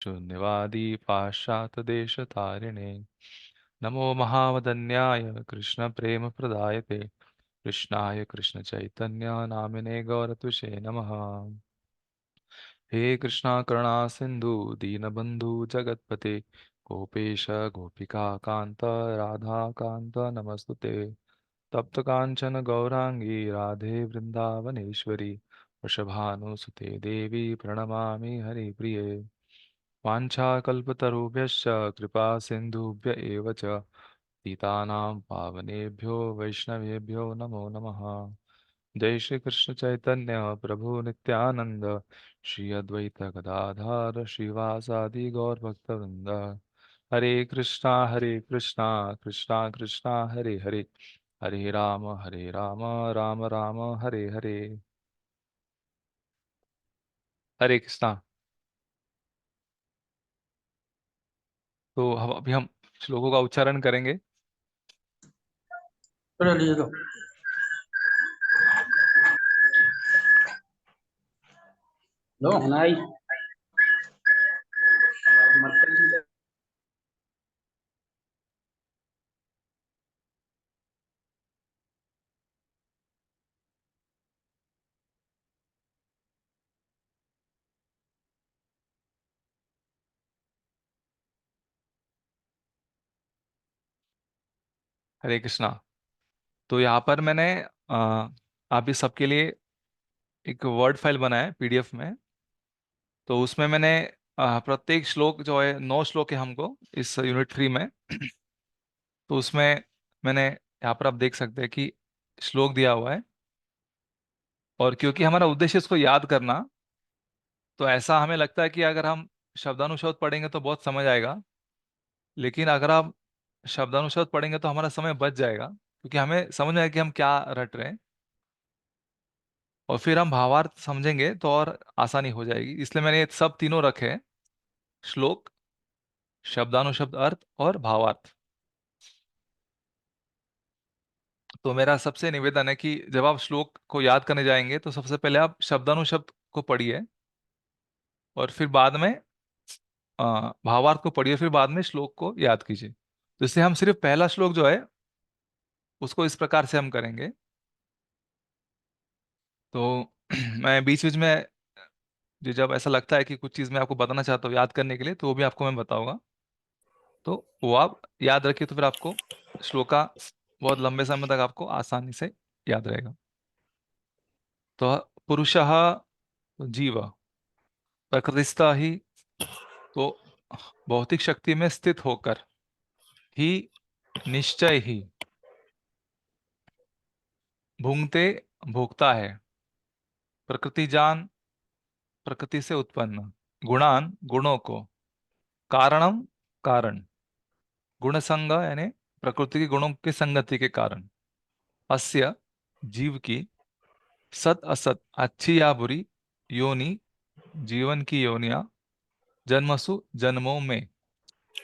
शून्यवादी पाश्चात्यदेशतारिणे नमो महावदन्याय कृष्णप्रेमप्रदायते कृष्णाय कृष्णचैतन्य नामिने गौरत्विषे नमः। हे कृष्णा करुणा सिंधु दीनबंधु जगतपते गोपेश गोपिका कांत राधा कांत नमस्तुते तप्त कांचन गौरांगी राधे वृंदावनेश्वरी वृषभानुसुते देवी प्रणमामि हरिप्रिये वाञ्छाकल्पतरुभ्यश्च कृपा सिन्धुभ्य एव च पतितानां पावनेभ्यो वैष्णवेभ्यो नमो नमः। जय श्री कृष्ण चैतन्य प्रभु नित्यानंद श्री अद्वैत गदाधर श्रीवासादि गौर भक्तवृंद। हरे कृष्णा कृष्णा कृष्णा हरे हरे, हरे राम राम राम हरे हरे। हरे कृष्णा। तो हम अभी श्लोकों का उच्चारण करेंगे। चलो लीजिए लो। लो हनाई मत कीजिए। हरे कृष्णा। तो यहाँ पर मैंने आप ही सबके लिए एक वर्ड फाइल बनाया है पीडीएफ में। तो उसमें मैंने प्रत्येक श्लोक जो है 9 श्लोक है हमको इस यूनिट 3 में। तो उसमें मैंने यहाँ पर आप देख सकते हैं कि श्लोक दिया हुआ है। और क्योंकि हमारा उद्देश्य इसको याद करना, तो ऐसा हमें लगता है कि अगर हम शब्दानुशब्द पढ़ेंगे तो बहुत समझ आएगा। लेकिन अगर आप शब्दानुशब्द पढ़ेंगे तो हमारा समय बच जाएगा, क्योंकि हमें समझ में आएगा कि हम क्या रट रहे हैं। और फिर हम भावार्थ समझेंगे तो और आसानी हो जाएगी, इसलिए मैंने ये सब तीनों रखे हैं: श्लोक, शब्दानुशब्द अर्थ और भावार्थ। तो मेरा सबसे निवेदन है कि जब आप श्लोक को याद करने जाएंगे तो सबसे पहले आप शब्दानुशब्द को पढ़िए, और फिर बाद में भावार्थ को पढ़िए, फिर बाद में श्लोक को याद कीजिए। तो इससे हम सिर्फ पहला श्लोक जो है उसको इस प्रकार से हम करेंगे। तो मैं बीच बीच में जब ऐसा लगता है कि कुछ चीज़ मैं आपको बताना चाहता हूँ याद करने के लिए, तो वो भी आपको मैं बताऊंगा। तो वो आप याद रखिए, तो फिर आपको श्लोका बहुत लंबे समय तक आपको आसानी से याद रहेगा। तो पुरुषः जीव प्रकृतिस्थ ही, तो भौतिक शक्ति में स्थित होकर ही निश्चय ही भुंगते भोगता है प्रकृति जान प्रकृति से उत्पन्न गुणान गुणों को कारणम कारण गुण संग यानी प्रकृति के गुणों की संगति के कारण अस्य जीव की सत असत अच्छी या बुरी योनि जीवन की योनियां जन्मसु जन्मों में।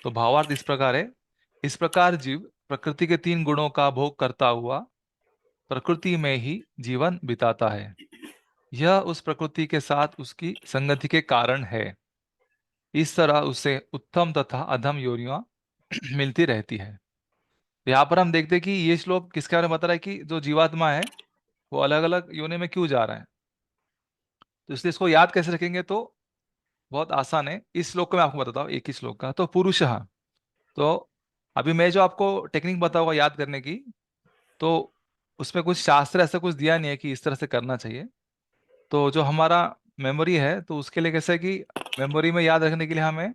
तो भावार्थ इस प्रकार है: इस प्रकार जीव प्रकृति के 3 गुणों का भोग करता हुआ प्रकृति में ही जीवन बिताता है। यह उस प्रकृति के साथ उसकी संगति के कारण है। इस तरह उसे उत्तम तथा अधम योनियां मिलती रहती है। यहाँ पर हम देखते हैं कि ये श्लोक किसके बारे में बता रहा है कि जो जीवात्मा है वो अलग अलग योनि में क्यों जा रहा है। तो इसलिए इसको याद कैसे रखेंगे, तो बहुत आसान है। इस श्लोक को मैं आपको बताता हूँ, एक ही श्लोक का। तो पुरुषः, तो अभी मैं जो आपको टेक्निक बताऊंगा याद करने की, तो उसमें कुछ शास्त्र ऐसा कुछ दिया नहीं है कि इस तरह से करना चाहिए। तो जो हमारा मेमोरी है, तो उसके लिए कैसे है कि मेमोरी में याद रखने के लिए हमें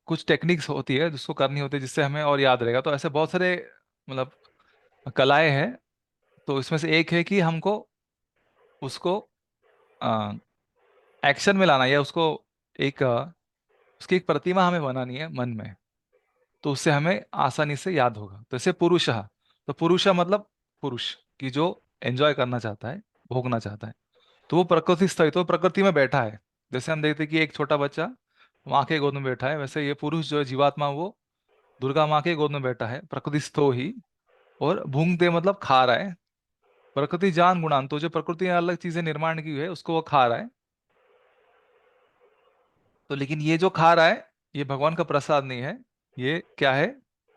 कुछ टेक्निक्स होती है जिसको करनी होती है, जिससे हमें और याद रहेगा। तो ऐसे बहुत सारे मतलब कलाएं हैं। तो इसमें से एक है कि हमको उसको एक्शन में लाना है, या उसको एक उसकी एक प्रतिमा हमें बनानी है मन में। तो उससे हमें आसानी से याद होगा। तो जैसे पुरुषः, तो पुरुष मतलब पुरुष की जो एंजॉय करना चाहता है, भोगना चाहता है। तो वो प्रकृति स्थित, तो प्रकृति में बैठा है। जैसे हम देखते हैं कि एक छोटा बच्चा माँ के गोद में बैठा है, वैसे ये पुरुष जो है जीवात्मा, वो दुर्गा माँ के गोद में बैठा है प्रकृति स्थो ही। और भूंगते मतलब खा रहा है प्रकृति जान गुणान, तो जो प्रकृति ने अलग चीजें निर्माण की है उसको वो खा रहा है। तो लेकिन ये जो खा रहा है ये भगवान का प्रसाद नहीं है, ये क्या है,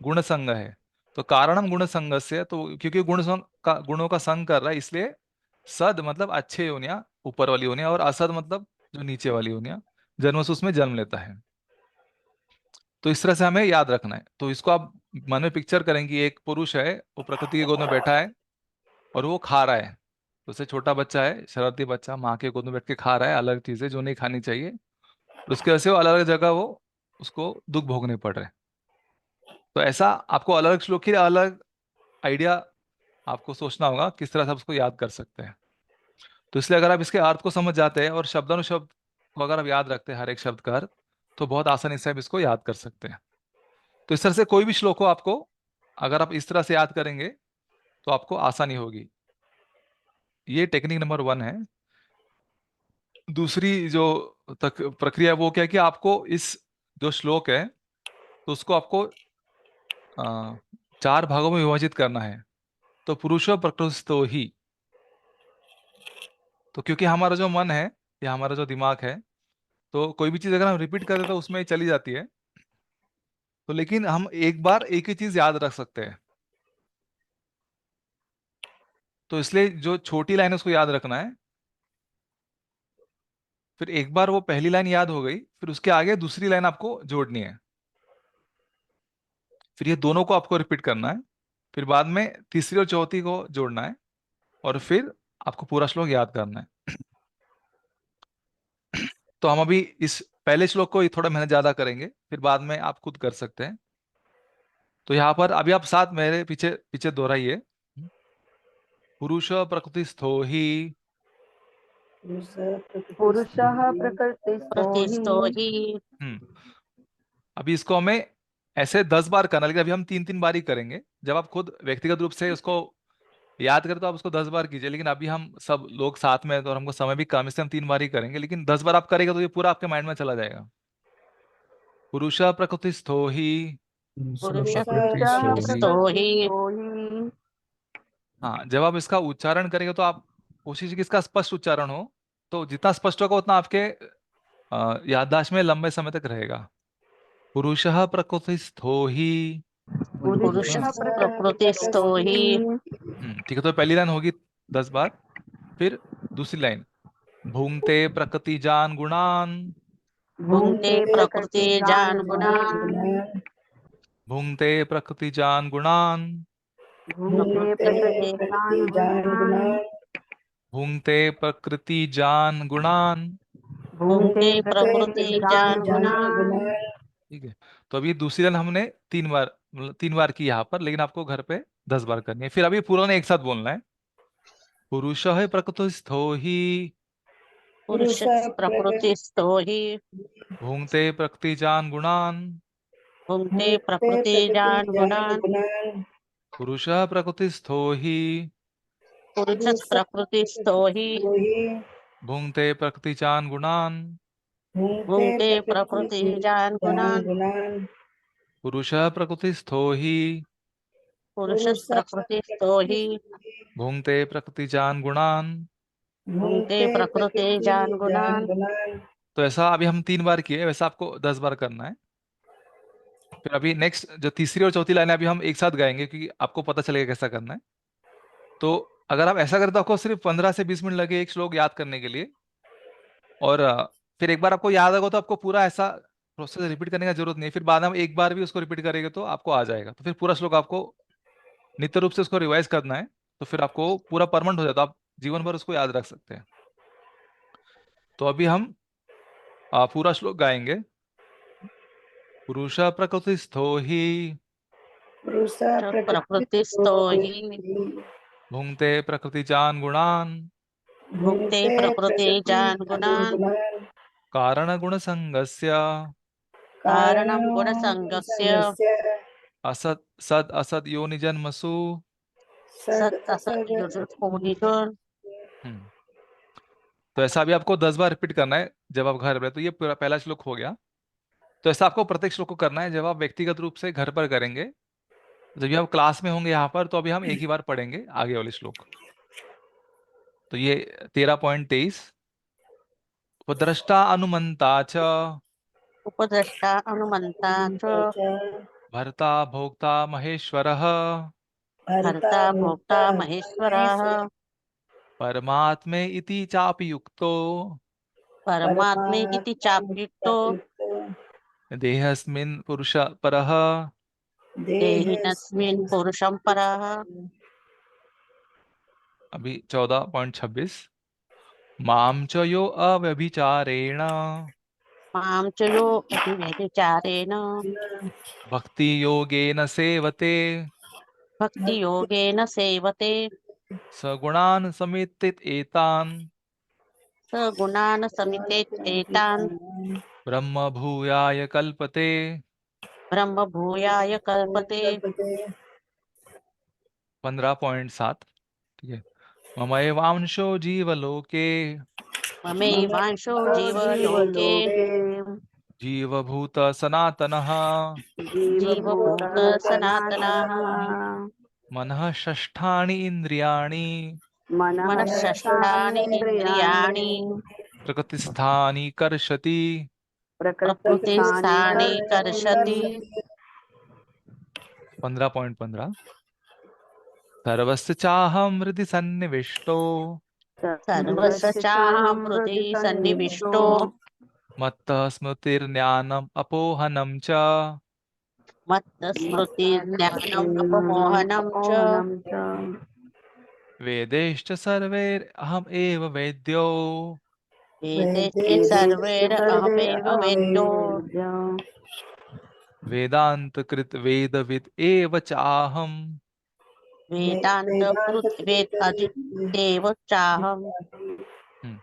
गुण संग है। तो कारणम गुण संगस्य, तो क्योंकि गुणों का संग कर रहा है, इसलिए सद मतलब अच्छे योनियां, ऊपर वाली योनियां, और असद मतलब जो नीचे वाली योनियां, जन्म से उसमें जन्म लेता है। तो इस तरह से हमें याद रखना है। तो इसको आप मन में पिक्चर करेंगे, एक पुरुष है, वो प्रकृति की गोद में बैठा है और वो खा रहा है। तो उससे छोटा बच्चा है, शरारती बच्चा, माँ के गोद में बैठ के खा रहा है अलग चीजें जो नहीं खानी चाहिए, और उसके वजह से वो अलग अलग जगह वो उसको दुख भोगने पड़ रहे हैं। तो ऐसा आपको अलग अलग श्लोक की अलग आइडिया आपको सोचना होगा किस तरह से आप उसको याद कर सकते हैं। तो इसलिए अगर आप इसके अर्थ को समझ जाते हैं और शब्दानुशब्द को अगर आप याद रखते हैं हर एक शब्द का अर्थ, तो बहुत आसानी से आप इसको याद कर सकते हैं। तो इस तरह से कोई भी श्लोक हो आपको, अगर आप इस तरह से याद करेंगे तो आपको आसानी होगी। ये टेक्निक नंबर 1 है। दूसरी जो तक प्रक्रिया है वो क्या है कि आपको इस जो श्लोक है, तो उसको आपको अ, 4 भागों में विभाजित करना है। तो पुरुषो प्रकृतिस्थो ही, तो क्योंकि हमारा जो मन है या हमारा जो दिमाग है, तो कोई भी चीज अगर हम रिपीट करें तो उसमें ही चली जाती है। तो लेकिन हम एक बार एक ही चीज याद रख सकते हैं। तो इसलिए जो छोटी लाइन है उसको याद रखना है। फिर एक बार वो पहली लाइन याद हो गई, फिर उसके आगे दूसरी लाइन आपको जोड़नी है। फिर ये दोनों को आपको रिपीट करना है। फिर बाद में तीसरी और चौथी को जोड़ना है, और फिर आपको पूरा श्लोक याद करना है। तो हम अभी इस पहले श्लोक को ही थोड़ा मेहनत ज्यादा करेंगे, फिर बाद में आप खुद कर सकते हैं। तो यहाँ पर अभी आप साथ मेरे पीछे पीछे दोहराइए। पुरुष प्रकृतिस्थो ही। पुरुषः प्रकृतिस्थो प्रतिष्ठो हि ही। हम्म अभी इसको हमें ऐसे 10 बार करना है, लेकिन अभी हम 3 3 बार ही करेंगे। जब आप खुद व्यक्तिगत रूप से उसको याद करें तो आप उसको 10 बार कीजिए, लेकिन अभी हम सब लोग साथ में हैं तो हमको समय भी कम है, इसलिए हम 3 बार ही करेंगे। लेकिन 10 बार आप करेंगे तो ये पूरा आपके माइंड में चला जाएगा। पुरुष प्रकृतिस्थो ही। पुरुष पुरुषः प्रतिष्ठो ही। प्रकृतिस्थो हि हाँ, जब आप इसका उच्चारण करेंगे तो आप कोशिश कीजिए कि इसका स्पष्ट उच्चारण हो। तो जितना स्पष्ट होगा उतना आपके याददाश्त में लंबे समय तक रहेगा। पुरुषः प्रकृतिस्थो ही। पुरुष पुरुषः प्रकृतिस्थो प्रकृतिस्थो ही। हि ठीक है, तो पहली लाइन होगी 10 बार। फिर दूसरी लाइन, भुंक्ते प्रकृति जान गुणान। भुंक्ते भुङ्क्ते प्रकृति जान गुणान्। गुणान् भुंक्ते प्रकृति जान गुणान। भुङ्क्ते प्रकृति गुणान् भुंक्ते प्रकृति जान गुणान। भुंक्ते प्रकृति जान गुणान्। गुणान्। ठीक है। तो अभी दूसरी लाइन हमने 3 बार, मतलब 3 बार की यहाँ पर, लेकिन आपको घर पे 10 बार करनी है। फिर अभी पूरा ने एक साथ बोलना है। पुरुष है प्रकृतिस्थो ही। पुरुष प्रकृतिस्थो ही। भुंक्ते प्रकृति जान गुणान। भुंक्ते प्रकृति जान गुणान्। पुरुष प्रकृतिस्थो ही। पुरुष प्रकृतिस्थो ही। भुंक्ते प्रकृति जान गुणान। भुंक्ते प्रकृति जान गुणान्। पुरुष प्रकृतिस्थो ही। पुरुष प्रकृतिस्थो ही। भुंक्ते प्रकृति जान गुणान। भुंक्ते प्रकृति जान गुणान्। तो ऐसा अभी हम 3 बार किए, वैसा आपको 10 बार करना है। फिर अभी नेक्स्ट जो तीसरी और चौथी लाइन है अभी हम एक साथ गाएंगे, क्योंकि आपको पता चलेगा कैसा करना है। तो अगर आप ऐसा करें तो आपको सिर्फ 15 से 20 मिनट लगे एक श्लोक याद करने के लिए। और फिर एक बार आपको याद होगा तो आपको पूरा ऐसा प्रोसेस रिपीट करने का जरूरत नहीं है। फिर बाद में हम एक बार भी उसको रिपीट करेंगे तो आपको आ जाएगा। तो फिर पूरा श्लोक आपको नित्य रूप से उसको रिवाइज करना है, तो फिर आपको पूरा परमानेंट हो जाता है, आप जीवन भर उसको याद रख सकते हैं। तो अभी हम पूरा श्लोक गाएंगे। पुरुष प्रकृतिस्थो ही। प्रकृतिस्थो ही। भुंक्ते प्रकृति जान गुणान। भुंक्ते प्रकृति जान गुणान्। कारण गुण संगस्य। कारणं गुणसङ्गस्य। असत सद असत योनि जन्मसु। सत् असत् योनिषु। हम्म तो ऐसा भी आपको 10 बार रिपीट करना है जब आप घर पे। तो ये पूरा पहला श्लोक हो गया। तो ऐसा आपको प्रत्येक श्लोक को करना है। जब आप व्यक्तिगत रूप से घर पर करेंगे, जब भी आप क्लास में होंगे यहाँ पर, तो अभी हम एक ही बार पढ़ेंगे आगे वाले श्लोक। तो ये 13.23, उपद्रष्टा अनुमंता च। उपद्रष्टा अनुमन्ता च भर्ता भोक्ता महेश्वरः हर्ता भोक्ता महेश्वरः परमात्मे इति चापि युक्तो परमात्मे इति चाप्युक्तो देहस्मिन् पुरुष परः। देहिनस्मिन् पुरुषं परः। अभी 14.26 मां च यो अव्यभिचारेण मां च यो अतिव्यभिचारेण भक्ति योगेन सेवते भक्तियोगेन सेवते सगुणान् समेत्य एतान् स गुणान् समितेत् एतान् ब्रह्म भूयाय कल्पते। ब्रह्म भूयाय कल्पते। 15.7 ठीक है। ममैवांशो जीवलोके ममैवांशो जीवलोके जीवभूत सनातनः जीवभूत सनातनः मनः षष्ठानि इन्द्रियाणि मनःषष्ठानि इन्द्रियाणि प्रकृतिस्थानि कर्षति। प्रकृतिस्थाने कर्षति। 15.15 सर्वस्य चाहं हृदि सन्निविष्टो सर्वस्य चाहं हृदि सन्निविष्टो मत्तः स्मृतिर्ज्ञानम् अपोहनं च मत्तस्मृतिर्ज्ञानम् अपमोहनं च वेदैश्च सर्वैरहम् एव वेद्यो वेदैश्च सर्वैरहमेव वेद्यो वेदान्तकृत वेदविद् एव चाहम्। वेदान्तकृत् वेद अजिदेव चाहम्। हम्म,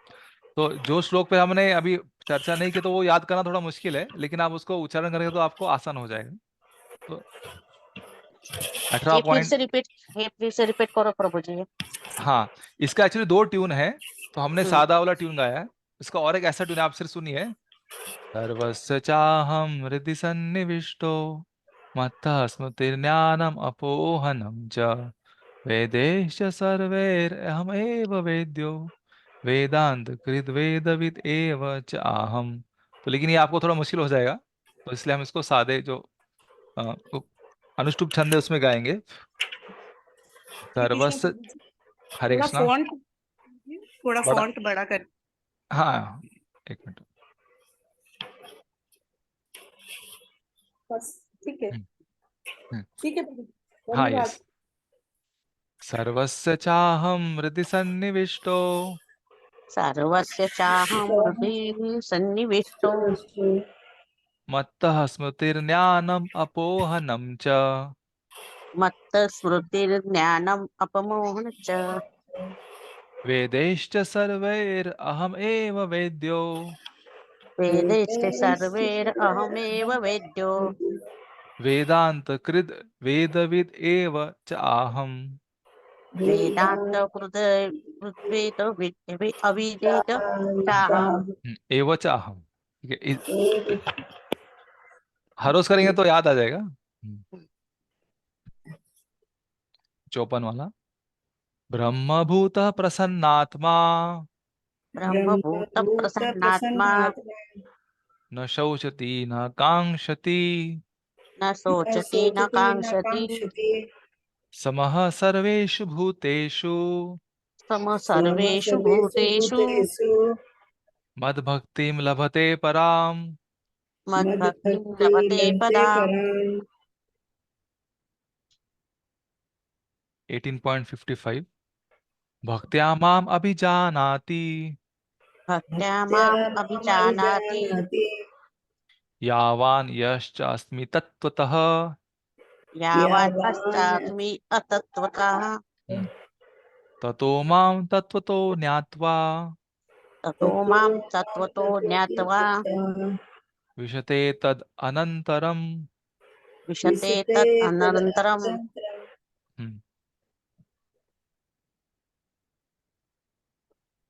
तो जो श्लोक पे हमने अभी चर्चा नहीं की तो वो याद करना थोड़ा मुश्किल है, लेकिन आप उसको उच्चारण करेंगे तो आपको आसान हो जाएगा। तो 18 ये फिर पॉइंट से रिपीट ये फिर से रिपीट करो प्रभु जी। हाँ, इसका एक्चुअली 2 ट्यून है, तो हमने हम्म। सादा वाला ट्यून गाया है। इसका और एक ऐसा ट्यून है, आप सिर्फ सुनिए। सर्वस्य चाहं हृदि सन्निविष्टो मत्तः स्मृतिर्ज्ञानम् अपोहनं च वेदैश्च सर्वैरहमेव वेद्यो वेदांत कृत वेदविद एव च आहम। तो लेकिन ये आपको थोड़ा मुश्किल हो जाएगा, तो इसलिए हम इसको सादे जो अनुष्टुप छंद है उसमें गाएंगे। सर्वस्य हरे थोड़ा कृष्णा। फॉन्ट थोड़ा बड़ा फॉन्ट बड़ा कर। हाँ, एक मिनट। बस ठीक है हम्म, हम्म, ठीक है हाँ धन्यवाद। यस। सर्वस्य चाहं हृदि सन्निविष्टो सर्वस्य चाहं हृदि सन्निविष्टो मत्तः स्मृतिर्ज्ञानम् अपोहनं च मत्तस्मृतिर्ज्ञानम् अपमोहनं च वेदैश्च सर्वैरहमेव वेद्यो वेदैश्च सर्वैरहमेव वेद्यो वेदान्तकृद् वेदविद् एव च आहम्। वेदान्तकृत अविदेत चाहम्। एव च आहम्। ठीक है, हरोस करेंगे तो याद आ जाएगा। 54 वाला ब्रह्मभूत प्रसन्नात्मा ब्रह्मभूत प्रसन्नात्मा न शोचति न कांक्षति न शोचति न कांक्षति समः सर्वेषु भूतेषु समः सर्वेषु भूतेषु मद्भक्तिं लभते पराम्। मद्भक्तिं लभते पदाम्। 18.55 भक्त्या माम् अभिजानाति भक्त्या माम् अभिजानाति यावान् यश्चास्मि तत्त्वतः। यावान् पश्चास्मि अतत्त्वतः ततो मां तत्त्वतो ज्ञात्वा ततो मां तत्त्वतो ज्ञात्वा विशते तद् अनन्तरम्। विशते तत् अनन्तरम्।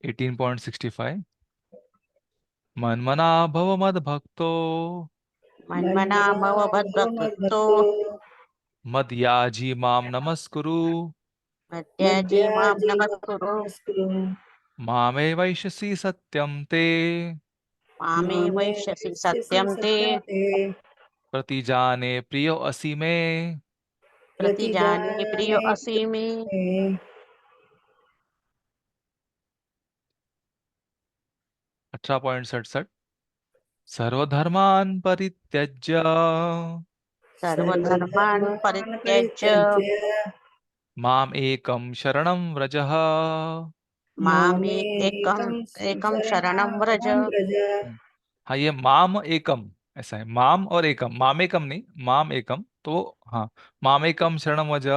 18.65 मन्मना भव मद्भक्तो मन्मना भव मद्भक्तो मद्याजी मां नमस्कुरु मद्याजी मां नमस्कुरु मामे वैश्यसि सत्यं ते मामे वैश्यसि सत्यं ते प्रतिजाने प्रियो असि मे। प्रतिजाने प्रियो असि मे। 18.67 सर्वधर्मान् परित्यज्य सर्वधर्मान् परित्यज्य माम् एकं शरणं व्रजः। मामे एकं शरणं व्रज। हाँ, ये माम एकम ऐसा है, माम और एकम, माम एकम नहीं, माम एकम। तो हाँ, माम एकम शरणम व्रज।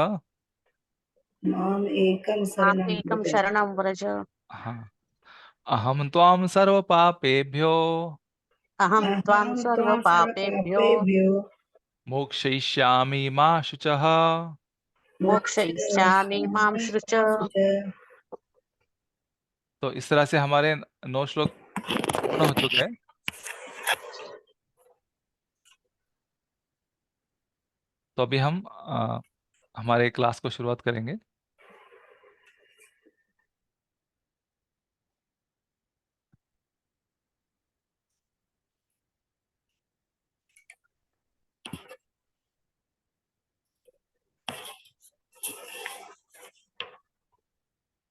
माम एकं मामे शरणं एकं व्रज। शरणं व्रज। हाँ, अहम त्वां सर्व पापेभ्यो अहं त्वां अहं त्वां सर्वपापेभ्यो सर्वपापेभ्यो मोक्षयिष्यामि मा शुचः। मोक्षयिष्यामि मां शुच। तो इस तरह से हमारे 9 श्लोक पूर्ण हो चुके हैं। तो अभी हम हमारे क्लास को शुरुआत करेंगे।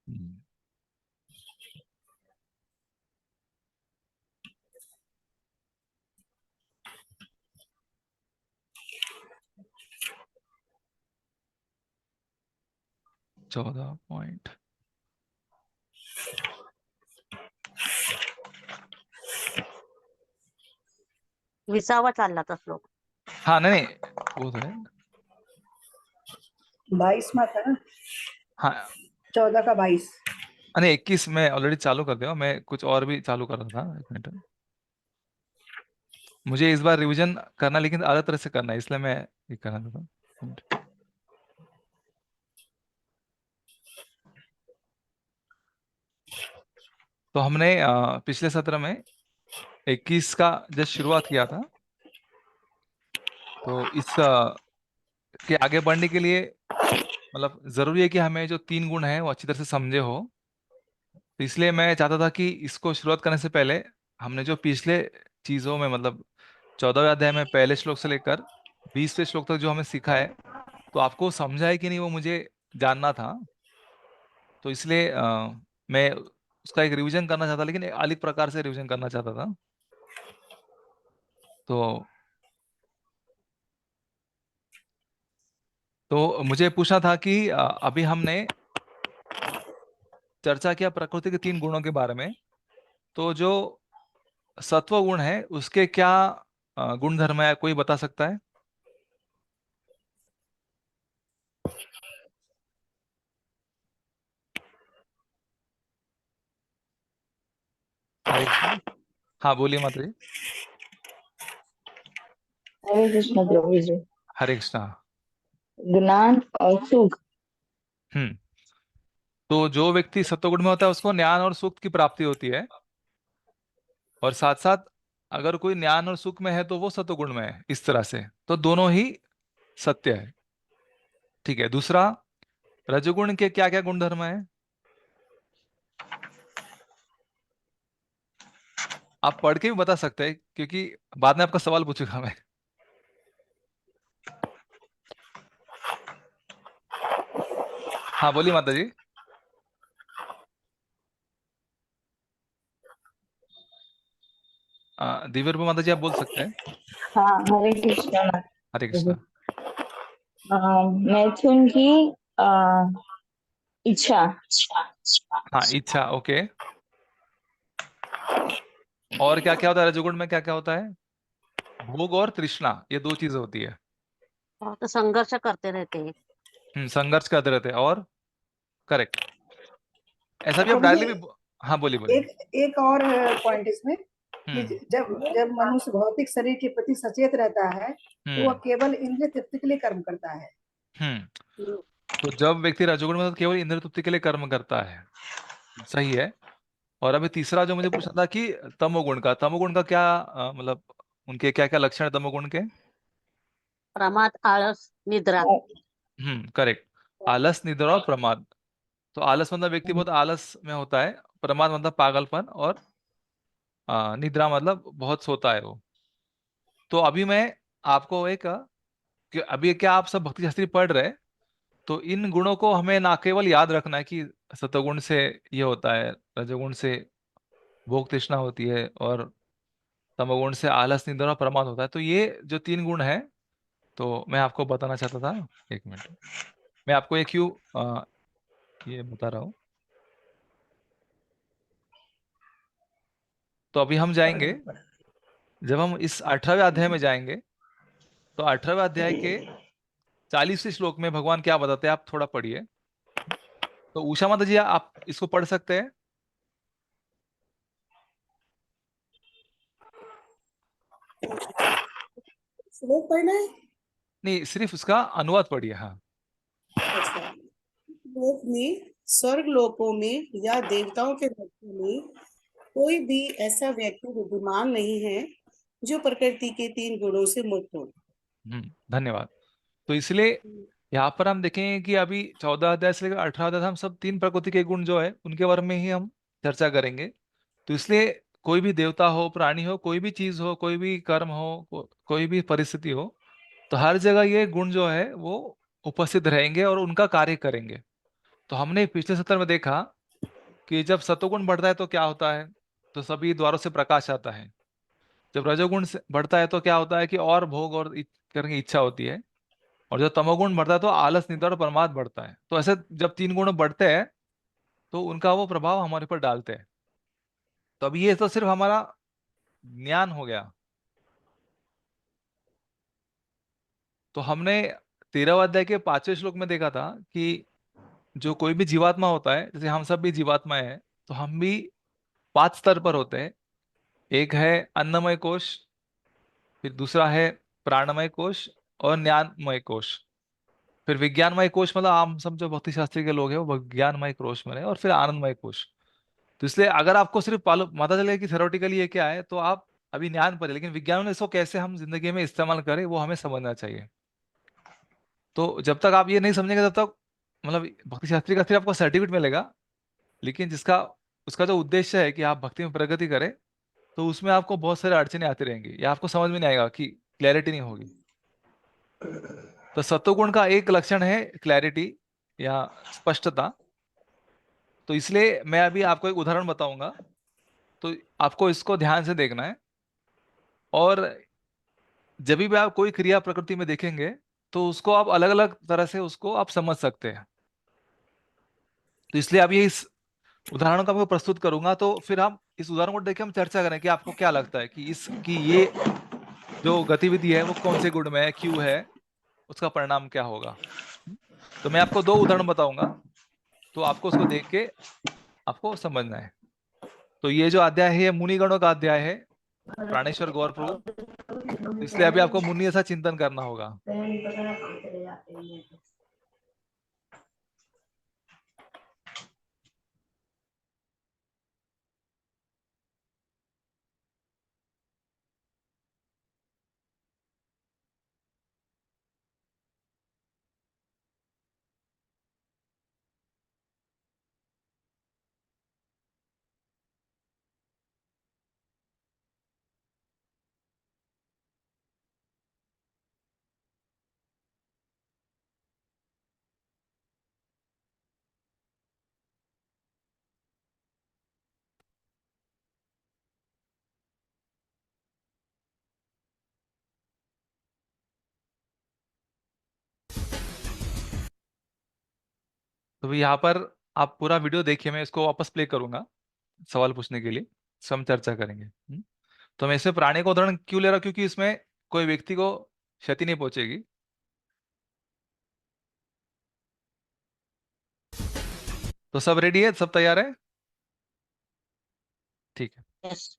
हम्म, 14 पॉइंट। विसावा चालला तो श्लोक। हाँ, नहीं नहीं, वो तो है। 22वां था ना, हाँ, 14 का 22। नहीं 21 में ऑलरेडी चालू कर दिया, मैं कुछ और भी चालू कर रहा था। एक मिनट, मुझे इस बार रिवीजन करना, लेकिन अलग तरह से करना है, इसलिए मैं ये कर रहा था। एक मिनट। तो हमने पिछले सत्र में 21 का जब शुरुआत किया था, तो इस के आगे बढ़ने के लिए मतलब जरूरी है कि हमें जो 3 गुण हैं वो अच्छी तरह से समझे हो। तो इसलिए मैं चाहता था कि इसको शुरुआत करने से पहले हमने जो पिछले चीजों में मतलब 14वें अध्याय में पहले श्लोक से लेकर 20वें श्लोक तक जो हमें सीखा है, तो आपको समझा है कि नहीं वो मुझे जानना था। तो इसलिए मैं उसका एक रिवीजन करना चाहता, लेकिन एक अलग प्रकार से रिवीजन करना चाहता था। तो मुझे पूछना था कि अभी हमने चर्चा किया प्रकृति के 3 गुणों के बारे में। तो जो सत्व गुण है उसके क्या गुण धर्म है, कोई बता सकता है? हरे कृष्णा। हाँ, बोलिए माता जी। हरे कृष्ण प्रभु जी। हरे कृष्णा। ज्ञान और सुख। हम्म। तो जो व्यक्ति सत्वगुण में होता है उसको ज्ञान और सुख की प्राप्ति होती है, और साथ साथ अगर कोई ज्ञान और सुख में है तो वो सत्वगुण में है, इस तरह से। तो दोनों ही सत्य है। ठीक है। दूसरा, रजोगुण के क्या क्या गुण धर्म है? आप पढ़ के भी बता सकते हैं, क्योंकि बाद में आपका सवाल पूछूंगा मैं। हाँ, बोलिए माता जी। दिव्य रूपा माता जी, आप बोल सकते हैं। हाँ, हरे कृष्ण। हरे कृष्णा। मैथुन की अ, इच्छा। हाँ, इच्छा, ओके। और क्या क्या होता है रजोगुण में, क्या क्या होता है? भोग और तृष्णा, ये 2 चीजें होती है। और तो संघर्ष करते रहते हैं। संघर्ष करते रहते हैं, और करेक्ट। ऐसा भी आप प्रभु जी, डायरेक्टली भी। हाँ, बोलिए बोलिए। एक एक और पॉइंट इसमें कि हम्म जब जब मनुष्य भौतिक शरीर के प्रति सचेत रहता है तो वह हम्म केवल इंद्रिय तृप्ति के लिए कर्म करता है। हम्म तो जब व्यक्ति रजोगुण में होता है, तो केवल इंद्रिय तृप्ति के लिए कर्म करता है। सही है। और अभी तीसरा जो मुझे पूछना था कि तमोगुण का क्या मतलब उनके क्या क्या लक्षण है तमोगुण के? प्रमाद, आळस, निद्रा। करेक्ट। आलस, निद्रा और प्रमाद। तो आलस मतलब व्यक्ति बहुत आलस में होता है, प्रमाद मतलब पागलपन, और निद्रा मतलब बहुत सोता है वो। तो अभी मैं आपको कि अभी क्या आप सब भक्ति शास्त्री पढ़ रहे हैं, तो इन गुणों को हमें ना केवल याद रखना है कि सतोगुण से ये होता है, रजोगुण से भोग तृष्णा होती है, और तमोगुण से आलस निद्रा और प्रमाद होता है। तो ये जो 3 गुण है, तो मैं आपको बताना चाहता था। एक मिनट, मैं आपको ये क्यों ये बता रहा हूँ। तो अभी हम जाएंगे, जब हम इस 18वें अध्याय में जाएंगे, तो 18वें अध्याय के 40वें श्लोक में भगवान क्या बताते हैं, आप थोड़ा पढ़िए। तो उषा माता जी, आप इसको पढ़ सकते हैं? श्लोक पढ़ना है। नहीं, सिर्फ उसका अनुवाद पढ़िए। हाँ। अच्छा, लोक में, स्वर्ग लोकों में या देवताओं के राज्यों में कोई भी ऐसा व्यक्ति विद्यमान नहीं है जो प्रकृति के 3 गुणों से मुक्त हो। धन्यवाद। तो इसलिए यहाँ पर हम देखेंगे कि अभी 14 अध्याय से लेकर 18 अध्याय हम सब 3 प्रकृति के गुण जो है उनके बारे में ही हम चर्चा करेंगे। तो इसलिए कोई भी देवता हो, प्राणी हो, कोई भी चीज हो, कोई भी कर्म हो, कोई भी परिस्थिति हो, तो हर जगह ये गुण जो है वो उपस्थित रहेंगे और उनका कार्य करेंगे। तो हमने पिछले सत्र में देखा कि जब सतोगुण बढ़ता है तो क्या होता है, तो सभी द्वारों से प्रकाश आता है। जब रजोगुण से बढ़ता है तो क्या होता है कि और भोग और करने की इच्छा होती है। और जब तमोगुण बढ़ता है तो आलस, निद्रा और प्रमाद बढ़ता है। तो ऐसे जब 3 गुण बढ़ते हैं तो उनका वो प्रभाव हमारे ऊपर डालते हैं। तो अब ये तो सिर्फ हमारा ज्ञान हो गया। तो हमने 13वें अध्याय के 5वें श्लोक में देखा था कि जो कोई भी जीवात्मा होता है, जैसे हम सब भी जीवात्माएं हैं, तो हम भी 5 स्तर पर होते हैं। एक है अन्नमय कोश, फिर दूसरा है प्राणमय कोश, और ज्ञानमय कोश। फिर विज्ञानमय कोश मतलब हम सब जो भौतिक शास्त्री के लोग हैं वो विज्ञानमय कोश में है, और फिर आनंदमय कोश। तो इसलिए अगर आपको सिर्फ पता चले कि थ्योरेटिकली ये क्या है, तो आप अभी ज्ञान पर है, लेकिन विज्ञान में इसको कैसे हम जिंदगी में इस्तेमाल करें वो हमें समझना चाहिए। तो जब तक आप ये नहीं समझेंगे तब तक मतलब भक्ति शास्त्री का सिर्फ आपको सर्टिफिकेट मिलेगा, लेकिन जिसका उसका जो उद्देश्य है कि आप भक्ति में प्रगति करें, तो उसमें आपको बहुत सारे अड़चने आती रहेंगी या आपको समझ में नहीं आएगा, कि क्लैरिटी नहीं होगी। तो सत्वगुण का एक लक्षण है क्लैरिटी या स्पष्टता। तो इसलिए मैं अभी आपको एक उदाहरण बताऊंगा, तो आपको इसको ध्यान से देखना है। और जब भी आप कोई क्रिया प्रकृति में देखेंगे तो उसको आप अलग अलग तरह से उसको आप समझ सकते हैं। तो इसलिए अब ये इस उदाहरण को आपको प्रस्तुत करूंगा, तो फिर हम इस उदाहरण को देख के हम चर्चा करें कि आपको क्या लगता है कि इसकी ये जो गतिविधि है वो कौन से गुण में है, क्यों है, उसका परिणाम क्या होगा। तो मैं आपको 2 उदाहरण बताऊंगा, तो आपको उसको देख के आपको समझना है। तो ये जो अध्याय है ये मुनिगणों का अध्याय है, प्राणेश्वर गौर प्रभु। तो इसलिए अभी आपको मुनि ऐसा चिंतन करना होगा। तो यहाँ पर आप पूरा वीडियो देखिए, मैं इसको वापस प्ले करूंगा सवाल पूछने के लिए, हम चर्चा करेंगे। तो मैं इसमें प्राणी का उदाहरण क्यों ले रहा हूं, क्योंकि इसमें कोई व्यक्ति को क्षति नहीं पहुंचेगी। तो सब रेडी है, सब तैयार है? ठीक है। यस।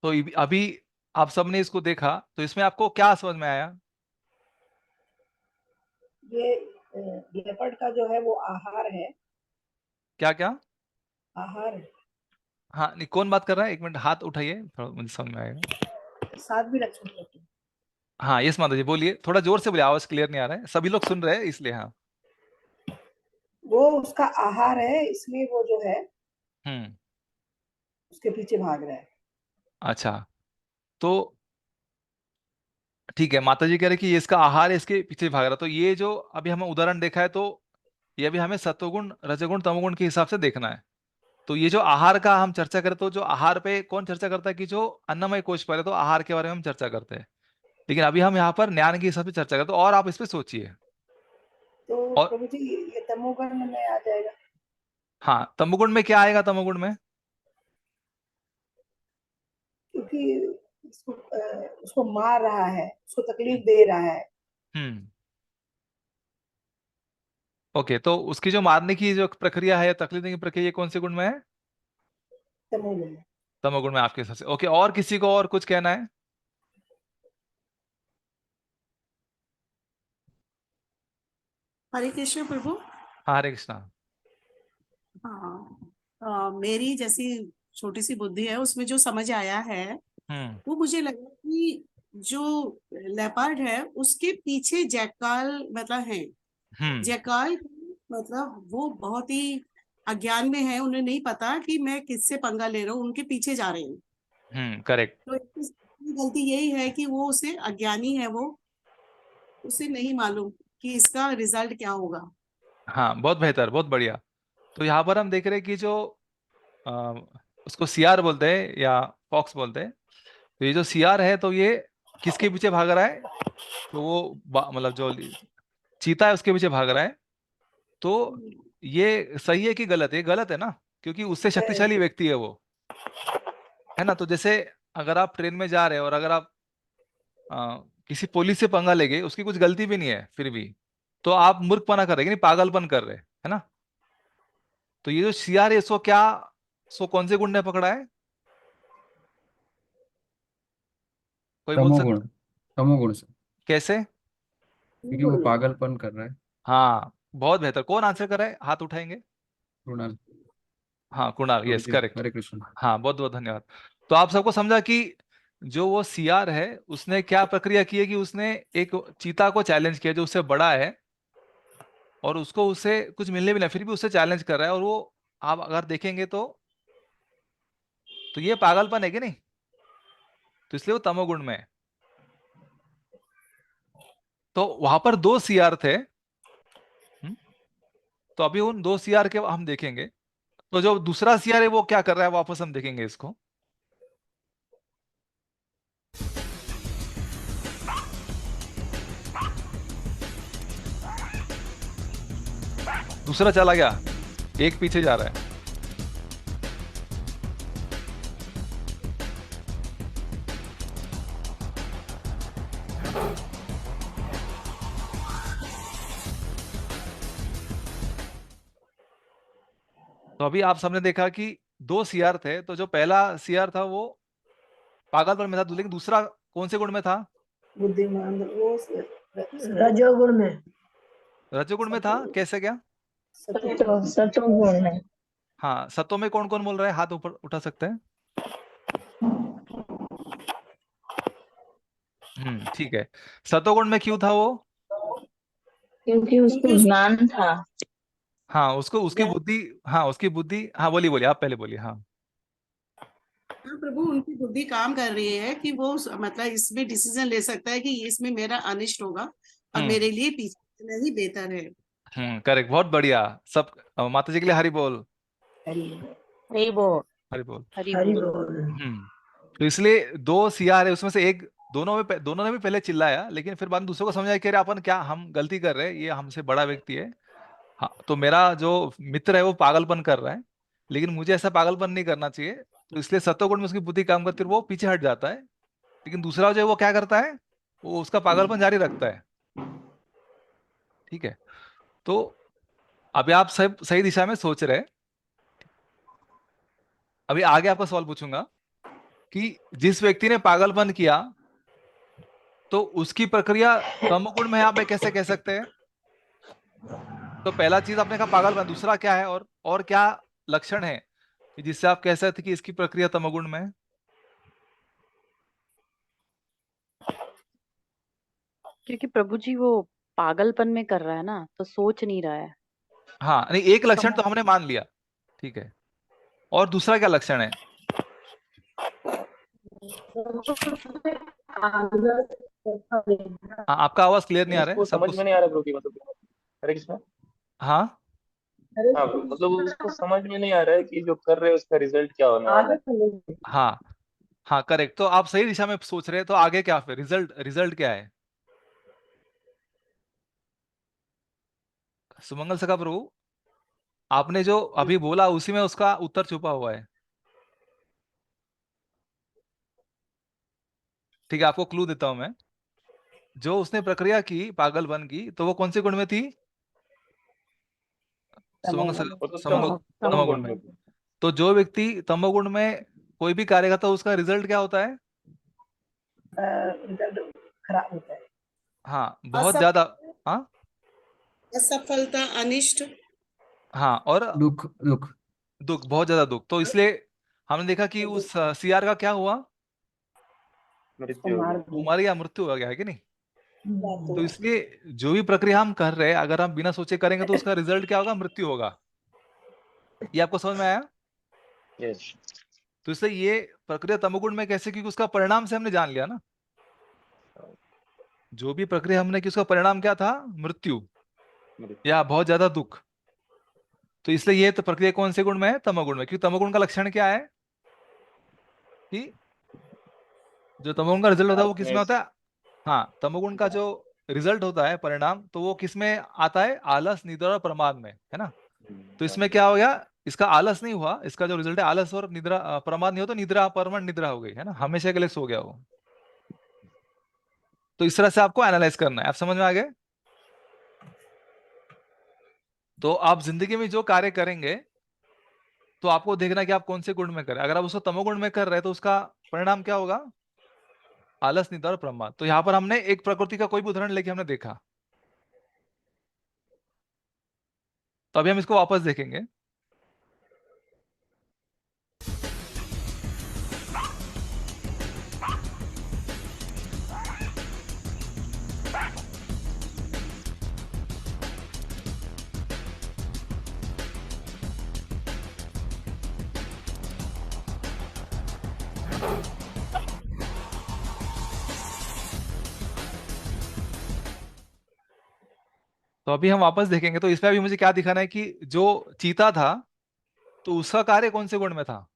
तो अभी आप सबने इसको देखा, तो इसमें आपको क्या समझ में आया? ये लेपर्ड का जो है वो आहार है। क्या क्या? आहार है। हाँ, नहीं, कौन बात कर रहा है? एक मिनट, हाथ उठाइए, थोड़ा मुझे समझ में आएगा। साध्वी लक्ष्मी पति। हाँ, यस माता जी, बोलिए, थोड़ा जोर से बोलिए, आवाज क्लियर नहीं आ रहा है, सभी लोग सुन रहे हैं इसलिए। हाँ। वो उसका आहार है, इसलिए वो जो है हम्म। उसके पीछे भाग रहा है। अच्छा, तो ठीक है, माता जी कह रहे कि ये इसका आहार है, इसके पीछे भाग रहा। तो ये जो अभी हमें उदाहरण देखा है, तो ये अभी हमें सत्वगुण, रजोगुण, तमोगुण के हिसाब से देखना है। तो ये जो आहार का हम चर्चा करें, तो जो आहार पे कौन चर्चा करता है? कि जो अन्नमय कोश, पहले तो आहार के बारे में हम चर्चा करते हैं, लेकिन अभी हम यहाँ पर ज्ञान के हिसाब से चर्चा करते हैं। और आप इस पे सोचिए। तो और प्रभु जी ये तमोगुण में आ जाएगा। हाँ, तमोगुण में क्या आएगा? तमोगुण में क्योंकि उसको मार रहा है, उसको तकलीफ दे रहा है। हम्म। ओके, तो उसकी जो मारने की जो प्रक्रिया है, या तकलीफ देने की प्रक्रिया, ये कौन से गुण में है? तमोगुण में। तमोगुण में, आपके हिसाब से। ओके, और किसी को और कुछ कहना है? हरे कृष्ण प्रभु। हाँ, हरे कृष्णा। हाँ, मेरी जैसी छोटी सी बुद्धि है, उसमें जो समझ आया है हम्म। वो मुझे लगा कि जो लेपर्ड है उसके पीछे जैकाल मतलब है। हम्म। जैकाल मतलब वो बहुत ही अज्ञान में है, उन्हें नहीं पता कि मैं किससे पंगा ले रहा हूँ, उनके पीछे जा रहे हैं। करेक्ट। तो इसकी गलती यही है कि वो उसे अज्ञानी है, वो उसे नहीं मालूम कि इसका रिजल्ट क्या होगा। हाँ, बहुत बेहतर, बहुत बढ़िया। तो यहाँ पर हम देख रहे हैं कि जो अ, उसको सीआर बोलते हैं या फॉक्स बोलते हैं। तो ये जो सीआर है, तो ये किसके पीछे भाग रहा है? तो वो मतलब जो चीता है उसके पीछे भाग रहा है। तो ये सही है कि गलत है? ये गलत है ना, क्योंकि उससे शक्तिशाली व्यक्ति है वो, है ना। तो जैसे अगर आप ट्रेन में जा रहे हैं और अगर आप किसी पुलिस से पंगा ले गए, उसकी कुछ गलती भी नहीं है फिर भी, तो आप मूर्खपना कर रहे हैं, नहीं, पागलपन कर रहे हैं, है ना। तो ये जो सीआर है, इसको क्या, इसको कौन से गुंडे ने पकड़ा है? कोई बोल तमोगुण। सकता? तमोगुण से। कैसे? क्योंकि वो पागलपन कर रहा है। हाँ, बहुत बेहतर। कौन आंसर कर रहा है? हाथ उठाएंगे। कुणाल। हाँ, कुणाल, प्रभु यस, जी करेक्ट। हरे कृष्ण। हाँ, बहुत बहुत धन्यवाद। तो आप सबको समझा कि जो वो सीआर है, उसने क्या प्रक्रिया की है? कि उसने एक चीता को चैलेंज किया जो उससे बड़ा है, और उसको उससे कुछ मिलने भी नहीं, फिर भी उससे चैलेंज कर रहा है। और वो, आप अगर देखेंगे तो ये पागलपन है कि नहीं? तो इसलिए वो तमोगुण में है। तो वहां पर दो सीआर थे। तो अभी उन दो सीआर के हम देखेंगे। तो जो दूसरा सीआर है वो क्या कर रहा है, वापस हम देखेंगे इसको। दूसरा चला गया, एक पीछे जा रहा है। तो अभी आप सबने देखा कि दो सीआर थे। तो जो पहला सीआर था वो पागलपन में था, लेकिन दूसरा कौन से गुण में था? बुद्धिमान वो रजोगुण में। रजोगुण में था। कैसे क्या? सत्वगुण में। हाँ, सत्व में कौन कौन बोल रहा है? हाथ ऊपर उठा सकते हैं। ठीक है। सत्वगुण में क्यों था वो? क्योंकि उसको क्योंकि ज्ञान था। हाँ, उसको उसकी हाँ बुद्धि, हाँ उसकी बुद्धि, हाँ बोलिए बोलिए, आप पहले बोलिए। हाँ। प्रभु, उनकी बुद्धि काम कर रही है कि वो मतलब इसमें डिसीजन ले सकता है कि इसमें मेरा अनिष्ट होगा और हम्म। मेरे लिए पीछे रहना ही बेहतर है। करेक्ट, बहुत बढ़िया। सब माता जी के लिए हरि बोल। हरि हरी बोल। हरि बोल। हरी हरि बोल। बोल। तो इसलिए दो सीआर है, उसमें से एक, दोनों ने भी पहले चिल्लाया, लेकिन फिर बाद में दूसरों को समझाया कि अरे अपन क्या, हम गलती कर रहे हैं, ये हमसे बड़ा व्यक्ति है। हाँ, तो मेरा जो मित्र है वो पागलपन कर रहा है, लेकिन मुझे ऐसा पागलपन नहीं करना चाहिए। तो इसलिए सत्वगुण में उसकी बुद्धि काम करती है, वो पीछे हट जाता है। लेकिन दूसरा जो है वो क्या करता है? वो उसका पागलपन जारी रखता है। ठीक है। तो अभी आप सब सही दिशा में सोच रहे हैं। अभी आगे आपका सवाल पूछूंगा। कि जिस व्यक्ति ने पागलपन किया तो उसकी प्रक्रिया तमोगुण में है, आप कैसे कह सकते हैं? तो पहला चीज आपने कहा पागलपन, दूसरा क्या है और क्या लक्षण है कि जिससे आप कह सकते कि इसकी प्रक्रिया तमोगुण में है? क्योंकि प्रभु जी वो पागलपन में कर रहा है ना, तो सोच नहीं रहा है। हाँ, नहीं एक लक्षण तो हमने मान लिया, ठीक है, और दूसरा क्या लक्षण है? हाँ, आपका आवाज क्लियर नहीं आ रहा है उसको सब समझ कुछ। में नहीं आ रहा ब्रो की मतलब हरे कृष्णा। हाँ हाँ bro, मतलब उसको समझ में नहीं आ रहा है कि जो कर रहे हैं उसका रिजल्ट क्या होने वाला है। हाँ हाँ, करेक्ट। तो आप सही दिशा में सोच रहे हैं, तो आगे क्या फिर रिजल्ट रिजल्ट क्या है? सुमंगल सखा प्रभु, आपने जो अभी बोला उसी में उसका उत्तर छुपा हुआ है। ठीक है, आपको क्लू देता हूं मैं। जो उसने प्रक्रिया की पागलपन की, तो वो कौन से गुण में थी? सुमंगल वो तो सुमंगल तमोगुण तमोगुण में। में। तो जो व्यक्ति तमोगुण में कोई भी कार्य करता है उसका रिजल्ट क्या होता है? रिजल्ट खराब होता है। हाँ, बहुत असफ ज्यादा। हाँ असफलता, अनिष्ट, हाँ, और दुख दुख। दुख, बहुत ज्यादा दुख। तो इसलिए हमने देखा कि उस सीआर का क्या हुआ? मृत्यु हो गया। वो मर गया, मृत्यु हो गया है कि नहीं? बात तो इसलिए जो भी प्रक्रिया हम कर रहे हैं, अगर हम बिना सोचे करेंगे तो उसका रिजल्ट क्या होगा? मृत्यु होगा। ये आपको समझ में आया? यस। तो इसलिए ये प्रक्रिया तमोगुण में कैसे, क्योंकि उसका परिणाम से हमने जान लिया ना, जो भी प्रक्रिया हमने की उसका परिणाम क्या था? मृत्यु या बहुत ज्यादा दुख। तो इसलिए ये तो प्रक्रिया कौन से गुण में है? तमोगुण में। क्योंकि तमोगुण का लक्षण क्या है कि जो तमोगुण का रिजल्ट होता है वो किस में होता है? हाँ, तमोगुण का जो रिजल्ट होता है, परिणाम, तो वो किस में आता है? आलस, निद्रा और प्रमाद में, है ना? तो इसमें क्या हो गया? इसका आलस नहीं हुआ, इसका जो रिजल्ट है आलस और निद्रा, प्रमाद नहीं हो तो निद्रा, परमानेंट निद्रा हो गई, है ना, हमेशा के लिए सो गया वो। तो इस तरह से आपको एनालाइज करना है। आप समझ में आ गए? तो आप जिंदगी में जो कार्य करेंगे तो आपको देखना है कि आप कौन से गुण में करें। अगर आप उसको तमोगुण में कर रहे हैं तो उसका परिणाम क्या होगा? आलस, निद्रा और प्रमाद। तो यहाँ पर हमने एक प्रकृति का कोई भी उदाहरण लेके हमने देखा, तो अभी हम इसको वापस देखेंगे। तो अभी हम वापस देखेंगे, तो इसमें अभी मुझे क्या दिखाना है कि जो चीता था तो उसका कार्य कौन से गुण में था?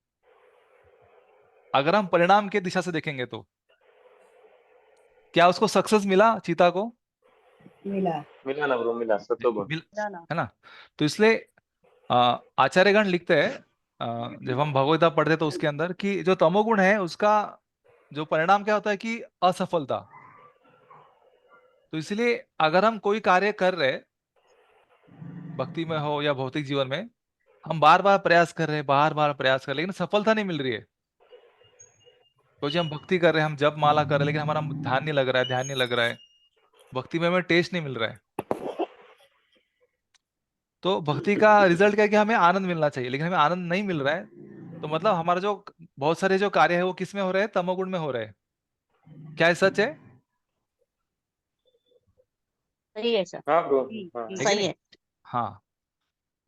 अगर हम परिणाम के दिशा से देखेंगे तो क्या उसको सक्सेस मिला चीता को? मिला। मिला ना ब्रो, मिला सत्वगुण। है ना? तो इसलिए आचार्यगण लिखते हैं, जब हम भगवद गीता पढ़ते तो उसके अंदर कि जो तमोगुण है उसका जो परिणाम क्या होता है कि असफलता। तो इसलिए अगर हम कोई कार्य कर रहे, भक्ति में हो या भौतिक जीवन में, हम बार बार प्रयास कर रहे हैं, बार बार प्रयास कर रहे हैं, लेकिन सफलता नहीं मिल रही है। तो जो हम भक्ति कर रहे हैं, हम जप माला कर रहे हैं, लेकिन हमारा ध्यान नहीं लग रहा है, ध्यान नहीं लग रहा है, भक्ति में हमें टेस्ट नहीं मिल रहा है। तो भक्ति का रिजल्ट क्या है कि हमें आनंद मिलना चाहिए, लेकिन हमें आनंद नहीं मिल रहा है। तो मतलब हमारा जो बहुत सारे जो कार्य है वो किस में हो रहे हैं? तमोगुण में हो रहे हैं। क्या ये सच है? सही है सर। हाँ ब्रो। हाँ है कि सही नहीं? है। हाँ।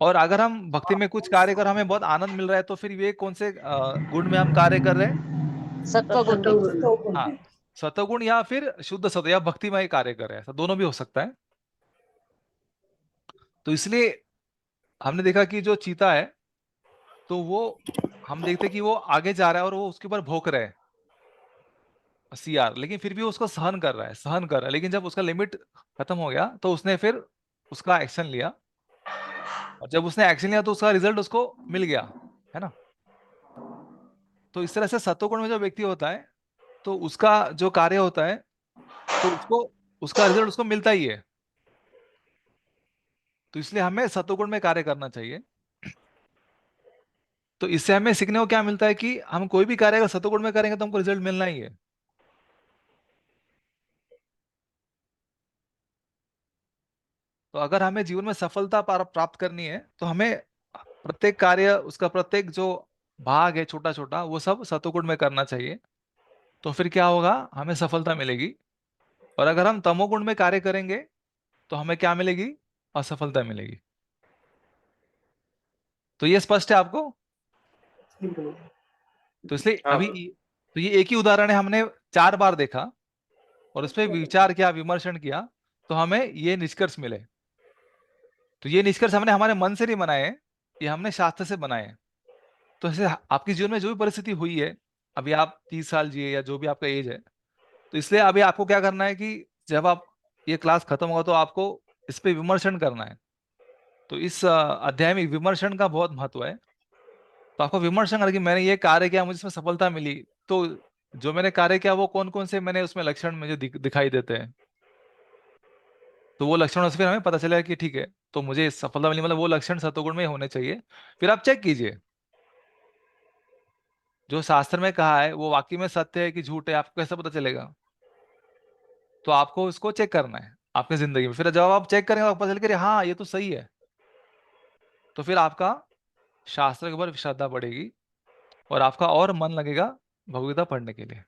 और अगर हम भक्ति में कुछ कार्य कर हमें बहुत आनंद मिल रहा है, तो फिर ये कौन से गुण में हम कार्य कर रहे हैं? सत्वगुण में। तो हाँ, सतोगुण या फिर शुद्ध सत्व या भक्तिमय कार्य कर रहे हैं, ऐसा दोनों भी हो सकता है। तो इसलिए हमने देखा कि जो चीता है तो वो, हम देखते हैं कि वो आगे जा रहा है और वो उसके ऊपर भौंक रहा है सीआर, लेकिन फिर भी वो उसको सहन कर रहा है, सहन कर रहा है। लेकिन जब उसका लिमिट खत्म हो गया तो उसने फिर उसका एक्शन लिया, और जब उसने एक्शन लिया तो उसका रिजल्ट उसको मिल गया, है ना? तो इस तरह से सत्वगुण में जो व्यक्ति होता है तो उसका जो कार्य होता है तो उसको उसका रिजल्ट उसको मिलता ही है। तो इसलिए हमें सत्वगुण में कार्य करना चाहिए। तो इससे हमें सीखने को क्या मिलता है कि हम कोई भी कार्य अगर सतोगुण में करेंगे तो हमको रिजल्ट मिलना ही है। तो अगर हमें जीवन में सफलता प्राप्त करनी है तो हमें प्रत्येक कार्य, उसका प्रत्येक जो भाग है छोटा छोटा, वो सब सतोगुण में करना चाहिए। तो फिर क्या होगा, हमें सफलता मिलेगी। और अगर हम तमोगुण में कार्य करेंगे तो हमें क्या मिलेगी, असफलता मिलेगी। तो ये स्पष्ट है आपको? तो इसलिए हाँ अभी प्रभु। तो ये एक ही उदाहरण है, हमने 4 बार देखा और उस पर विचार किया, विमर्शन किया, तो हमें ये निष्कर्ष मिले। तो ये निष्कर्ष हमने हमारे मन से नहीं बनाए हैं, ये हमने शास्त्र से बनाए हैं। तो ऐसे आपके जीवन में जो भी परिस्थिति हुई है, अभी आप 30 साल जिए या जो भी आपका एज है, तो इसलिए अभी आपको क्या करना है कि जब आप ये क्लास खत्म होगा तो आपको इस पे विमर्शन करना है। तो इस अध्याय में विमर्शन का बहुत महत्व है। तो आपको विमर्शन करके मैंने ये कार्य किया, मुझे इसमें सफलता मिली, तो जो मैंने कार्य किया वो कौन कौन से मैंने उसमें लक्षण मुझे दिखाई देते हैं, तो वो लक्षणों से फिर हमें पता चलेगा कि ठीक है, तो मुझे सफलता मिली, मतलब वो लक्षण सतोगुण में होने चाहिए। फिर आप चेक कीजिए जो शास्त्र में कहा है वो वाकई में सत्य है कि झूठ है, आपको कैसे पता चलेगा? तो आपको इसको चेक करना है आपकी जिंदगी में। फिर जब आप चेक करेंगे तो आपको पता चलेगा कि हाँ ये तो सही है, तो फिर आपका शास्त्र के ऊपर श्रद्धा बढ़ेगी और आपका और मन लगेगा भगवद्गीता पढ़ने के लिए।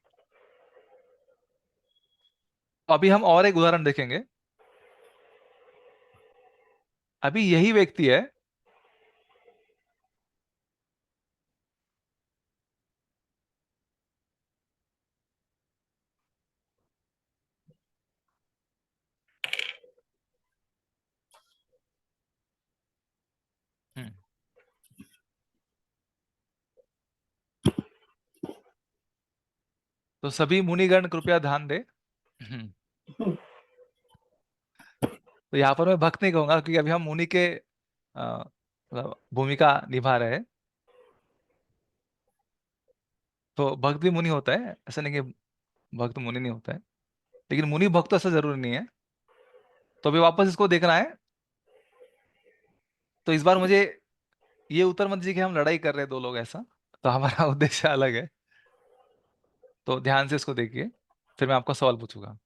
तो अभी हम और एक उदाहरण देखेंगे। अभी यही व्यक्ति है, हम्म, तो सभी मुनिगण कृपया ध्यान दे। तो यहाँ पर मैं भक्त नहीं कहूंगा क्योंकि अभी हम मुनि के मतलब भूमिका निभा रहे हैं। तो भक्त भी मुनि होता है, ऐसा नहीं कि भक्त मुनि नहीं होता है, लेकिन मुनि भक्त तो ऐसा जरूरी नहीं है। तो अभी वापस इसको देखना है। तो इस बार मुझे ये उत्तर मत दीजिए कि हम लड़ाई कर रहे हैं दो लोग, ऐसा तो हमारा उद्देश्य अलग है। तो ध्यान से इसको देखिए, फिर मैं आपका सवाल पूछूंगा।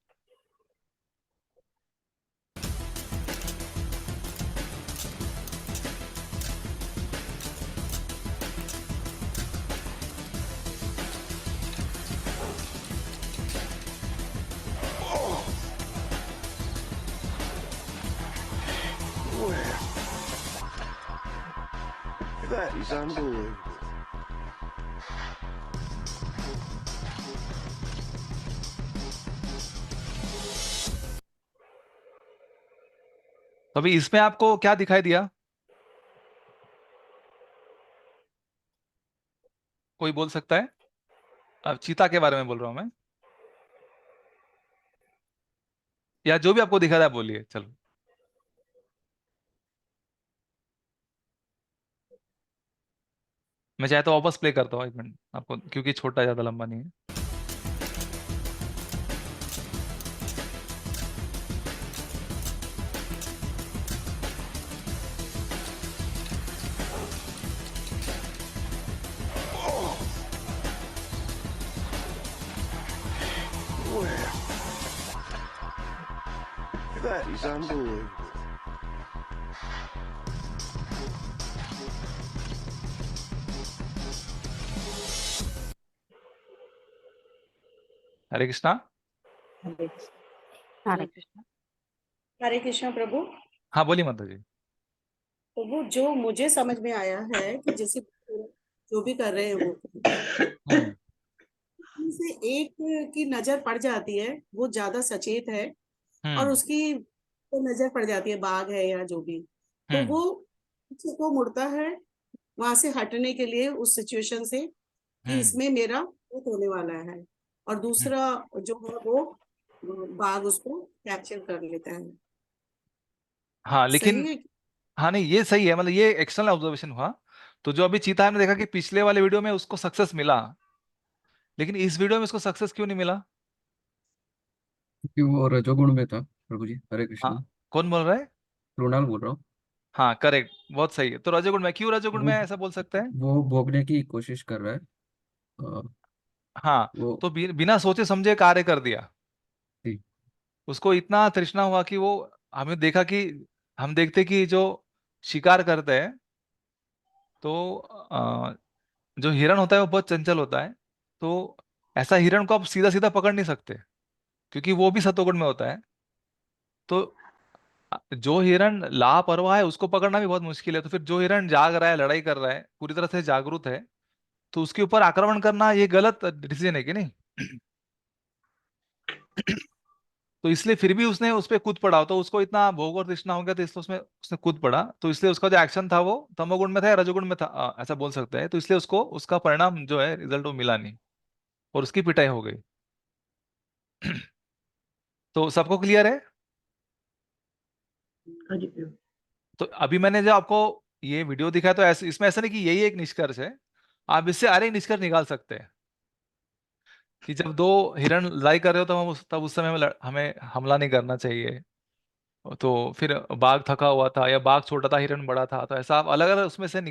That is unbelievable. तो अभी इसमें आपको क्या दिखाई दिया? कोई बोल सकता है? अब चीता के बारे में बोल रहा हूं मैं, या जो भी आपको दिखा रहा है बोलिए, चलो। मैं चाहे तो वापस प्ले करता हूँ 1 मिनट आपको, क्योंकि छोटा ज्यादा लंबा नहीं है। That is unbelievable. हरे कृष्णा। हरे कृष्ण। हरे कृष्ण प्रभु। हाँ बोलिए माता जी। प्रभु, जो मुझे समझ में आया है कि जैसे जो भी कर रहे हैं वो हम्म, से एक की नजर पड़ जाती है, वो ज्यादा सचेत है और हम्म, उसकी तो नजर पड़ जाती है, बाघ है या जो भी, तो हम्म, वो पीछे को मुड़ता है वहां से हटने के लिए उस सिचुएशन से कि हम्म, इसमें मेरा मौत होने वाला है, और हम्म। दूसरा जो है वो बाघ उसको कैप्चर कर लेता है। हाँ सही लेकिन, है। हाँ नहीं ये सही है, मतलब ये एक्सटर्नल ऑब्जर्वेशन हुआ। तो जो अभी चीता ने देखा कि पिछले वाले वीडियो में उसको सक्सेस मिला, लेकिन इस वीडियो में उसको सक्सेस क्यों नहीं मिला? क्योंकि वो रजोगुण में था प्रभु जी। हरे हाँ, कृष्णा। कौन बोल रहा है? कृणाल बोल रहा हूँ। हाँ करेक्ट, बहुत सही है। तो रजोगुण में, क्यों रजोगुण वो में ऐसा बोल सकते हैं? वो भोगने की कोशिश कर रहा है। हाँ, वो तो बिना सोचे समझे कार्य कर दिया। ठीक। उसको इतना तृष्णा हुआ कि वो, हमें देखा कि, हम देखते कि जो शिकार करते हैं तो जो हिरण होता है वो बहुत चंचल होता है। तो ऐसा हिरण को आप सीधा सीधा पकड़ नहीं सकते, क्योंकि वो भी सतोगुण में होता है। तो जो हिरण लापरवाह है उसको पकड़ना भी बहुत मुश्किल है। तो फिर जो हिरण जाग रहा है, लड़ाई कर रहा है, पूरी तरह से जागरूक है, तो उसके ऊपर आक्रमण करना ये गलत डिसीजन है कि नहीं? तो इसलिए फिर भी उसने उस पर कूद पड़ा। तो उसको इतना भोग और तृष्णा हो गया, तो इसलिए उसमें उसने कूद पड़ा। तो इसलिए उसका जो एक्शन था वो तमोगुण में था या रजोगुण में था, ऐसा बोल सकते हैं। तो इसलिए उसको उसका परिणाम जो है, रिजल्ट, वो मिला नहीं और उसकी पिटाई हो गई। तो सबको क्लियर है? हाँ जी प्रभु। तो अभी मैंने जो आपको ये वीडियो दिखाया, तो ऐसे इसमें ऐसा नहीं कि यही एक निष्कर्ष है, आप इससे अनेक निष्कर्ष निकाल सकते हैं कि जब दो हिरण लड़ाई कर रहे हो, तो तब उस समय हमें हमला नहीं करना चाहिए। तो फिर बाघ थका हुआ था या बाघ छोटा था, हिरण बड़ा था, तो ऐसा आप अलग अलग उसमें से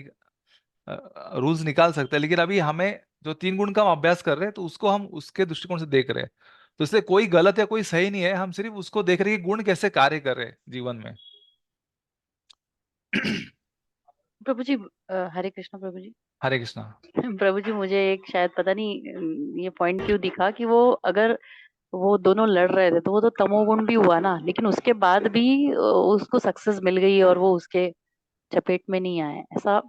रूल्स निकाल सकते हैं। लेकिन अभी हमें जो 3 गुण का हम अभ्यास कर रहे हैं, तो उसको हम उसके दृष्टिकोण से देख रहे हैं। तो इसलिए कोई गलत या कोई सही नहीं है, हम सिर्फ उसको देख रहे हैं कि गुण कैसे कार्य कर रहे हैं जीवन में। प्रभु जी हरे कृष्णा प्रभु जी। हरे कृष्णा। प्रभु जी मुझे एक शायद पता नहीं ये पॉइंट क्यों दिखा कि वो अगर वो दोनों लड़ रहे थे तो वो तो तमोगुण भी हुआ ना, लेकिन उसके बाद भी उसको सक्सेस मिल गई और वो उसके चपेट में नहीं आए, ऐसा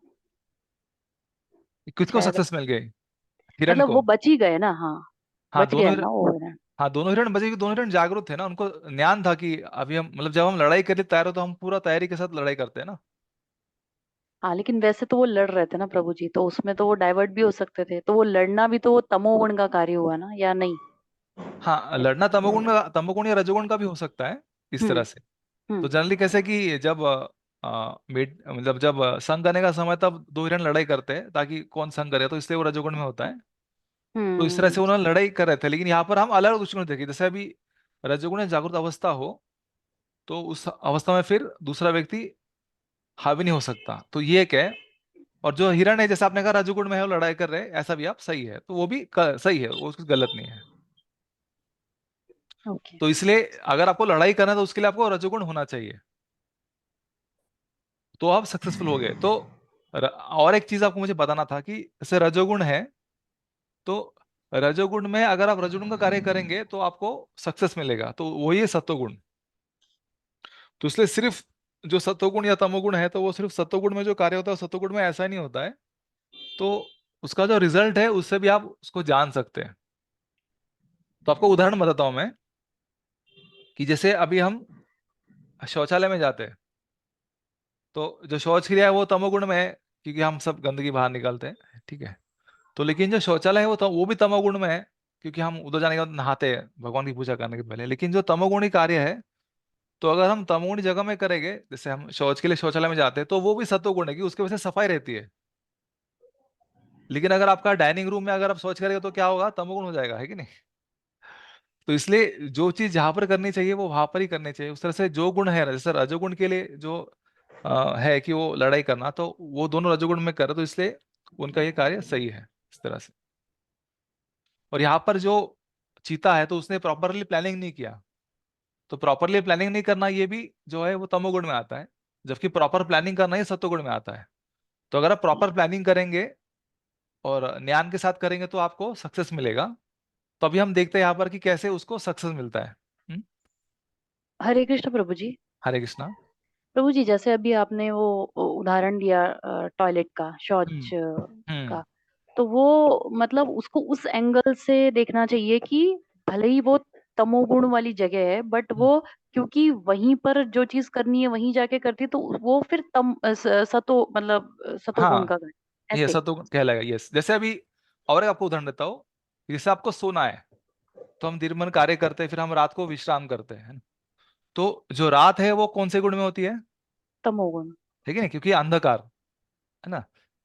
किसको शायद। सक्सेस मिल गई? हिरण मतलब को। वो बच ही गए ना, हाँ हाँ बच दोनों गए हिरण ना वो हिरण। हाँ दोनों हिरण बचे, क्योंकि दोनों हिरण जागरूक थे ना। उनको ज्ञान था कि अभी हम, मतलब जब हम लड़ाई के लिए तैयार हो, तो हम पूरा तैयारी के साथ लड़ाई करते हैं ना। हाँ लेकिन वैसे तो वो लड़ रहे थे ना प्रभु जी, तो उसमें तो वो डाइवर्ट भी हो सकते थे, तो वो लड़ना भी तो वो तमोगुण का कार्य हुआ ना, या नहीं? हाँ, लड़ना तमोगुण या रजोगुण का भी हो सकता है, इस हम्म। तरह से। तो हम्म। जनरली कैसे कि जब मतलब जब संग करने का समय, तब दो हिरण लड़ाई करते हैं ताकि कौन संग करे, तो इसलिए वो रजोगुण में होता है। तो इस तरह से उन्होंने लड़ाई कर रहे थे। लेकिन यहाँ पर हम अलग दृष्टिकोण देखें, जैसे अभी रजोगुण या जागृत अवस्था हो, तो उस अवस्था में फिर दूसरा व्यक्ति हावी नहीं हो सकता, तो ये एक है। और जो हिरण है, जैसे आपने कहा रजोगुण में है, वो लड़ाई कर रहे हैं, ऐसा भी आप सही है, तो वो भी सही है, वो कुछ गलत नहीं है। ओके। तो इसलिए अगर आपको लड़ाई करना है, तो उसके लिए आपको रजोगुण होना चाहिए, तो आप सक्सेसफुल हो गए। तो और एक चीज आपको मुझे बताना था कि जैसे रजोगुण है, तो रजोगुण में अगर आप रजोगुण का कार्य करेंगे तो आपको सक्सेस मिलेगा, तो वही है सत्वगुण। तो इसलिए सिर्फ जो सत्वगुण या तमोगुण है, तो वो सिर्फ सत्वगुण में जो कार्य होता है, सत्वगुण में ऐसा नहीं होता है। तो उसका जो रिजल्ट है, उससे भी आप उसको जान सकते हैं। तो आपको उदाहरण बताता हूं मैं, कि जैसे अभी हम शौचालय में जाते हैं, तो जो शौच क्रिया है वो तमोगुण में है, क्योंकि हम सब गंदगी बाहर निकालते हैं, ठीक है। तो लेकिन जो शौचालय है वो भी तमोगुण में है, क्योंकि हम उधर जाने के बाद नहाते हैं भगवान की पूजा करने के पहले। लेकिन जो तमोगुणी कार्य है, तो अगर हम तमोगुणी जगह में करेंगे, जैसे हम शौच के लिए शौचालय में जाते हैं, तो वो भी सत्वगुण है, कि उसके वजह से सफाई रहती है। लेकिन अगर आपका डाइनिंग रूम में अगर आप शौच करेंगे, तो क्या होगा? तमोगुण हो जाएगा, है कि नहीं? तो इसलिए जो चीज जहां पर करनी चाहिए, वो वहां पर ही करनी चाहिए। उस तरह से जो गुण है, जैसे रजोगुण के लिए जो है कि वो लड़ाई करना, तो वो दोनों रजोगुण में करे, तो इसलिए उनका ये कार्य सही है, इस तरह से। और यहाँ पर जो चीता है, तो उसने प्रॉपरली प्लानिंग नहीं किया। तो प्रॉपरली प्लानिंग नहीं करना, ये भी जो है वो तमोगुण में आता है, जबकि प्रॉपर प्लानिंग करना ये सत्वगुण में आता है। तो अगर आप प्रॉपर प्लानिंग करेंगे और ज्ञान के साथ करेंगे, तो आपको सक्सेस मिलेगा। तो अभी हम देखते हैं यहाँ पर कि कैसे उसको सक्सेस मिलता है। हरे कृष्ण प्रभु जी। हरे कृष्णा। प्रभु जी जैसे अभी आपने वो उदाहरण दिया टॉयलेट का, हम्म। शौच हम्म। का, तो वो मतलब उसको उस एंगल से देखना चाहिए कि भले ही वो तमोगुण वाली जगह है, बट हम्म। वो क्योंकि वहीं पर जो चीज करनी है वहीं जाके करती है, तो वो फिर मतलब सतोगुण हाँ, का है, ये ऐसे। सत्वगुण कहलाएगा, यस। जैसे अभी और एक आपको उदाहरण देता हूँ, जैसे आपको सोना है, तो हम दिन भर कार्य करते हैं, फिर हम रात को विश्राम करते हैं, है ना? तो जो रात है, वो कौन से गुण में होती है? तमोगुण। ठीक है ना, क्योंकि अंधकार है ना।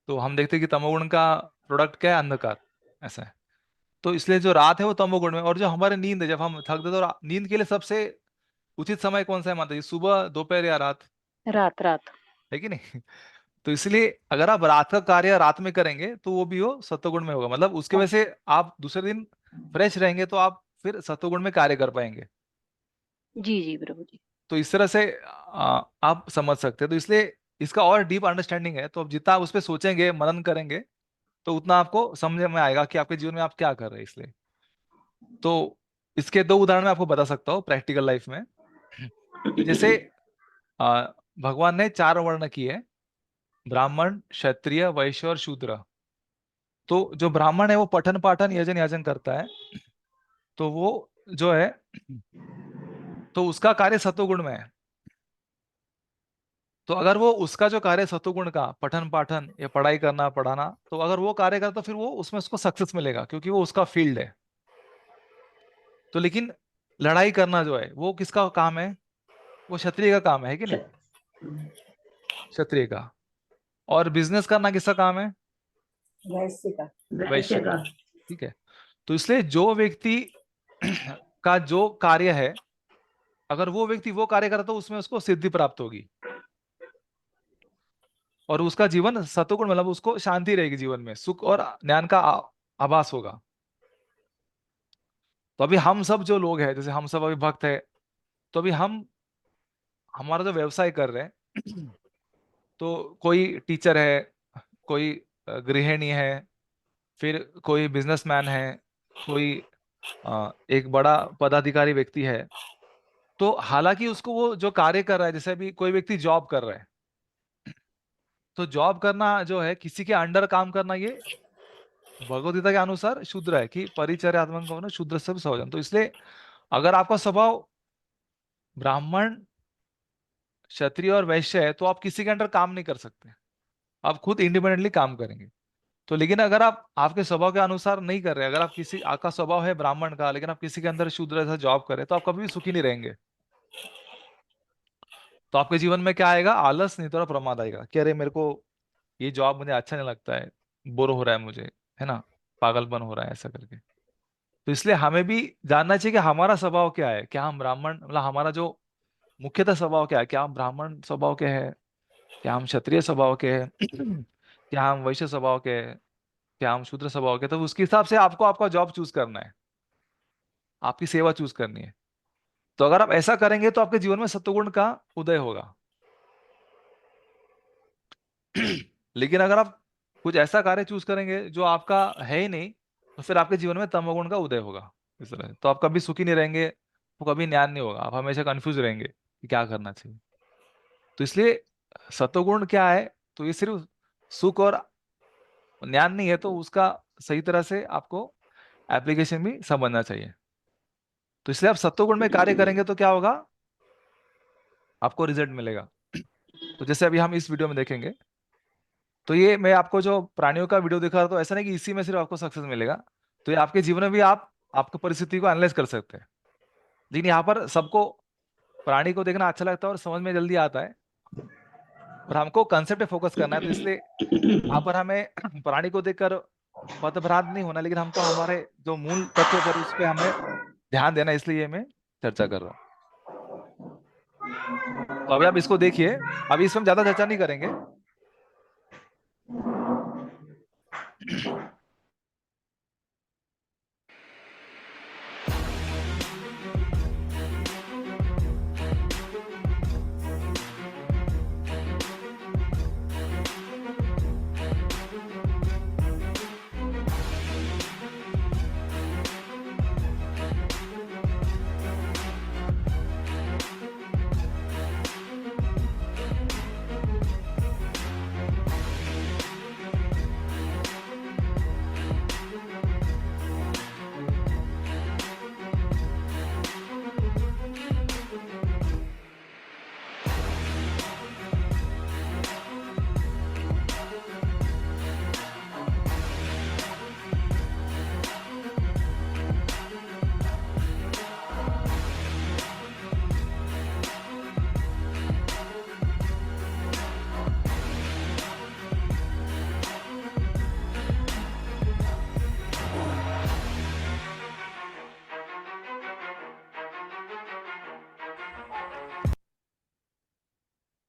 तो हम देखते हैं कि तमोगुण का प्रोडक्ट क्या है? अंधकार, ऐसा है। तो इसलिए जो रात है वो तमोगुण में। और जो हमारे नींद है, जब हम थक देते हैं, तो नींद के लिए सबसे उचित समय कौन सा है माता जी? सुबह, दोपहर या रात? रात रात। है कि नहीं? तो इसलिए अगर आप रात का कार्य रात में करेंगे तो वो भी वो सत्वगुण में होगा, मतलब उसके वजह से आप दूसरे दिन फ्रेश रहेंगे तो आप फिर सत्वगुण में कार्य कर पाएंगे। जी जी प्रभु जी। तो इस तरह से आप समझ सकते हैं। तो इसलिए इसका और डीप अंडरस्टैंडिंग है, तो अब जितना आप उस पर सोचेंगे, मनन करेंगे, तो उतना आपको समझ में आएगा कि आपके जीवन में आप क्या कर रहे हैं। इसलिए तो इसके 2 उदाहरण मैं आपको बता सकता हूँ प्रैक्टिकल लाइफ में। कि जैसे आ, भगवान ने 4 वर्ण किए, ब्राह्मण, क्षत्रिय, वैश्य और शूद्र। तो जो ब्राह्मण है वो पठन पाठन यजन याजन करता है, तो वो जो है तो उसका कार्य सत्वगुण में है। तो अगर वो उसका जो कार्य सत्वगुण का पठन पाठन या पढ़ाई करना पढ़ाना, तो अगर वो कार्य करता तो फिर वो उसमें उसको सक्सेस मिलेगा, क्योंकि वो उसका फील्ड है। तो लेकिन लड़ाई करना जो है वो किसका काम है? वो क्षत्रिय का काम है कि नहीं? क्षत्रिय का। और बिजनेस करना किसका काम है? वैश्य का। वैश्य का। ठीक है। तो इसलिए जो व्यक्ति का जो कार्य है, अगर वो व्यक्ति वो कार्य करता तो उसमें उसको सिद्धि प्राप्त होगी और उसका जीवन सत्वगुण, मतलब उसको शांति रहेगी, जीवन में सुख और ज्ञान का आभास होगा। तो अभी हम सब जो लोग हैं, जैसे हम सब अभी भक्त है, तो अभी हम हमारा जो व्यवसाय कर रहे हैं तो कोई टीचर है, कोई गृहिणी है, फिर कोई बिजनेसमैन है, कोई एक बड़ा पदाधिकारी व्यक्ति है। तो हालांकि उसको वो जो कार्य कर रहा है, जैसे अभी कोई व्यक्ति जॉब कर रहा है, तो जॉब करना जो है, किसी के अंडर काम करना, ये भगवद गीता के अनुसार शूद्र है, कि परिचर्यात्मक होना शूद्र से सौजन। तो इसलिए अगर आपका स्वभाव ब्राह्मण, क्षत्रिय और वैश्य है, तो आप किसी के अंडर काम नहीं कर सकते, आप खुद इंडिपेंडेंटली काम करेंगे। तो लेकिन अगर आप आपके स्वभाव के अनुसार नहीं कर रहे, अगर आप किसी आपका स्वभाव है ब्राह्मण का, लेकिन आप किसी के अंदर शूद्र ऐसा जॉब करें, तो आप कभी भी सुखी नहीं रहेंगे। तो आपके जीवन में क्या आएगा? आलस, नहीं तो प्रमाद आएगा कि अरे मेरे को ये जॉब मुझे अच्छा नहीं लगता है, बोर हो रहा है मुझे, है ना, पागलपन हो रहा है, ऐसा करके। तो इसलिए हमें भी जानना चाहिए कि हमारा स्वभाव क्या है। क्या हम ब्राह्मण, मतलब हमारा जो मुख्यतः स्वभाव क्या है? क्या हम ब्राह्मण स्वभाव के हैं? क्या हम क्षत्रिय स्वभाव के हैं? क्या हम वैश्य स्वभाव के हैं? क्या हम शूद्र स्वभाव के? तो उसके हिसाब से आपको आपका जॉब चूज करना है, आपकी सेवा चूज करनी है। तो अगर आप ऐसा करेंगे तो आपके जीवन में सत्वगुण का उदय होगा। लेकिन अगर आप कुछ ऐसा कार्य चूज करेंगे जो आपका है ही नहीं, तो फिर आपके जीवन में तमोगुण का उदय होगा। इस तरह तो आप कभी सुखी नहीं रहेंगे, वो कभी ज्ञान नहीं होगा, आप हमेशा कंफ्यूज रहेंगे कि क्या करना चाहिए। तो इसलिए सत्वगुण क्या है? तो ये सिर्फ सुख और ज्ञान नहीं है, तो उसका सही तरह से आपको एप्लीकेशन भी समझना चाहिए। तो इसलिए आप सत्वगुण में कार्य करेंगे तो क्या होगा? आपको रिजल्ट मिलेगा। तो जैसे अभी हम इस वीडियो में देखेंगे, तो ये मैं आपको जो प्राणियों का वीडियो दिखा रहा हूं, तो ऐसा नहीं कि इसी में सिर्फ आपको सक्सेस मिलेगा। तो ये आपके जीवन में भी आप आपकी परिस्थिति को एनालाइज कर सकते हैं। लेकिन यहाँ पर सबको प्राणी को देखना अच्छा लगता है और समझ में जल्दी आता है, पर हमको कंसेप्ट पे फोकस करना है। तो इसलिए यहाँ पर हमें प्राणी को देखकर पथभ्रांत नहीं होना, लेकिन हमको हमारे जो मूल तत्व पर उस पर हमें ध्यान देना, इसलिए मैं चर्चा कर रहा हूँ। तो अभी आप इसको देखिए, अभी इसमें हम ज्यादा चर्चा नहीं करेंगे।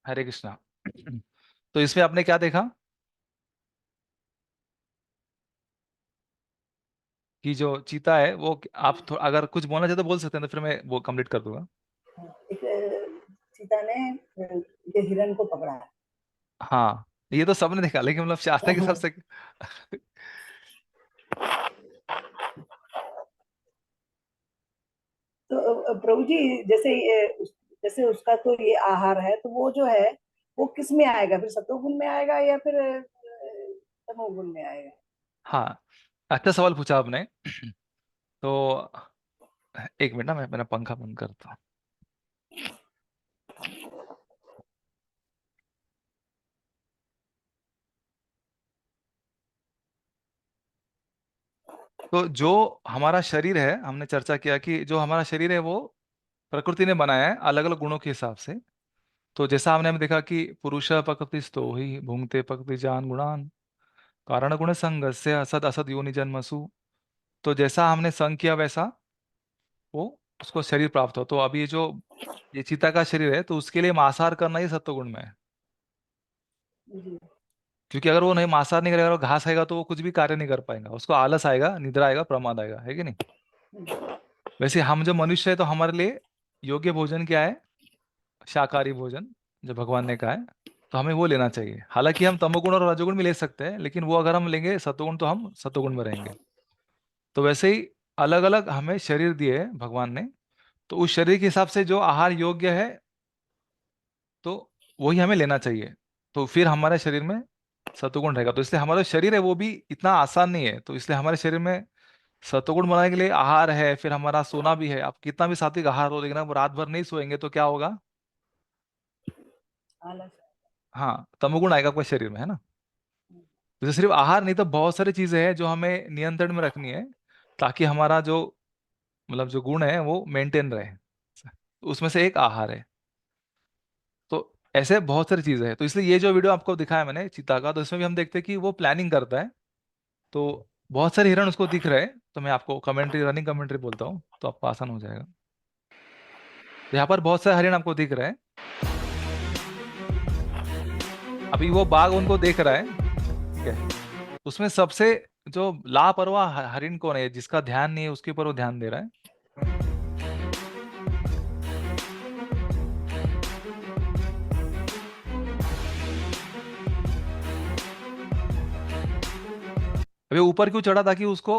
हरे कृष्णा। तो इसमें आपने क्या देखा कि जो चीता है वो, आप अगर कुछ बोलना चाहते तो बोल सकते हैं, तो फिर मैं वो कंप्लीट कर दूंगा। एक चीता ने ये हिरण को पकड़ा है। हाँ, ये तो सबने देखा, लेकिन मतलब शास्त्र के सबसे तो प्रभु जी, जैसे उसका तो ये आहार है, तो वो जो है वो किस में आएगा, फिर सतोगुण में आएगा या फिर तमोगुण में आएगा? हाँ, अच्छा सवाल पूछा आपने। तो एक मिनट ना, मैं मेरा पंखा बंद करता हूँ। तो जो हमारा शरीर है, हमने चर्चा किया कि जो हमारा शरीर है वो प्रकृति ने बनाया है अलग अलग गुणों के हिसाब से। तो जैसा हमने हमें देखा कि पुरुष प्रकृतिस्थो ही भुंक्ते प्रकृति जान गुणान, कारण गुण संगस्य असद असद योनि जन्मसु। तो जैसा हमने संग किया वैसा वो उसको शरीर प्राप्त हो। तो अभी ये चीता का शरीर है, तो उसके लिए मांसाहार करना ही सत्वगुण में है। जी। क्योंकि अगर वो नहीं मांसाहार नहीं करेगा और घास आएगा तो वो कुछ भी कार्य नहीं कर पाएगा, उसको आलस आएगा, निद्रा आएगा, प्रमाद आएगा, है कि नहीं? वैसे हम जो मनुष्य है तो हमारे लिए योग्य भोजन क्या है? शाकाहारी भोजन, जो भगवान ने कहा है, तो हमें वो लेना चाहिए। हालांकि हम तमोगुण और रजोगुण भी ले सकते हैं, लेकिन वो अगर हम लेंगे सत्वगुण तो हम सत्वगुण में रहेंगे। तो वैसे ही अलग अलग हमें शरीर दिए है भगवान ने, तो उस शरीर के हिसाब से जो आहार योग्य है तो वही हमें लेना चाहिए। तो फिर हमारे शरीर में सत्वगुण रहेगा। तो इसलिए हमारा शरीर है वो भी इतना आसान नहीं है। तो इसलिए हमारे शरीर में सत्वगुण बनाने के लिए आहार है, फिर हमारा सोना भी है। आप कितना भी सात्विक आहार हो, लेकिन आप रात भर नहीं सोएंगे तो क्या होगा? आलस। हाँ, तमोगुण आएगा आपके शरीर में, है ना? जैसे सिर्फ आहार नहीं, तो बहुत सारी चीजें हैं जो हमें नियंत्रण में रखनी है, ताकि हमारा जो मतलब जो गुण है वो मेंटेन रहे। उसमें से एक आहार है। तो ऐसे बहुत सारी चीजें हैं। तो इसलिए ये जो वीडियो आपको दिखाया मैंने चीता का, तो इसमें भी हम देखते हैं कि वो प्लानिंग करता है। तो बहुत सारे हिरण उसको दिख रहे हैं, तो मैं आपको कमेंट्री, रनिंग कमेंट्री बोलता हूँ, तो आपको आसान हो जाएगा। तो यहाँ पर बहुत सारे हरिण आपको दिख रहे हैं। अभी वो बाघ उनको देख रहा है, ठीक है? उसमें सबसे जो लापरवाह हरिण कौन है, जिसका ध्यान नहीं है उसके ऊपर वो ध्यान दे रहा है? अभी ऊपर क्यों चढ़ा? ताकि उसको,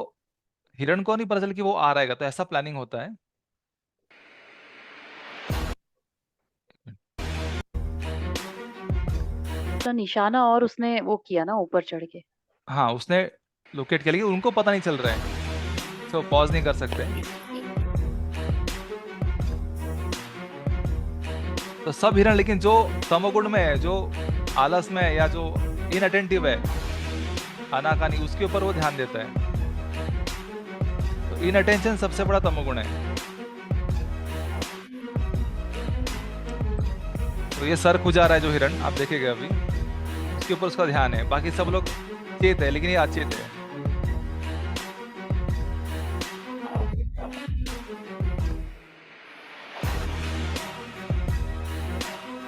हिरण को नहीं पता चल कि वो आ रहेगा, तो ऐसा प्लानिंग होता है। तो निशाना और उसने वो किया ना ऊपर चढ़ के। हाँ, उसने लोकेट किया, लेकिन उनको पता नहीं चल रहा है, तो पॉज नहीं कर सकते। तो सब हिरण, लेकिन जो तमोगुण में है, जो आलस में है, या जो इनअटेंटिव है, आनाकानी, उसके ऊपर वो ध्यान देता है। तो इनअटेंशन सबसे बड़ा तमोगुण है। तो ये सर खुजा रहा है जो हिरण, आप देखेंगे अभी, उसके ऊपर उसका ध्यान है। बाकी सब लोग चेत है, लेकिन ये अचेत है।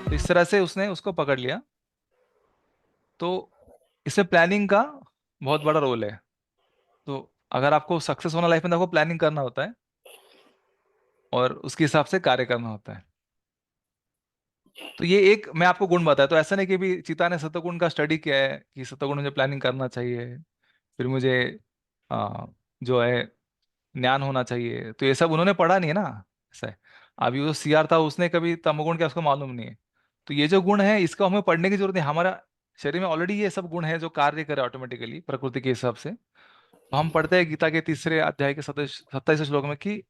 तो इस तरह से उसने उसको पकड़ लिया। तो इसमें प्लानिंग का बहुत बड़ा रोल है। तो अगर आपको सक्सेस होना लाइफ में, तो आपको प्लानिंग करना होता है और उसके हिसाब से कार्य करना होता है। तो ये एक मैं आपको गुण बताया। तो ऐसा नहीं कि भी चीता ने सतोगुण का स्टडी किया है कि सतोगुण मुझे प्लानिंग करना चाहिए, फिर मुझे जो है ज्ञान होना चाहिए, तो ये सब उन्होंने पढ़ा नहीं है ना। ऐसा है। अभी वो सीआर था, उसने कभी तमोगुण क्या उसको मालूम नहीं है। तो ये जो गुण है इसको हमें पढ़ने की जरूरत नहीं, हमारा शरीर में ऑलरेडी ये सब गुण है जो कार्य करे ऑटोमेटिकली प्रकृति के हिसाब से। तो हम पढ़ते हैं गीता के 3 अध्याय के 27 श्लोक में कि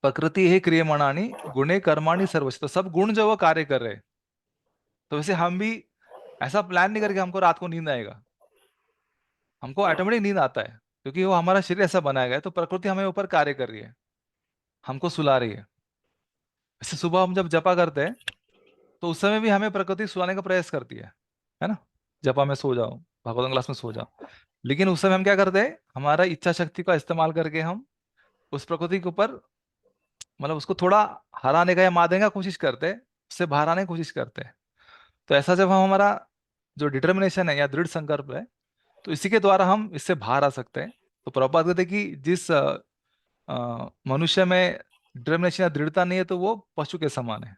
प्रकृति ही क्रियमाणानि गुणे कर्माणि सर्वश। तो सब गुण जो वो कार्य कर रहे हैं। तो वैसे हम भी ऐसा प्लान नहीं करके हमको रात को नींद आएगा, हमको ऑटोमेटिक नींद आता है, क्योंकि वो हमारा शरीर ऐसा बनाया गया है। तो प्रकृति हमें ऊपर कार्य कर रही है, हमको सुला रही है। वैसे सुबह हम जब जपा करते हैं तो उस समय भी हमें प्रकृति सुलाने का प्रयास करती है ना? जपा में सो जाओ, भगवत क्लास में सो जाओ। लेकिन उस समय हम क्या करते हैं? हमारा इच्छा शक्ति का इस्तेमाल करके हम उस प्रकृति के ऊपर, मतलब उसको थोड़ा हराने का या मारने का कोशिश करते हैं, उससे बाहर आने की कोशिश करते हैं। तो ऐसा जब हम हमारा जो डिटर्मिनेशन है या दृढ़ संकल्प है, तो इसी के द्वारा हम इससे बाहर आ सकते हैं। तो प्रभुपाद कहते हैं कि जिस मनुष्य में डिटर्मिनेशन या दृढ़ता नहीं है तो वो पशु के समान है।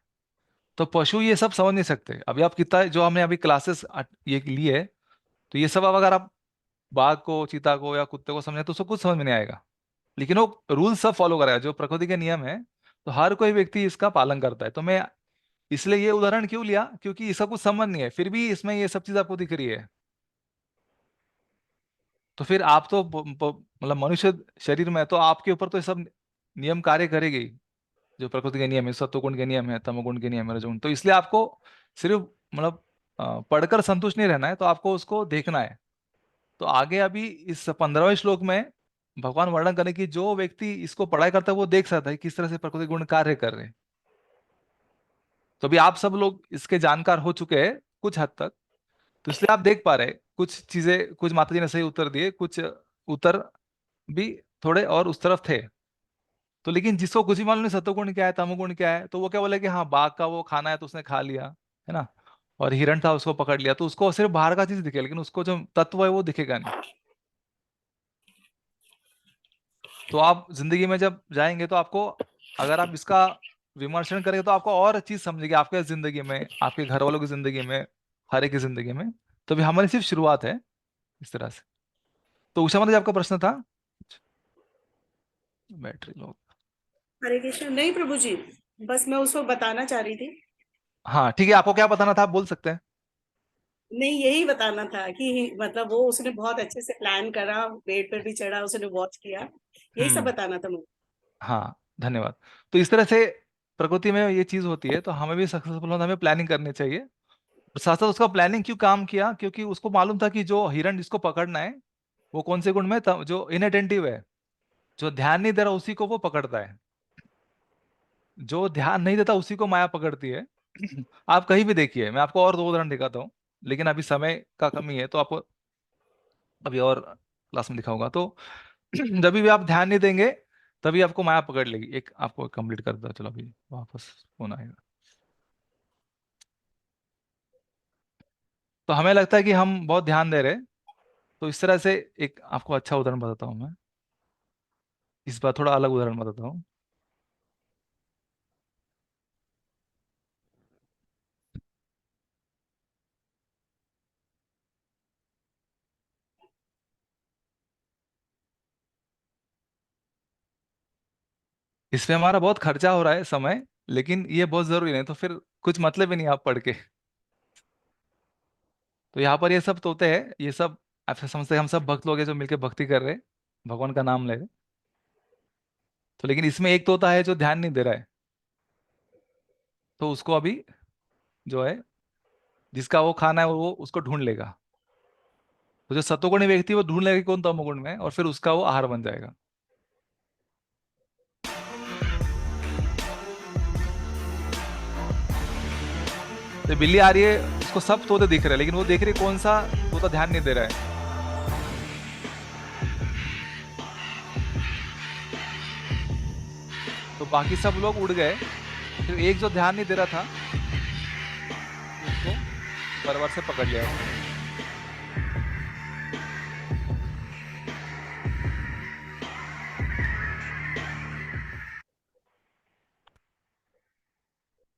तो पशु ये सब समझ नहीं सकते। अभी आप कितना जो हमने अभी क्लासेस ये ली है, तो ये सब अब अगर आप बाघ को, चीता को या कुत्ते को समझे तो उसको कुछ समझ में नहीं आएगा, लेकिन वो रूल सब फॉलो करेगा, जो प्रकृति के नियम है। तो हर कोई व्यक्ति इसका पालन करता है। तो मैं इसलिए ये उदाहरण क्यों लिया, क्योंकि इसका कुछ समझ नहीं है, फिर भी इसमें ये सब चीज आपको दिख रही है। तो फिर आप तो मतलब मनुष्य शरीर में है, तो आपके ऊपर तो ये सब नियम कार्य करेगी। जो प्रकृति के नियम है, सत्वगुण के नियम है, तमोगुण के नियम है, रजोगुण। तो इसलिए आपको सिर्फ मतलब पढ़कर संतुष्ट नहीं रहना है, तो आपको उसको देखना है। तो आगे अभी इस 15वें श्लोक में भगवान वर्णन करें कि जो व्यक्ति इसको पढ़ाई करता है वो देख सकता है किस तरह से प्रकृति गुण कार्य कर रहे हैं। तो अभी आप सब लोग इसके जानकार हो चुके हैं कुछ हद तक, तो इसलिए आप देख पा रहे हैं कुछ चीजें। कुछ माता जी ने सही उत्तर दिए, कुछ उत्तर भी थोड़े और उस तरफ थे। तो लेकिन जिसको कुछ भी मालूम नहीं सत्वगुण क्या है, तमोगुण क्या है, तो वो क्या बोले कि हाँ बाघ का वो खाना है तो उसने खा लिया, है ना, और हिरण था उसको पकड़ लिया, तो उसको सिर्फ बाहर का चीज दिखे, लेकिन उसको जो तत्व है वो दिखेगा नहीं। तो आप जिंदगी में जब जाएंगे तो आपको, अगर आप इसका विमर्शन करेंगे तो आपको और चीज समझेगी आपके जिंदगी में, आपके घर वालों की जिंदगी में, हर एक की जिंदगी में। तो अभी हमारी सिर्फ शुरुआत है इस तरह से। तो उषा माता जी आपका प्रश्न था। Battery low. हरे कृष्ण। नहीं प्रभु जी, बस मैं उसको बताना चाह रही थी। हाँ ठीक है, आपको क्या बताना था आप बोल सकते हैं। नहीं, यही बताना था कि मतलब वो उसने बहुत अच्छे से प्लान करा, पेड़ पर भी चढ़ा, उसने वॉच किया, यही सब बताना था मुझे। हाँ धन्यवाद। तो इस तरह से प्रकृति में ये चीज होती है, तो हमें भी सक्सेसफुल होना, हमें प्लानिंग करनी चाहिए। और साथ साथ उसका प्लानिंग क्यों काम किया, क्योंकि उसको मालूम था कि जो हिरण जिसको पकड़ना है वो कौन से गुण में जो इनअटेंटिव है, जो ध्यान नहीं दे रहा उसी को वो पकड़ता है। जो ध्यान नहीं देता उसी को माया पकड़ती है। आप कहीं भी देखिए, मैं आपको और दो उदाहरण दिखाता हूँ, लेकिन अभी समय का कमी है तो आपको अभी और क्लास में दिखाऊंगा। तो जब भी आप ध्यान नहीं देंगे तभी आपको माया पकड़ लेगी। एक आपको कंप्लीट कर दो, चलो अभी वापस फोन आएगा। तो हमें लगता है कि हम बहुत ध्यान दे रहे हैं, तो इस तरह से एक आपको अच्छा उदाहरण बताता हूँ मैं। इस बार थोड़ा अलग उदाहरण बताता हूँ। इसमें हमारा बहुत खर्चा हो रहा है समय, लेकिन ये बहुत जरूरी नहीं, तो फिर कुछ मतलब ही नहीं आप पढ़ के। तो यहाँ पर ये सब तोते हैं, ये सब आप समझते हैं हम सब भक्त लोग हैं जो मिलकर भक्ति कर रहे हैं, भगवान का नाम ले रहे हैं। तो लेकिन इसमें एक तोता है जो ध्यान नहीं दे रहा है, तो उसको अभी जो है जिसका वो खाना है वो उसको ढूंढ लेगा। तो जो सत्वगुणी व्यक्ति है वो ढूंढ लेगा कि कौन तमोगुण में है, और फिर उसका वो आहार बन जाएगा। तो बिल्ली आ रही है, उसको सब तोते दिख रहे हैं, लेकिन वो देख रही है कौन सा तोता ध्यान नहीं दे रहा है। तो बाकी सब लोग उड़ गए, फिर एक जो ध्यान नहीं दे रहा था उसको परवर से पकड़ लिया।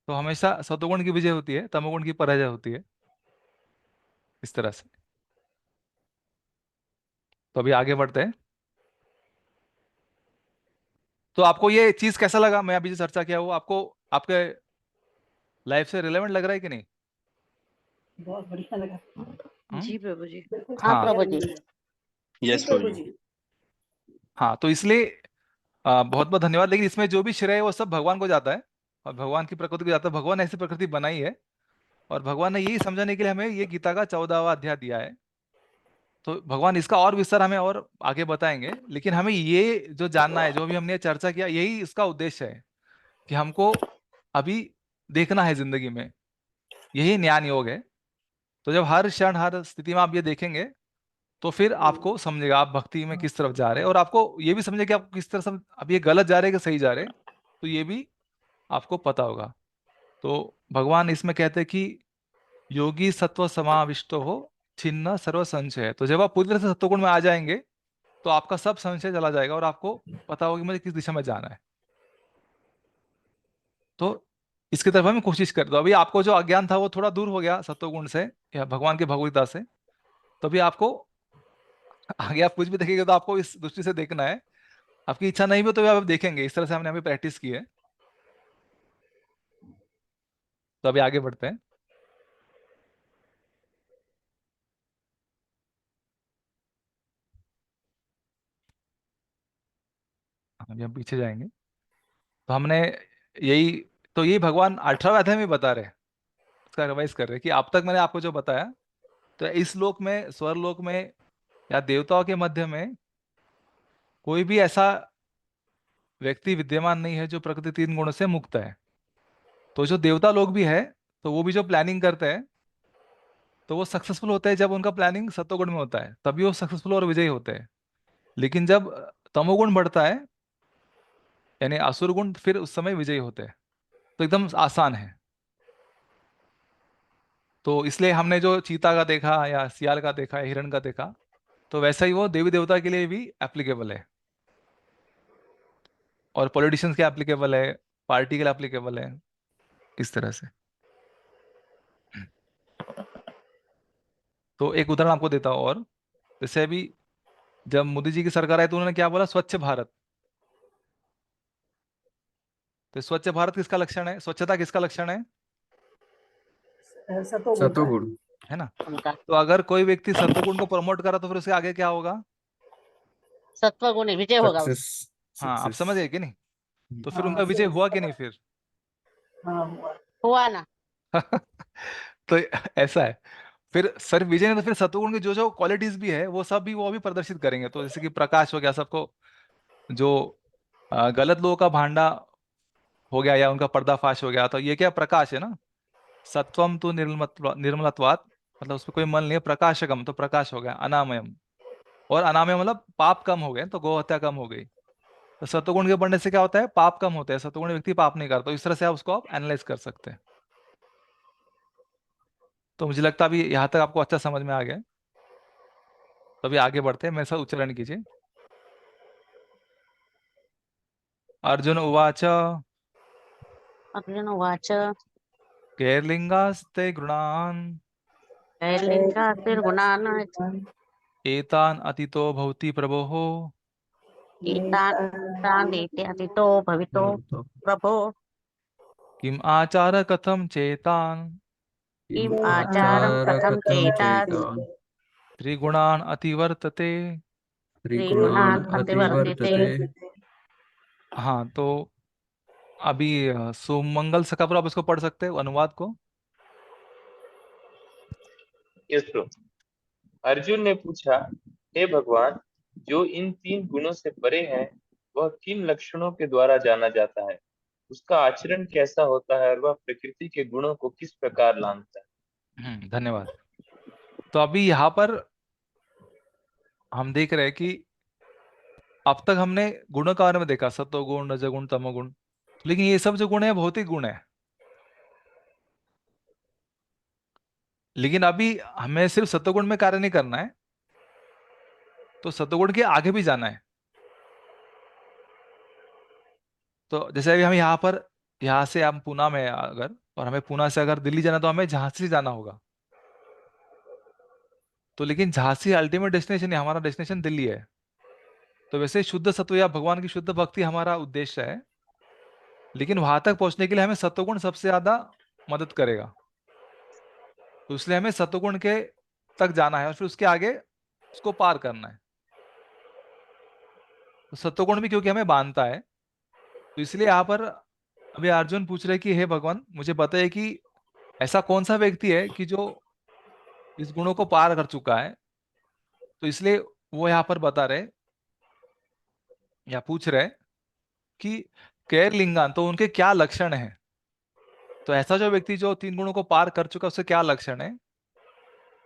तो हमेशा सतोगुण की विजय होती है, तमोगुण की पराजय होती है, इस तरह से। तो अभी आगे बढ़ते हैं। तो आपको ये चीज कैसा लगा, मैं अभी जो चर्चा किया वो आपको आपके लाइफ से रिलेवेंट लग रहा है कि नहीं? बहुत बढ़िया लगा। जी प्रभु जी। बिल्कुल हाँ हाँ प्रभु जी। यस प्रभु प्रभु जी। जी। हाँ। तो इसलिए बहुत बहुत धन्यवाद। लेकिन इसमें जो भी श्रेय है वो सब भगवान को जाता है, और भगवान की प्रकृति को जाता है। भगवान ने ऐसी प्रकृति बनाई है, और भगवान ने यही समझाने के लिए हमें ये गीता का 14वां अध्याय दिया है। तो भगवान इसका और विस्तार हमें और आगे बताएंगे, लेकिन हमें ये जो जानना है, जो भी हमने चर्चा किया, यही इसका उद्देश्य है कि हमको अभी देखना है जिंदगी में, यही ज्ञान योग है। तो जब हर क्षण हर स्थिति में आप ये देखेंगे तो फिर आपको समझेगा आप भक्ति में किस तरफ जा रहे हैं, और आपको ये भी समझे कि आप किस तरह से अब ये गलत जा रहे हैं कि सही जा रहे हैं, तो ये भी आपको पता होगा। तो भगवान इसमें कहते हैं कि योगी सत्व समाविष्टो हो छिन्न सर्व संशय। तो जब आप पूरी तरह से सत्वगुण में आ जाएंगे तो आपका सब संशय चला जाएगा और आपको पता होगा कि मुझे किस दिशा में जाना है। तो इसकी तरफ हमें कोशिश कर दो। अभी आपको जो अज्ञान था वो थोड़ा दूर हो गया सत्वगुण से या भगवान की भगवदगीता से। तो अभी आपको आगे आप कुछ भी देखेंगे तो आपको इस दृष्टि से देखना है। आपकी इच्छा नहीं भी हो तो भी आप देखेंगे। इस तरह से हमने अभी प्रैक्टिस की है। तो अभी आगे बढ़ते हैं। अभी हम पीछे जाएंगे। तो हमने यही यही भगवान 18वें अध्याय में बता रहे हैं, उसका रिवाइज कर रहे हैं कि अब तक मैंने आपको जो बताया, तो इस लोक में, स्वर्लोक में या देवताओं के मध्य में कोई भी ऐसा व्यक्ति विद्यमान नहीं है जो प्रकृति 3 गुणों से मुक्त है। तो जो देवता लोग भी है, तो वो भी जो प्लानिंग करते हैं तो वो सक्सेसफुल होते हैं जब उनका प्लानिंग सत्वगुण में होता है, तभी वो सक्सेसफुल और विजयी होते हैं। लेकिन जब तमोगुण बढ़ता है यानी असुर गुण, फिर उस समय विजयी होते हैं। तो एकदम आसान है। तो इसलिए हमने जो चीता का देखा या सियाल का देखा या हिरण का देखा, तो वैसा ही वो देवी देवता के लिए भी एप्लीकेबल है और पॉलिटिशियंस के एप्लीकेबल है, पार्टी के लिए एप्लीकेबल है, इस तरह से। तो एक उदाहरण आपको देता हूँ और, जैसे अभी जब मोदी जी की सरकार आई तो उन्होंने क्या बोला, स्वच्छ भारत। तो स्वच्छ भारत किसका लक्षण है, स्वच्छता किसका लक्षण है सतोगुण का। सतोगुण। है ना। उनका तो अगर कोई व्यक्ति सत्वगुण को प्रमोट करा तो फिर उसके आगे क्या होगा, सत्वगुण विजय होगा सक्सेस। हाँ आप समझ गए कि नहीं। तो फिर हाँ, उनका विजय हुआ कि नहीं फिर। हाँ हुआ। हुआ ना। तो ऐसा है। फिर सर विजय ने तो फिर सत्वगुण की जो जो क्वालिटीज भी है वो सब भी वो भी प्रदर्शित करेंगे। तो जैसे कि प्रकाश हो गया, सबको जो गलत लोगों का भांडा हो गया या उनका पर्दाफाश हो गया, तो ये क्या प्रकाश है ना। सत्वम तो निर्मलत्वात्, मतलब उसमें कोई मल नहीं है। प्रकाशकम तो प्रकाश हो गया। अनामयम, और अनामय मतलब पाप कम हो गए, तो गौ हत्या कम हो गई। तो सत्वगुण के बढ़ने से क्या होता है, पाप कम होते हैं। सत्वगुण व्यक्ति पाप नहीं करता। तो इस तरह से आप उसको आप एनालाइज कर सकते हैं। तो मुझे लगता है अभी यहाँ तक आपको अच्छा समझ में आ गया है। तो अभी आगे बढ़ते हैं, मेरे साथ उच्चारण कीजिए। अर्जुन उवाच अर्जुन उवाच कैर्लिङ्गास्ते गुणान् कैर्लिङ्गास्तिर्गुणान् एतान् अतीतो भवति प्रभोः एतान् एते अतितो भवितो तो प्रभो किम् आचार कथं चेतान् किम् आचारं कथं चेतास् त्रिगुणान् अतिवर्तते। त्रिगुणान् त्रिगुणान् अतिवर्तते। अतिवर्तते। हाँ, तो अभी सुमंगल सकापुर आप इसको पढ़ सकते हो अनुवाद को। यस प्रभु। अर्जुन ने पूछा, हे भगवान, जो इन 3 गुणों से परे है वह किन लक्षणों के द्वारा जाना जाता है, उसका आचरण कैसा होता है और वह प्रकृति के गुणों को किस प्रकार लांघता है। धन्यवाद। तो अभी यहाँ पर हम देख रहे हैं कि अब तक हमने गुणों के बारे में देखा, सत्वगुण, रजोगुण, तमोगुण। लेकिन ये सब जो गुण है भौतिक गुण है। लेकिन अभी हमें सिर्फ सत्वगुण में कार्य नहीं करना है, तो सत्वगुण के आगे भी जाना है। तो जैसे अभी हम यहाँ से हम पूना में हैं अगर, और हमें पूना से अगर दिल्ली जाना, तो हमें झांसी जाना होगा। तो लेकिन झांसी अल्टीमेट डेस्टिनेशन है, हमारा डेस्टिनेशन दिल्ली है। तो वैसे शुद्ध सत्व या भगवान की शुद्ध भक्ति हमारा उद्देश्य है। लेकिन वहां तक पहुंचने के लिए हमें सत्वगुण सबसे ज्यादा मदद करेगा। तो इसलिए हमें सत्वगुण के तक जाना है और फिर उसके आगे उसको पार करना है। तो सत्वगुण भी क्योंकि हमें बांधता है, तो इसलिए यहाँ पर अभी अर्जुन पूछ रहे कि हे भगवान, मुझे बताइए कि ऐसा कौन सा व्यक्ति है कि जो इस गुणों को पार कर चुका है। तो इसलिए वो यहाँ पर बता रहे या पूछ रहे कि कैर लिंगान, तो उनके क्या लक्षण है। तो ऐसा जो व्यक्ति जो 3 गुणों को पार कर चुका है, उसके क्या लक्षण है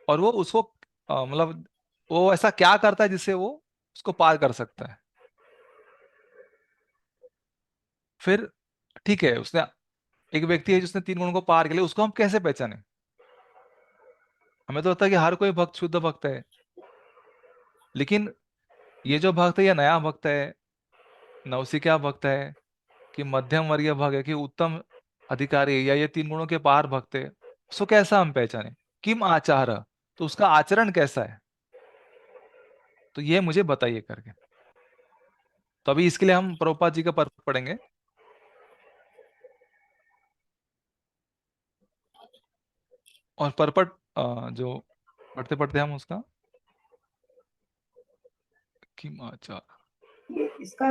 और वो उसको मतलब वो ऐसा क्या करता है जिससे वो उसको पार कर सकता है। फिर ठीक है, उसने एक व्यक्ति है जिसने 3 गुणों को पार कर लिया, उसको हम कैसे पहचाने? हमें तो लगता है कि हर कोई भक्त शुद्ध भक्त है, लेकिन ये जो भक्त है, ये नया भक्त है, नवसिखा भक्त है, कि मध्यम वर्गीय भक्त है, कि उत्तम अधिकारी है, या ये 3 गुणों के पार भक्त है, उसको कैसा हम पहचाने? किम आचार, तो उसका आचरण कैसा है, तो ये मुझे बताइए करके। तो अभी इसके लिए हम प्रभुपाद जी का पर्व पढ़ेंगे। और परपट जो पढ़ते पढ़ते हम उसका किम आचार, इसका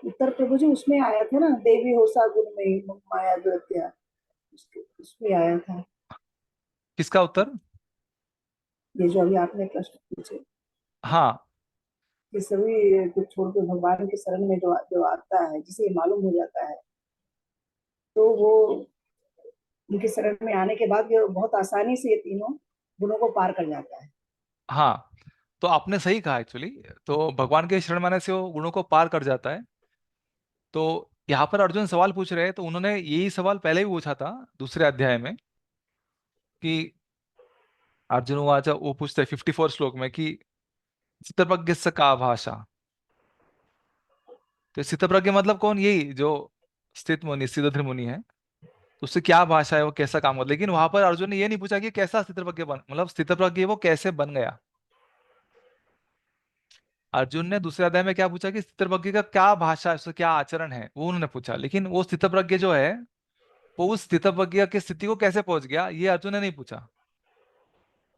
उत्तर प्रभु जी उसमें आया था ना, देवी होसा गुण में माया दुरत्या, उसमें आया था। किसका उत्तर? ये जो अभी आपने प्रश्न पूछे, हाँ, कि सभी कुछ छोड़ के भगवान के शरण में जो जो आता है, जिसे ये मालूम हो जाता है, तो वो उनके शरण में आने के बाद ये बहुत आसानी से ये तीनों गुणों को पार कर जाता है। हाँ, तो आपने सही कहा एक्चुअली। तो भगवान के शरण में आने से वो गुणों को पार कर जाता है। तो यहाँ पर अर्जुन सवाल पूछ रहे हैं, तो उन्होंने यही सवाल पहले भी पूछा था दूसरे अध्याय में, कि अर्जुन वो पूछते 54 श्लोक में कि स्थितप्रज्ञ का भाषा। तो स्थितप्रज्ञ मतलब कौन? यही जो स्थित मुनि, सिद्धोधर मुनि है, तो उससे क्या भाषा है, वो कैसा काम करता। लेकिन वहां पर अर्जुन ने ये नहीं पूछा कि कैसा स्थितप्रज्ञ बन, मतलब स्थितप्रज्ञ वो कैसे बन गया। अर्जुन ने दूसरे अध्याय में क्या पूछा कि स्थितप्रज्ञ का क्या भाषा है, उसका क्या आचरण है, वो उन्होंने पूछा। लेकिन वो स्थितप्रज्ञ जो है, वो उस स्थितप्रज्ञ की स्थिति को कैसे पहुंच गया, ये अर्जुन ने नहीं पूछा।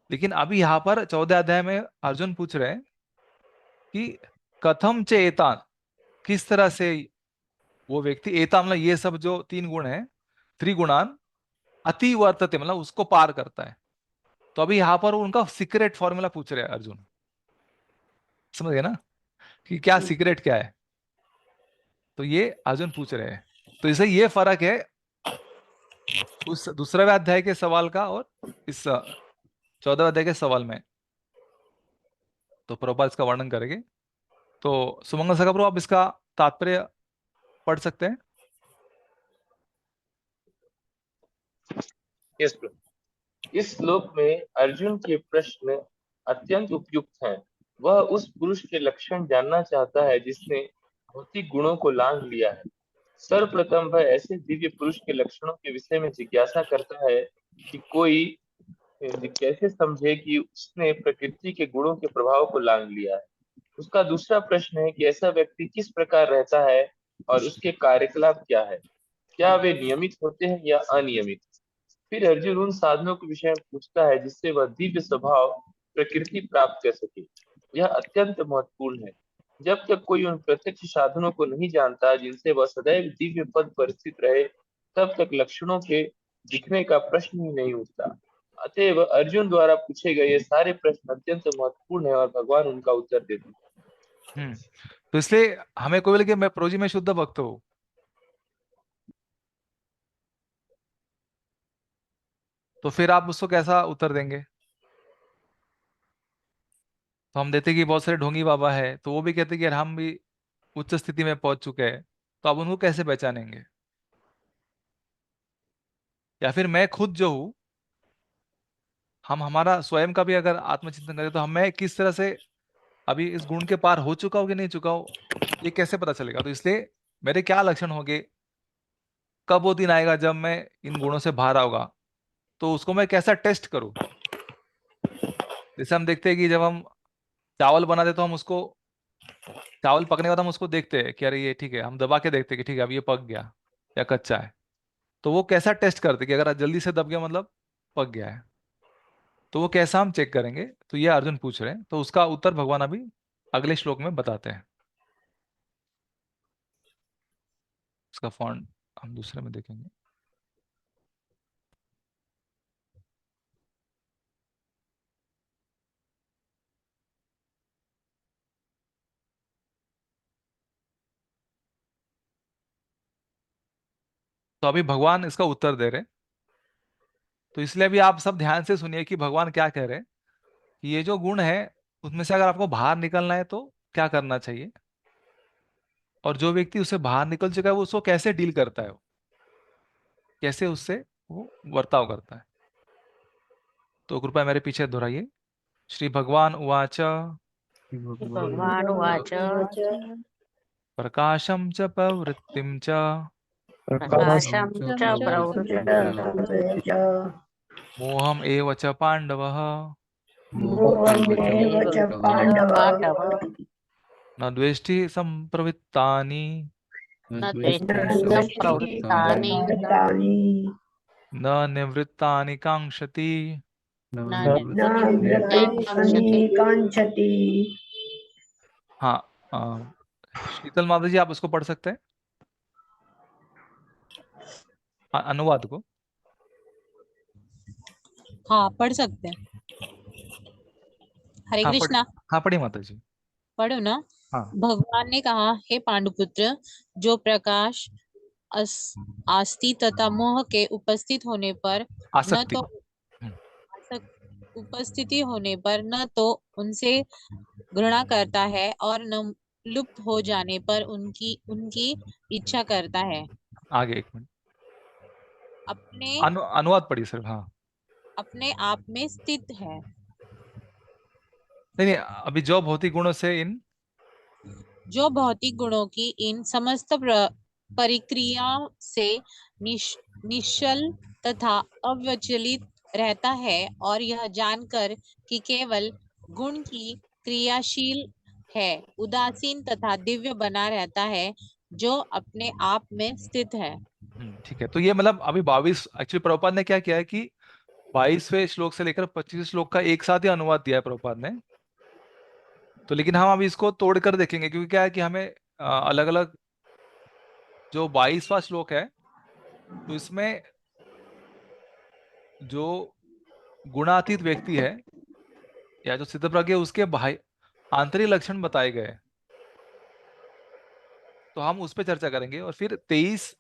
लेकिन अभी यहाँ पर 14 अध्याय में अर्जुन पूछ रहे हैं कि कथम च एतान, किस तरह से वो व्यक्ति, एता मतलब ये सब जो 3 गुण है, त्रिगुणान अति वर्तते, मतलब उसको पार करता है। तो अभी यहाँ पर उनका सीक्रेट फॉर्मूला पूछ रहे हैं अर्जुन, समझ गए ना, कि क्या सीक्रेट क्या है। तो ये अर्जुन पूछ रहे हैं। तो इसे ये फर्क है उस दूसरे अध्याय के सवाल का और इस 14वें अध्याय के सवाल में। तो प्रभुपाद इसका वर्णन करेंगे। तो सुमंगल सखा प्रभु, आप इसका तात्पर्य पढ़ सकते हैं। यस प्रभु। इस श्लोक में अर्जुन के प्रश्न अत्यंत उपयुक्त हैं। वह उस पुरुष के लक्षण जानना चाहता है जिसने भौतिक गुणों को लांघ लिया है। सर्वप्रथम वह ऐसे दिव्य पुरुष के लक्षणों के विषय में जिज्ञासा करता है कि कोई कैसे समझे कि उसने प्रकृति के गुणों के प्रभाव को लांघ लिया है। उसका दूसरा प्रश्न है कि ऐसा व्यक्ति किस प्रकार रहता है और उसके कार्यकलाप क्या है, क्या वे नियमित होते हैं या अनियमित। फिर अर्जुन उन साधनों के विषय में पूछता है जिससे वह दिव्य स्वभाव प्रकृति प्राप्त कर सके। यह अत्यंत महत्वपूर्ण है। जब तक कोई उन प्रत्यक्ष साधनों को नहीं जानता जिनसे वह सदैव दिव्य पद पर स्थित रहे, तब तक लक्षणों के दिखने का प्रश्न ही नहीं उठता। अतएव अर्जुन द्वारा पूछे गए ये सारे प्रश्न अत्यंत महत्वपूर्ण है और भगवान उनका उत्तर देते हैं। तो इसलिए हमें कोई बोले कि मैं प्रोजी में शुद्ध भक्त हूं, तो फिर आप उसको कैसा उत्तर देंगे? तो हम देते कि बहुत सारे ढोंगी बाबा है, तो वो भी कहते कि यार हम भी उच्च स्थिति में पहुंच चुके हैं, तो आप उनको कैसे पहचानेंगे? या फिर मैं खुद जो हूं, हम हमारा स्वयं का भी अगर आत्मचिंतन करें, तो हमें किस तरह से अभी इस गुण के पार हो चुका हो कि नहीं चुका हो, ये कैसे पता चलेगा? तो इसलिए मेरे क्या लक्षण होंगे, कब वो दिन आएगा जब मैं इन गुणों से बाहर आऊंगा, तो उसको मैं कैसा टेस्ट करूं। जैसे हम देखते हैं कि जब हम चावल बनाते तो हम उसको, चावल पकने के बाद हम उसको देखते हैं कि अरे ये ठीक है, हम दबा के देखते हैं कि ठीक है अब ये पक गया या कच्चा है। तो वो कैसा टेस्ट करते कि अगर जल्दी से दब गया मतलब पक गया है, तो वो कैसा हम चेक करेंगे? तो ये अर्जुन पूछ रहे हैं, तो उसका उत्तर भगवान अभी अगले श्लोक में बताते हैं। उसका फॉन्ट हम दूसरे में देखेंगे। तो अभी भगवान इसका उत्तर दे रहे हैं। तो इसलिए अभी आप सब ध्यान से सुनिए कि भगवान क्या कह रहे हैं, कि ये जो गुण है उसमें से अगर आपको बाहर निकलना है तो क्या करना चाहिए, और जो व्यक्ति उसे बाहर निकल चुका है वो उसको कैसे डील करता है। कैसे उससे वो वर्ताव करता है। तो कृपया मेरे पीछे दोहराइए। श्री भगवान उवाच भगवान उवाच प्रकाशम च प्रवृत्तिम च प्रकाशं च प्रवृत्तिं मोहम एव च पांडवः मोहमेव च पांडव पांडव न द्वेष्टि संप्रवृत्तानि न द्वेष्टिं प्रवृत्तानि प्रवृत्तानि न निवृत्तानि कांक्षति। न न निवृत्तिं मृतानि कांक्षति। हाँ, शीतल माता जी आप उसको पढ़ सकते हैं, अनुवाद को। हाँ पढ़ सकते हैं। हरे हाँ कृष्णा। हाँ पढ़िए माता जी। पढ़ो ना। हाँ भगवान ने कहा, हे पांडुपुत्र, जो प्रकाश आस्ति तथा मोह के उपस्थित होने पर न आसक्ति। तो उपस्थिति होने पर न तो उनसे घृणा करता है और न लुप्त हो जाने पर उनकी उनकी इच्छा करता है। आगे एक मिनट, अपने अनुवाद पढ़िए सर। हाँ अपने आप में स्थित है। नहीं, अभी जो भौतिक गुणों से इन जो भौतिक गुणों की इन समस्त परिक्रियाओं से निश्चल तथा अविचलित रहता है और यह जानकर कि केवल गुण की क्रियाशील है, उदासीन तथा दिव्य बना रहता है, जो अपने आप में स्थित है। ठीक है। तो ये मतलब अभी 22 एक्चुअली प्रभुपाद ने क्या किया है कि 22वें श्लोक से लेकर 25वें श्लोक का एक साथ ही अनुवाद दिया है प्रभुपाद ने। तो लेकिन हम अभी इसको तोड़कर देखेंगे, क्योंकि क्या है कि हमें अलग अलग जो 22वां श्लोक है, तो इसमें जो गुणातीत व्यक्ति है या जो सिद्धप्रज्ञ है उसके आंतरिक लक्षण बताए गए, तो हम उस पर चर्चा करेंगे। और फिर 23,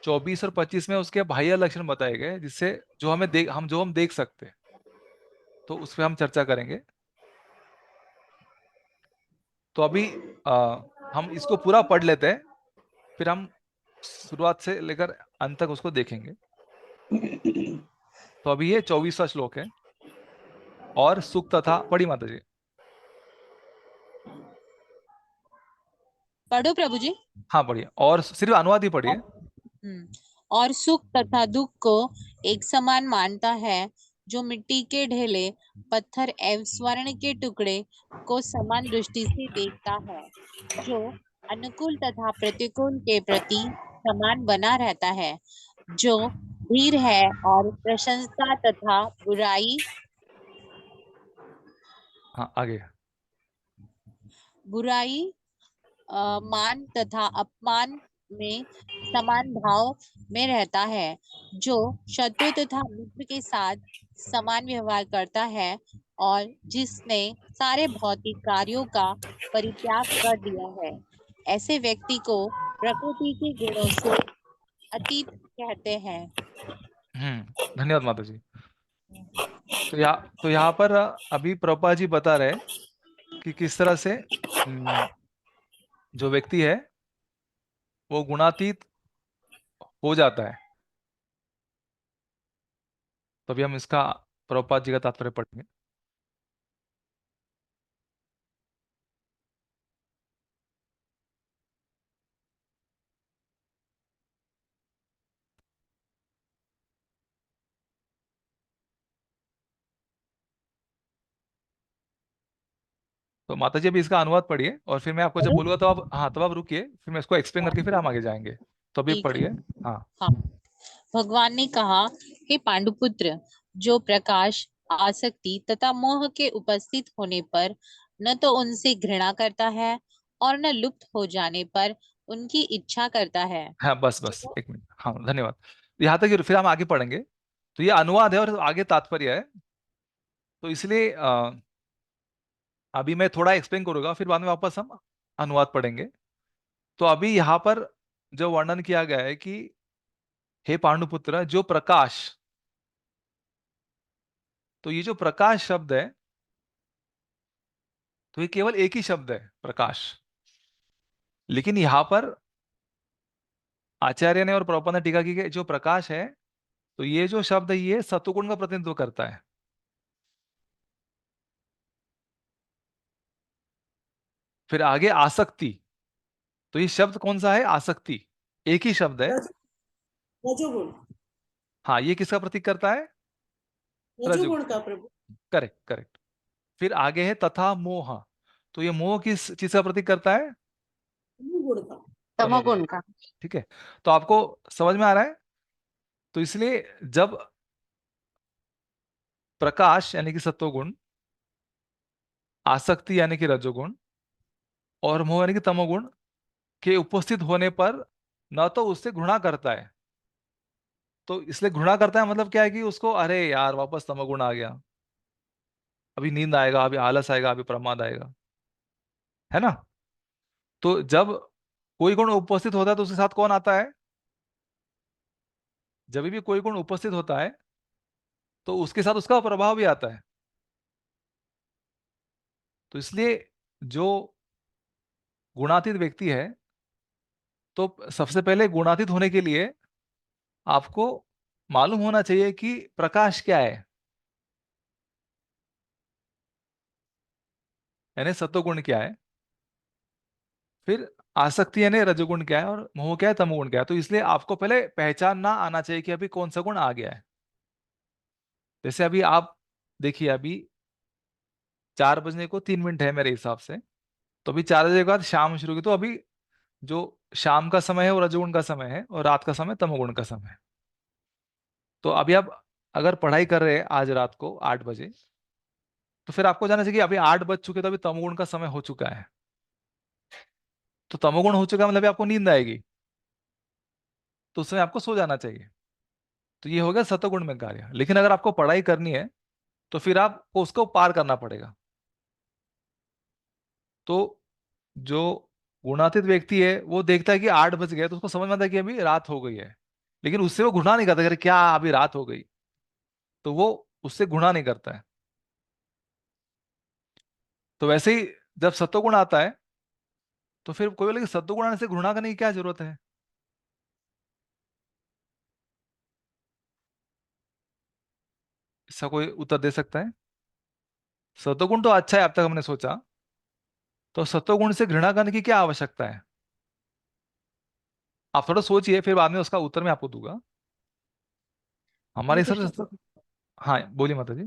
24 और 25 में उसके बाह्य लक्षण बताए गए, जिससे जो हम देख सकते हैं, तो उस पर हम चर्चा करेंगे। तो अभी हम इसको पूरा पढ़ लेते हैं, फिर हम शुरुआत से लेकर अंत तक उसको देखेंगे। तो अभी ये 24वां श्लोक है। और सुख तथा, पढ़ी माता जी। पढ़ो प्रभु जी। हाँ पढ़िए, और सिर्फ अनुवाद ही पढ़िए। और सुख तथा दुख को एक समान मानता है, जो मिट्टी के ढेले, पत्थर एवं स्वर्ण के टुकड़े को समान दृष्टि से देखता है, जो अनुकूल तथा प्रतिकूल के प्रति समान बना रहता है, जो धीर है और प्रशंसा तथा बुराई हाँ आगे। मान तथा अपमान में समान भाव में रहता है, जो शत्रु तथा मित्र के साथ समान व्यवहार करता है, और जिसने सारे भौतिक कार्यों का परित्याग कर दिया है। ऐसे व्यक्ति को प्रकृति के गुणों से अतीत कहते हैं। धन्यवाद माता जी। तो यहाँ पर अभी प्रभुपा जी बता रहे कि किस तरह से जो व्यक्ति है वो गुणातीत हो जाता है। तो अभी हम इसका प्रभुपाद जी का तात्पर्य पढ़ेंगे। तो माता जी अभी इसका अनुवाद पढ़िए, और फिर मैं आपको जब बोलूंगा तो आप रुकिए, फिर मैं इसको एक्सप्लेन करके फिर हम आगे जाएंगे। तो अभी ठीक है। पढ़िए। हाँ हाँ। भगवान ने कहा, हे पांडुपुत्र, जो प्रकाश आसक्ति तथा मोह के उपस्थित होने पर न तो उनसे घृणा करता है और न लुप्त हो जाने पर उनकी इच्छा करता है। हाँ बस एक मिनट। हाँ धन्यवाद। यहाँ तक फिर हम आगे पढ़ेंगे। तो ये अनुवाद है और आगे तात्पर्य है, तो इसलिए अभी मैं थोड़ा एक्सप्लेन करूंगा, फिर बाद में वापस हम अनुवाद पढ़ेंगे। तो अभी यहाँ पर जो वर्णन किया गया है कि हे पांडुपुत्र, जो प्रकाश, तो ये जो प्रकाश शब्द है, तो ये केवल एक ही शब्द है, प्रकाश। लेकिन यहां पर आचार्य ने और प्रभुपाद ने टीका की कि जो प्रकाश है, तो ये जो शब्द है ये सत्वगुण का प्रतिनिधित्व करता है। फिर आगे आसक्ति, तो ये शब्द कौन सा है? आसक्ति, एक ही शब्द है। रजोगुण, हाँ, ये किसका प्रतीक करता है? रजोगुण का प्रभु। Correct correct. फिर आगे है तथा मोह, तो ये मोह किस चीज का प्रतीक करता है? गुण का। तमोगुण का। ठीक है, तो आपको समझ में आ रहा है? तो इसलिए जब प्रकाश यानी कि सत्वगुण, आसक्ति यानी कि रजोगुण, और मोह यानी कि तमोगुण के उपस्थित होने पर न तो उससे घृणा करता है, तो इसलिए घृणा करता है मतलब क्या है कि उसको अरे यार वापस तमोगुण आ गया, अभी नींद आएगा, अभी आलस आएगा, अभी प्रमाद आएगा, है ना? तो जब कोई गुण उपस्थित होता है तो उसके साथ कौन आता है? जब भी कोई गुण उपस्थित होता है तो उसके साथ उसका प्रभाव भी आता है। तो इसलिए जो गुणातीत व्यक्ति है, तो सबसे पहले गुणातीत होने के लिए आपको मालूम होना चाहिए कि प्रकाश क्या है, यानी सत्वगुण क्या है, फिर आसक्ति यानी रजोगुण क्या है, और मोह क्या है, तमोगुण क्या है। तो इसलिए आपको पहले पहचानना आना चाहिए कि अभी कौन सा गुण आ गया है। जैसे अभी आप देखिए, अभी 4 बजने को 3 मिनट है मेरे हिसाब से, तो अभी 4 बजे के बाद शाम शुरू की, तो अभी जो शाम का समय है वो रजोगुण का समय है और रात का समय तमोगुण का समय है। तो अभी आप अगर पढ़ाई कर रहे हैं आज रात को 8 बजे, तो फिर आपको जाना चाहिए कि अभी 8 बज चुके, तो अभी तमोगुण का समय हो चुका है। तो तमोगुण हो चुका है मतलब आपको नींद आएगी, तो उस समय आपको सो जाना चाहिए। तो ये हो गया सत्वगुण में कार्य। लेकिन अगर आपको पढ़ाई करनी है तो फिर आपको उसको पार करना पड़ेगा। तो जो गुणातीत व्यक्ति है वो देखता है कि 8 बज गए, तो उसको समझ में आता है कि अभी रात हो गई है, लेकिन उससे वो गुणा नहीं करता कि अरे क्या अभी रात हो गई, तो वो उससे गुणा नहीं करता है। तो वैसे ही जब सत्वगुण आता है तो फिर कोई बोले कि सत्वगुण आने से घृणा करने की क्या जरूरत है? इसका कोई उत्तर दे सकता है? सत्वगुण तो अच्छा है, अब तक हमने सोचा, तो सत्वगुण से घृणा करने की क्या आवश्यकता है? आप थोड़ा सोचिए, फिर बाद में उसका उत्तर मैं आपको दूंगा। हमारे ये तो हिसाब से हाँ, बोलिए माता जी।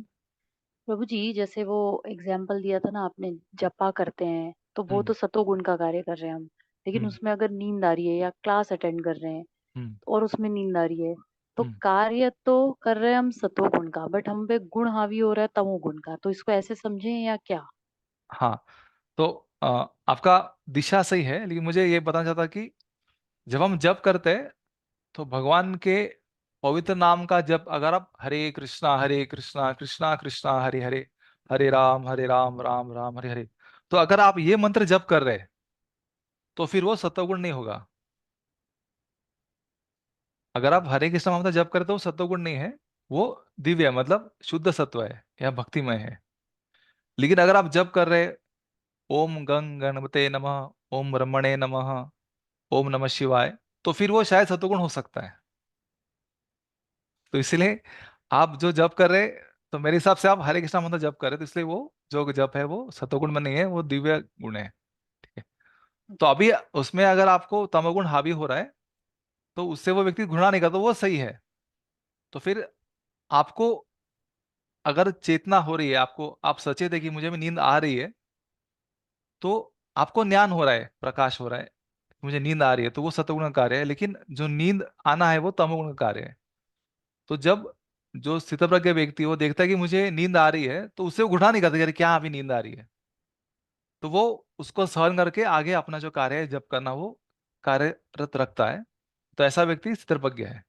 प्रभु जी, जैसे वो एग्जाम्पल दिया था ना आपने, जपा करते हैं तो वो हम्म तो सतोगुण का कार्य कर रहे हैं हम। लेकिन हम्म उसमें अगर नींद आ रही है या क्लास अटेंड कर रहे हैं हम्म और उसमें नींद आ रही है, तो हम्म कार्य तो कर रहे हैं हम सतोगुण का, बट हम पे गुण हावी हो रहा है तमोगुण का। तो इसको ऐसे समझें या क्या? हाँ, तो आपका दिशा सही है, लेकिन मुझे ये बताना चाहता कि जब हम जप करते हैं तो भगवान के पवित्र नाम का जप, अगर आप हरे कृष्णा कृष्णा कृष्णा हरे हरे, हरे राम राम राम हरे हरे, तो अगर आप ये मंत्र जप कर रहे हैं तो फिर वो सत्वगुण नहीं होगा। अगर आप हरे कृष्णा मंत्र जप करते हो वो सत्वगुण नहीं है, वो दिव्य मतलब शुद्ध सत्व है या भक्तिमय है। लेकिन अगर आप जप कर रहे ओम गंग गणपते नमः, ओम ब्रह्मणे नमः, ओम नमः शिवाय, तो फिर वो शायद सत्वगुण हो सकता है। तो इसलिए आप जो जप कर रहे, तो मेरे हिसाब से आप हरे कृष्णा मंत्र जप कर रहे, तो इसलिए वो जो जप है वो सत्वगुण में नहीं है, वो दिव्य गुण है। ठीक है, तो अभी उसमें अगर आपको तमोगुण हावी हो रहा है तो उससे वो व्यक्ति घृणा नहीं करता, वो सही है। तो फिर आपको अगर चेतना हो रही है, आपको आप सचेत है कि मुझे भी नींद आ रही है, तो आपको ज्ञान हो रहा है, प्रकाश हो रहा है, मुझे नींद आ रही है, तो वो सत्वगुण का कार्य है। लेकिन जो नींद आना है वो तमोगुण का कार्य है। तो जब जो स्थितप्रज्ञ व्यक्ति है, वो देखता है कि मुझे नींद आ रही है, तो उससे वो घुटा नहीं करता कि अरे क्या अभी नींद आ रही है, तो वो उसको सहन करके आगे अपना जो कार्य है जप करना वो कार्यरत रखता है। तो ऐसा व्यक्ति स्थितप्रज्ञ है।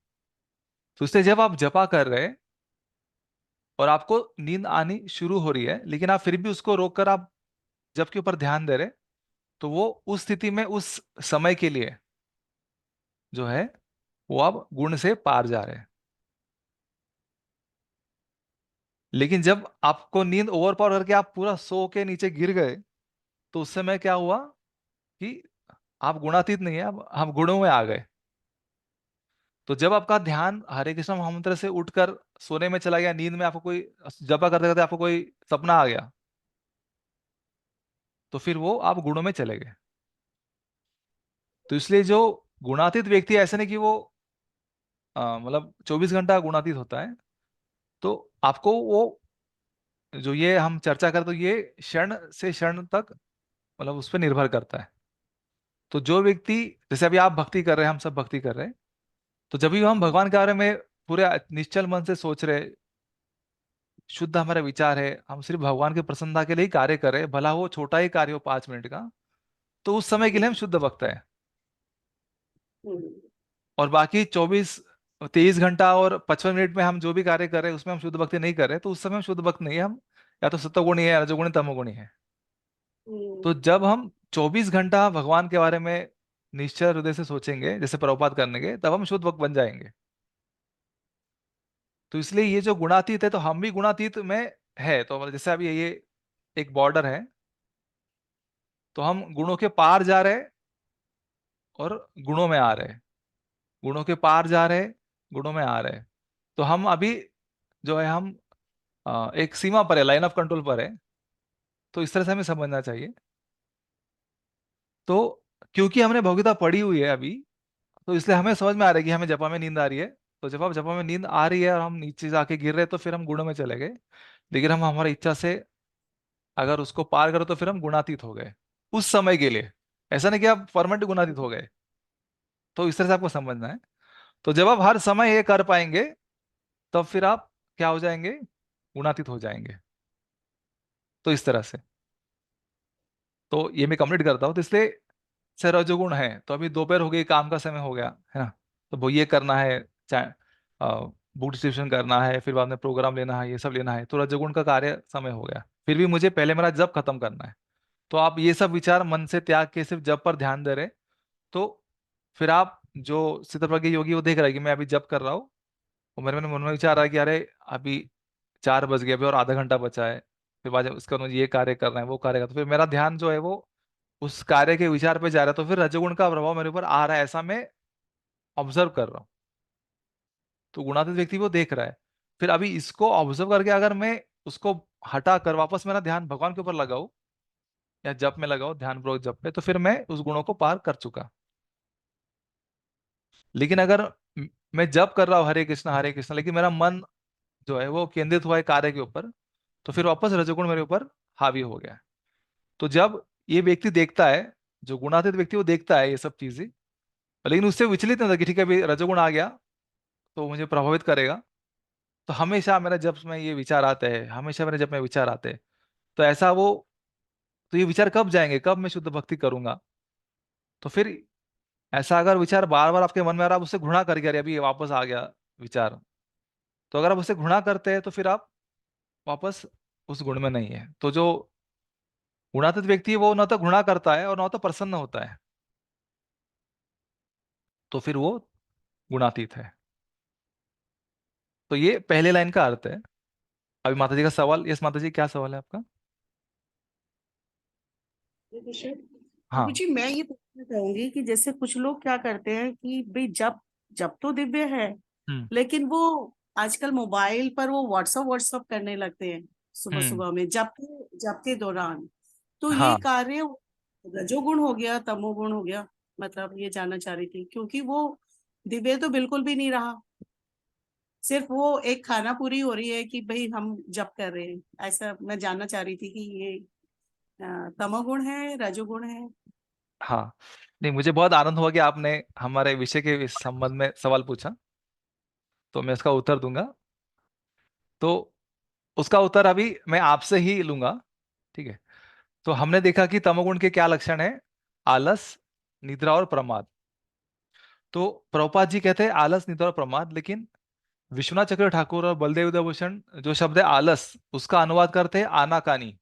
तो इसलिए जब आप जपा कर रहे हैं और आपको नींद आनी शुरू हो रही है, लेकिन आप फिर भी उसको रोककर आप जप के ऊपर ध्यान दे रहे, तो वो उस स्थिति में उस समय के लिए जो है वो आप गुण से पार जा रहे हैं। लेकिन जब आपको नींद ओवर पावर करके आप पूरा सो के नीचे गिर गए, तो उस समय क्या हुआ कि आप गुणातीत नहीं है, आप गुणों में आ गए। तो जब आपका ध्यान हरे कृष्ण महामंत्र से उठकर सोने में चला गया, नींद में आपको कोई जपा करते करते आपको कोई सपना आ गया, तो फिर वो आप गुणों में चले गए। तो इसलिए जो गुणातीत व्यक्ति ऐसे नहीं कि वो मतलब 24 घंटा गुणातीत होता है, तो आपको वो जो ये हम चर्चा करते, तो ये क्षण से क्षण तक मतलब उस पर निर्भर करता है। तो जो व्यक्ति, जैसे अभी आप भक्ति कर रहे हैं, हम सब भक्ति कर रहे हैं, तो जब भी हम भगवान के बारे में पूरे निश्चल मन से सोच रहे, शुद्ध हमारा विचार है, हम सिर्फ भगवान की प्रसन्नता के लिए ही कार्य कर रहे हैं, भला वो छोटा ही कार्य हो 5 मिनट का, तो उस समय के लिए हम शुद्ध भक्त है। और बाकी 23 घंटा और 55 मिनट में हम जो भी कार्य कर रहे हैं उसमें हम शुद्ध भक्ति नहीं कर रहे, तो उस समय हम शुद्ध भक्त नहीं है, हम या तो सत्वगुणी है, रजोगुणी, तमोगुणी है। तो जब हम 24 घंटा भगवान के बारे में निश्चय हृदय से सोचेंगे, जैसे प्रभुपाद करने के, तब हम शुद्ध भक्त बन जाएंगे। तो इसलिए ये जो गुणातीत है, तो हम भी गुणातीत में है। तो मतलब जैसे अभी ये एक बॉर्डर है, तो हम गुणों के पार जा रहे और गुणों में आ रहे, गुणों के पार जा रहे, गुणों में आ रहे। तो हम अभी जो है हम एक सीमा पर है, लाइन ऑफ कंट्रोल पर है। तो इस तरह से हमें समझना चाहिए। तो क्योंकि हमने भौतिकता पढ़ी हुई है अभी, तो इसलिए हमें समझ में आ रहा है कि हमें जपा में नींद आ रही है। तो जब आप जपा में नींद आ रही है और हम नीचे जाके गिर रहे हैं, तो फिर हम गुणों में चले गए। लेकिन हम हमारी इच्छा से अगर उसको पार करो, तो फिर हम गुणातीत हो गए उस समय के लिए। ऐसा नहीं कि आप परमानेंट गुणातीत हो गए। तो इस तरह से आपको समझना है। तो जब आप हर समय ये कर पाएंगे, तब फिर आप क्या हो जाएंगे, गुणातीत हो जाएंगे। तो इस तरह से, तो ये मैं कंप्लीट करता हूँ। तो इसलिए से रजोगुण है, तो अभी दोपहर हो गई, काम का समय हो गया है ना, तो वो ये करना है, चाहे बुक डिस्ट्रीब्यूशन करना है, फिर बाद में प्रोग्राम लेना है, ये सब लेना है, तो रजोगुण का कार्य समय हो गया। फिर भी मुझे पहले मेरा जप खत्म करना है। तो आप ये सब विचार मन से त्याग के सिर्फ जप पर ध्यान दे रहे, तो फिर आप जो स्थितप्रज्ञ योगी वो देख रहा है कि मैं अभी जप कर रहा हूँ, और मेरे मन में विचार आ कि अरे अभी 4 बज गए, अभी और आधा घंटा बचा है, फिर बाद में उसके बाद मुझे ये कार्य करना है, वो कार्य करना है, तो फिर मेरा ध्यान जो है वो उस कार्य के विचार पे जा रहा है। तो फिर रजोगुण का प्रभाव मेरे ऊपर आ रहा है, ऐसा मैं ऑब्जर्व कर रहा हूँ। तो गुणातीत व्यक्ति वो देख रहा है। फिर अभी इसको ऑब्जर्व करके अगर मैं उसको हटा कर वापस मेरा ध्यान भगवान के ऊपर लगाऊं, या जप में लगाओ, ध्यान पूर्वक जप पे, तो फिर मैं उस गुणों को पार कर चुका। लेकिन अगर मैं जप कर रहा हूँ हरे कृष्ण, लेकिन मेरा मन जो है वो केंद्रित हुआ है कार्य के ऊपर, तो फिर वापस रजोगुण मेरे ऊपर हावी हो गया। तो जब ये व्यक्ति देखता है, जो गुणातीत व्यक्ति वो देखता है ये सब चीजें, लेकिन उससे विचलित नहीं होता कि ठीक है अभी रजोगुण आ गया तो मुझे प्रभावित करेगा, तो हमेशा मेरा जब में ये विचार आते हैं, हमेशा मेरे जब में विचार आते हैं, तो ऐसा वो, तो ये विचार कब जाएंगे, कब मैं शुद्ध भक्ति करूंगा। तो फिर ऐसा अगर विचार बार बार आपके मन में आ रहा, आप उससे घृणा करके अरे अभी ये वापस आ गया विचार, तो अगर आप उससे घृणा करते हैं, तो फिर आप वापस उस गुण में नहीं है। तो जो गुणातीत व्यक्ति है वो न तो घृणा करता है और न तो प्रसन्न होता है, तो फिर वो गुणातीत है। तो ये पहले लाइन का अर्थ है। अभी माता जी का सवाल, यस माता जी क्या सवाल है आपका? हाँ। प्रभु जी, मैं ये पूछना चाहूंगी कि जैसे कुछ लोग क्या करते हैं कि भाई जब जब तो दिव्य है, हम्म लेकिन वो आजकल मोबाइल पर वो व्हाट्सअप करने लगते हैं सुबह हम्म सुबह में जब के दौरान। तो ये हाँ कार्य रजोगुण हो गया, तमोगुण हो गया? मतलब ये जानना चाह रही थी, क्योंकि वो दिव्य तो बिल्कुल भी नहीं रहा, सिर्फ वो एक खाना पूरी हो रही है कि भाई हम जप कर रहे हैं। ऐसा मैं जानना चाह रही थी कि ये तमोगुण है, रजोगुण है? हाँ। नहीं, मुझे बहुत आनंद हुआ कि आपने हमारे विषय के इस संबंध में सवाल पूछा, तो मैं इसका उत्तर दूंगा। तो उसका उत्तर अभी मैं आपसे ही लूंगा, ठीक है। तो हमने देखा कि तमोगुण के क्या लक्षण है, आलस, निद्रा और प्रमाद। तो प्रभुपाद जी कहते हैं आलस, निद्रा और प्रमाद, लेकिन विश्वनाथ चक्र ठाकुर और बलदेव भूषण जो शब्द है आलस, उसका अनुवाद करते हैं आनाकानी।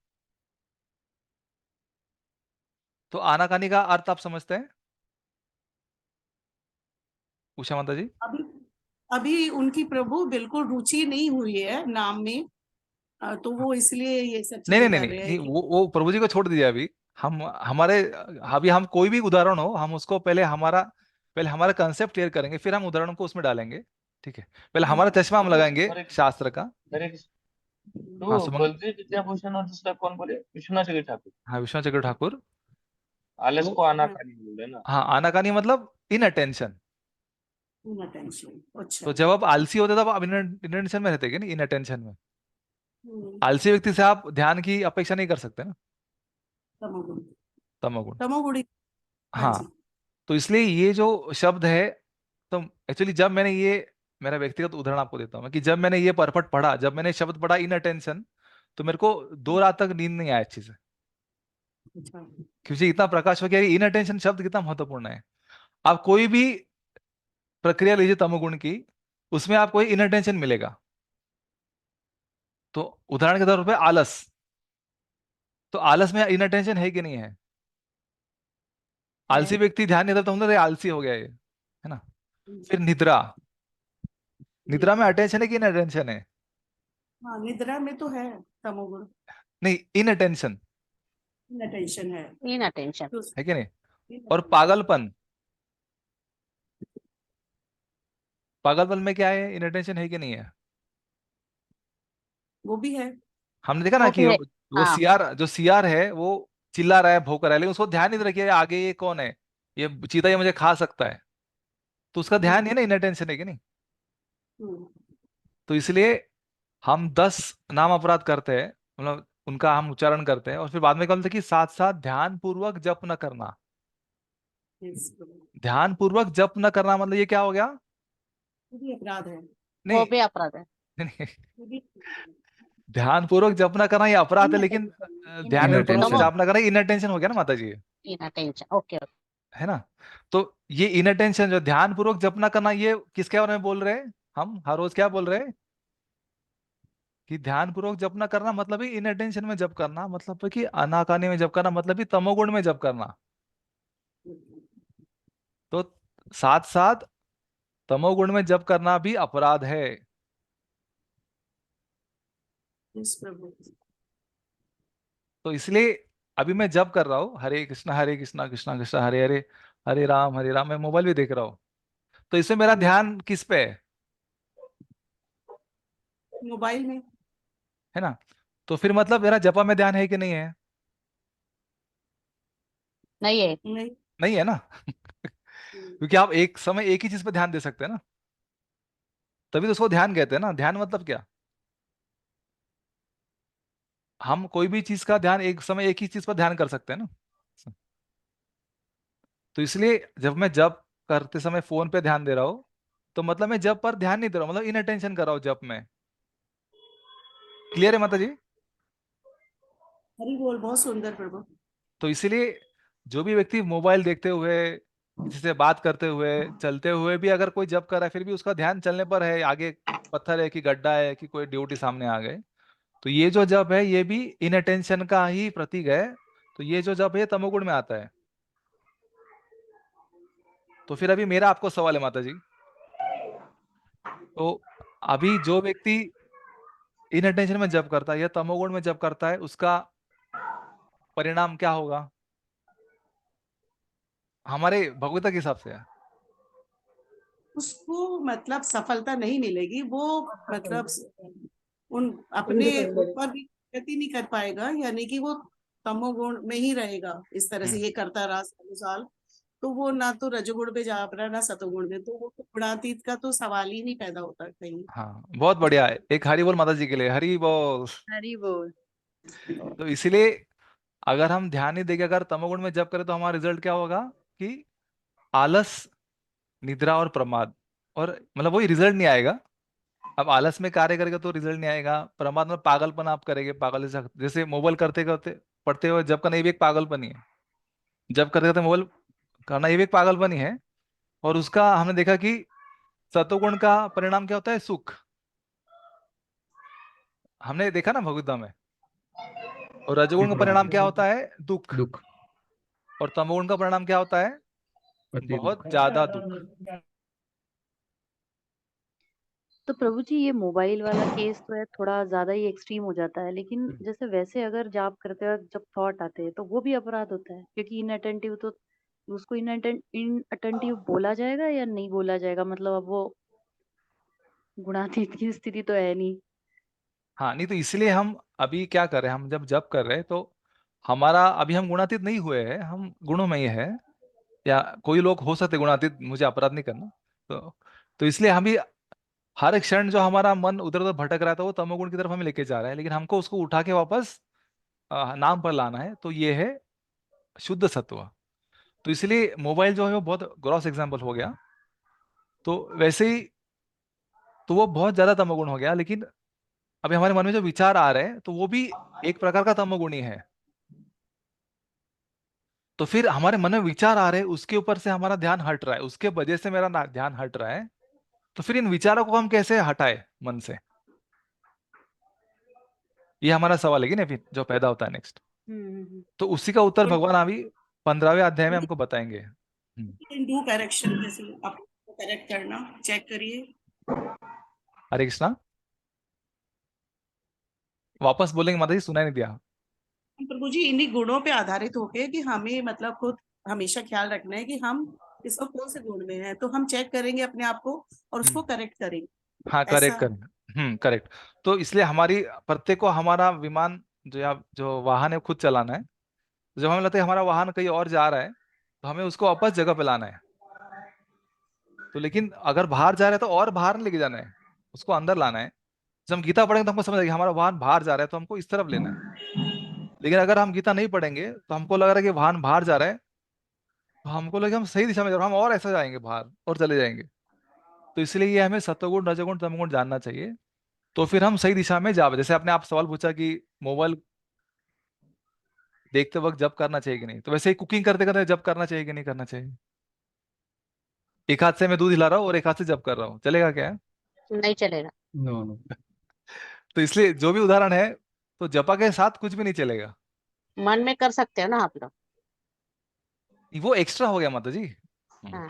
तो आनाकानी का अर्थ आप समझते हैं उषा माता जी? अभी अभी उनकी प्रभु बिल्कुल रुचि नहीं हुई है नाम में, तो वो इसलिए ये सब नहीं नहीं चीजें नहीं कर नहीं रहे हैं नहीं, कि वो प्रभु जी को छोड़ दीजिए अभी। हम हमारे, अभी हम कोई भी उदाहरण हो, हम उसको पहले हमारा पहले हमारा कंसेप्ट क्लियर करेंगे, फिर हम उदाहरणों को उसमें डालेंगे। ठीक है, पहले हमारा चश्मा हम लगाएंगे शास्त्र का। हरे कृष्ण। हाँ तो सुमन। बलदेव विद्याभूषण और दूसरा कौन बोले? विश्वनाथ ठाकुर। हाँ विश्वनाथ चक्र ठाकुर। आलस तो को आनाकानी बोल रहे ना। हाँ, आनाकानी मतलब इन अटेंशन। टेंशन। अच्छा। तो जब आप आलसी होते तब आप इनअटेंशन में रहते, नहीं इन अटेंशन में। हम्म, आलसी व्यक्ति से आप ध्यान की अपेक्षा नहीं कर सकते ना, तमोगुण। तमोगुण। तमोगुणी। हाँ जी। हाँ, तो इसलिए ये जो शब्द है, तो एक्चुअली जब मैंने ये, मेरा व्यक्तिगत उदाहरण आपको देता हूँ मैं, कि जब मैंने ये परपट पढ़ा, जब मैंने शब्द पढ़ा इन अटेंशन, तो मेरे को 2 रात तक नींद नहीं आया अच्छे से, अच्छा। क्योंकि इतना प्रकाश हो गया इन अटेंशन शब्द कितना महत्वपूर्ण है। आप कोई भी प्रक्रिया लीजिए तमोगुण की, उसमें आपको इन अटेंशन मिलेगा। तो उदाहरण के तौर पे आलस, तो आलस में इन अटेंशन है कि नहीं है? आलसी व्यक्ति ध्यान नहीं देता, तो हम लोग, "अरे, आलसी हो गया ये", है ना। फिर निद्रा, निद्रा में अटेंशन है कि इन अटेंशन है? हाँ, निद्रा में तो है तमोगुण। नहीं, इन अटेंशन टेंशन है। इन अटेंशन। तो है कि नहीं? और पागलपन, पागलपन में क्या है, इन अटेंशन है कि नहीं है? वो भी है। हमने देखा ना वो कि भी है। वो हाँ। सीआर, जो सीआर है वो चिल्ला रहा है, भौंक रहा है, लेकिन उसको ध्यान नहीं रखिए आगे ये कौन है, ये चीता, ये मुझे खा सकता है। तो उसका ध्यान नहीं है ना, इन अटेंशन है कि नहीं? हम्म, तो इसलिए हम 10 नाम अपराध करते हैं, मतलब उनका हम उच्चारण करते हैं, और फिर बाद में क्या बोलते हैं कि साथ साथ ध्यान पूर्वक जप न करना। yes, ध्यान पूर्वक जप न करना मतलब ये क्या हो गया? वो भी अपराध है। वो नहीं भी अपराध है। नहीं, वो भी ध्यान पूर्वक जप न करना ये अपराध है, लेकिन ध्यान पूर्वक Inattention. जप न करना इन अटेंशन हो गया ना माता जी, इन अटेंशन। ओके। है ना। तो ये इन अटेंशन, जो ध्यान पूर्वक जप न करना, ये किसके बारे में बोल रहे हैं? हम हर रोज क्या बोल रहे हैं कि ध्यान पूर्वक जप न करना मतलब ही इन अटेंशन में जप करना, मतलब है कि अनाकानी में जप करना, मतलब ही तमोगुण में जप करना। तो साथ साथ तमोगुण में जप करना भी अपराध है। yes, प्रभु। तो इसलिए अभी मैं जप कर रहा हूँ, हरे कृष्णा कृष्णा कृष्णा हरे हरे, हरे राम, मैं मोबाइल भी देख रहा हूँ, तो इसमें मेरा ध्यान किस पे मोबाइल में। है ना। तो फिर मतलब मेरा जपा में ध्यान है कि नहीं है? नहीं है। नहीं। नहीं है ना। क्योंकि आप एक समय एक ही चीज पे ध्यान दे सकते हैं ना, तभी तो उसको ध्यान कहते हैं ना। ध्यान मतलब क्या, हम कोई भी चीज का ध्यान एक समय एक ही चीज पर ध्यान कर सकते हैं ना। तो इसलिए जब मैं जप करते समय फोन पे ध्यान दे रहा हूं, तो मतलब मैं जप पर ध्यान नहीं दे रहा हूं, मतलब इन अटेंशन कर रहा हूं जप में। क्लियर है माता जी? हरि बोल, बहुत सुंदर प्रभु। तो इसीलिए जो भी व्यक्ति मोबाइल देखते हुए, किसी से बात करते हुए, चलते हुए भी अगर कोई जप कर रहा है, फिर भी उसका ध्यान चलने पर है, आगे पत्थर है कि गड्ढा है कि कोई ड्यूटी सामने आ गए, तो ये जो जप है ये भी इन अटेंशन का ही प्रतीक है। तो ये जो जप है तमोगुण में आता है। तो फिर अभी मेरा आपको सवाल है माता जी, तो अभी जो व्यक्ति इन अटेंशन में जप करता है या तमोगुण में जप करता है, उसका परिणाम क्या होगा हमारे भगवता के हिसाब से? उसको मतलब सफलता नहीं मिलेगी। वो मतलब उन अपने ऊपर भी प्रगति नहीं कर पाएगा, यानी कि वो तमोगुण में ही रहेगा। इस तरह से ये करता रहा सालों साल, तो वो ना तो रजोगुण पे जा रहा ना सतोगुण में, तो वो गुणातीत का तो सवाल ही नहीं पैदा होता कहीं। हाँ, बहुत बढ़िया है। एक हरी बोल माता जी के लिए, हरी बोल। हरी बोल। तो इसीलिए अगर हम ध्यान नहीं देंगे, अगर तमोगुण में जप करें, तो हमारा रिजल्ट क्या होगा कि आलस, निद्रा और प्रमाद, और मतलब वही रिजल्ट नहीं आएगा। अब आलस में कार्य करेगा तो रिजल्ट नहीं आएगा, प्रमाद में पागलपन आप करेंगे, पागल जैसे मोबाइल करते करते पढ़ते हुए जब करना, ये भी एक पागलपन ही है। जब करते करते मोबाइल करना, ये भी एक पागलपन ही है। और उसका हमने देखा कि सतोगुण का परिणाम क्या होता है? सुख। हमने देखा ना भगवद्गीता में। और रजोगुण का परिणाम क्या होता है? दुख। दुख। और तमोगुण का परिणाम क्या होता है? अति बहुत दुख। ज्यादा दुख। तो प्रभु जी, ये मोबाइल वाला केस तो है, थोड़ा ज्यादा ही एक्सट्रीम हो जाता है, लेकिन जैसे वैसे अगर जाप करते वक्त जब थॉट आते हैं तो वो भी अपराध होता है, क्योंकि इनअटेंटिव तो उसको इनअटेंटिव बोला जाएगा या नहीं बोला जाएगा? मतलब अब वो गुणातीत की स्थिति तो है नहीं। हाँ, नहीं तो इसलिए हम अभी क्या कर रहे हैं, हम जब जप कर रहे हैं तो हमारा अभी हम गुणातीत नहीं हुए हैं, हम गुणों में ही है। या कोई लोग हो सकते गुणातीत, मुझे अपराध नहीं करना। तो इसलिए हम भी हर एक क्षण जो हमारा मन उधर उधर भटक रहा था वो तमोगुण की तरफ हमें लेके जा रहा है, लेकिन हमको उसको उठा के वापस नाम पर लाना है। तो ये है शुद्ध सत्व। तो इसलिए मोबाइल जो है वो बहुत ग्रॉस एग्जाम्पल हो गया। तो वैसे ही तो वो बहुत ज्यादा तमोगुण हो गया, लेकिन अभी हमारे मन में जो विचार आ रहे हैं तो वो भी एक प्रकार का तमोगुण ही है। तो फिर हमारे मन में विचार आ रहे हैं, उसके ऊपर से हमारा ध्यान हट रहा है, उसके वजह से मेरा ध्यान हट रहा है। तो फिर इन विचारों को हम कैसे हटाए मन से, ये हमारा सवाल है कि नहीं फिर जो पैदा होता है नेक्स्ट। तो उसी का उत्तर भगवान अभी 15वें अध्याय में हमको बताएंगे। डू करेक्शन, जैसे आप करेक्ट करना, चेक करिए। हरे कृष्णा, वापस बोलेंगे माता जी, सुनाई नहीं दिया। प्रभु जी, इन्हीं गुणों पे आधारित होके कि हमें मतलब खुद हमेशा ख्याल रखना है कि हम इस वक्त कौन से गुण में हैं, तो हम चेक करेंगे अपने आप को और उसको करेक्ट करेंगे। हाँ, करेक्ट ऐसा करेंगे, करेक्ट। तो इसलिए हमारी प्रत्येक को हमारा विमान जो वाहन है खुद चलाना है। तो जब हमें लगता है हमारा वाहन कहीं और जा रहा है तो हमें उसको वापस जगह पे लाना है। तो लेकिन अगर बाहर जा रहा है तो और बाहर नहीं लेके जाना है, उसको अंदर लाना है। जब हम गीता पढ़ेंगे तो हमको समझ आएगी हमारा वाहन बाहर जा रहा है तो हमको इस तरफ लेना है। लेकिन अगर हम गीता नहीं पढ़ेंगे तो हमको लग रहा है कि वाहन बाहर जा रहा है, तो हमको लगे हम सही दिशा में जा रहे हैं, हम और ऐसा जाएंगे बाहर और चले जाएंगे। तो इसलिए ये हमें सत्वगुण रजोगुण तमोगुण जानना चाहिए। तो फिर हम सही दिशा में जा, जैसे आपने आप सवाल पूछा कि मोबाइल देखते वक्त जब करना चाहिए कि नहीं, तो वैसे ही कुकिंग करते करते जब करना चाहिए कि नहीं करना चाहिए। एक हाथ से मैं दूध हिला रहा हूँ और एक हाथ से जब कर रहा हूँ, चलेगा क्या? नहीं चलेगा। No no. तो इसलिए जो भी उदाहरण है, तो जपा के साथ कुछ भी नहीं चलेगा। मन में कर सकते हो ना आप लोग। वो एक्स्ट्रा हो गया माता जी। हाँ।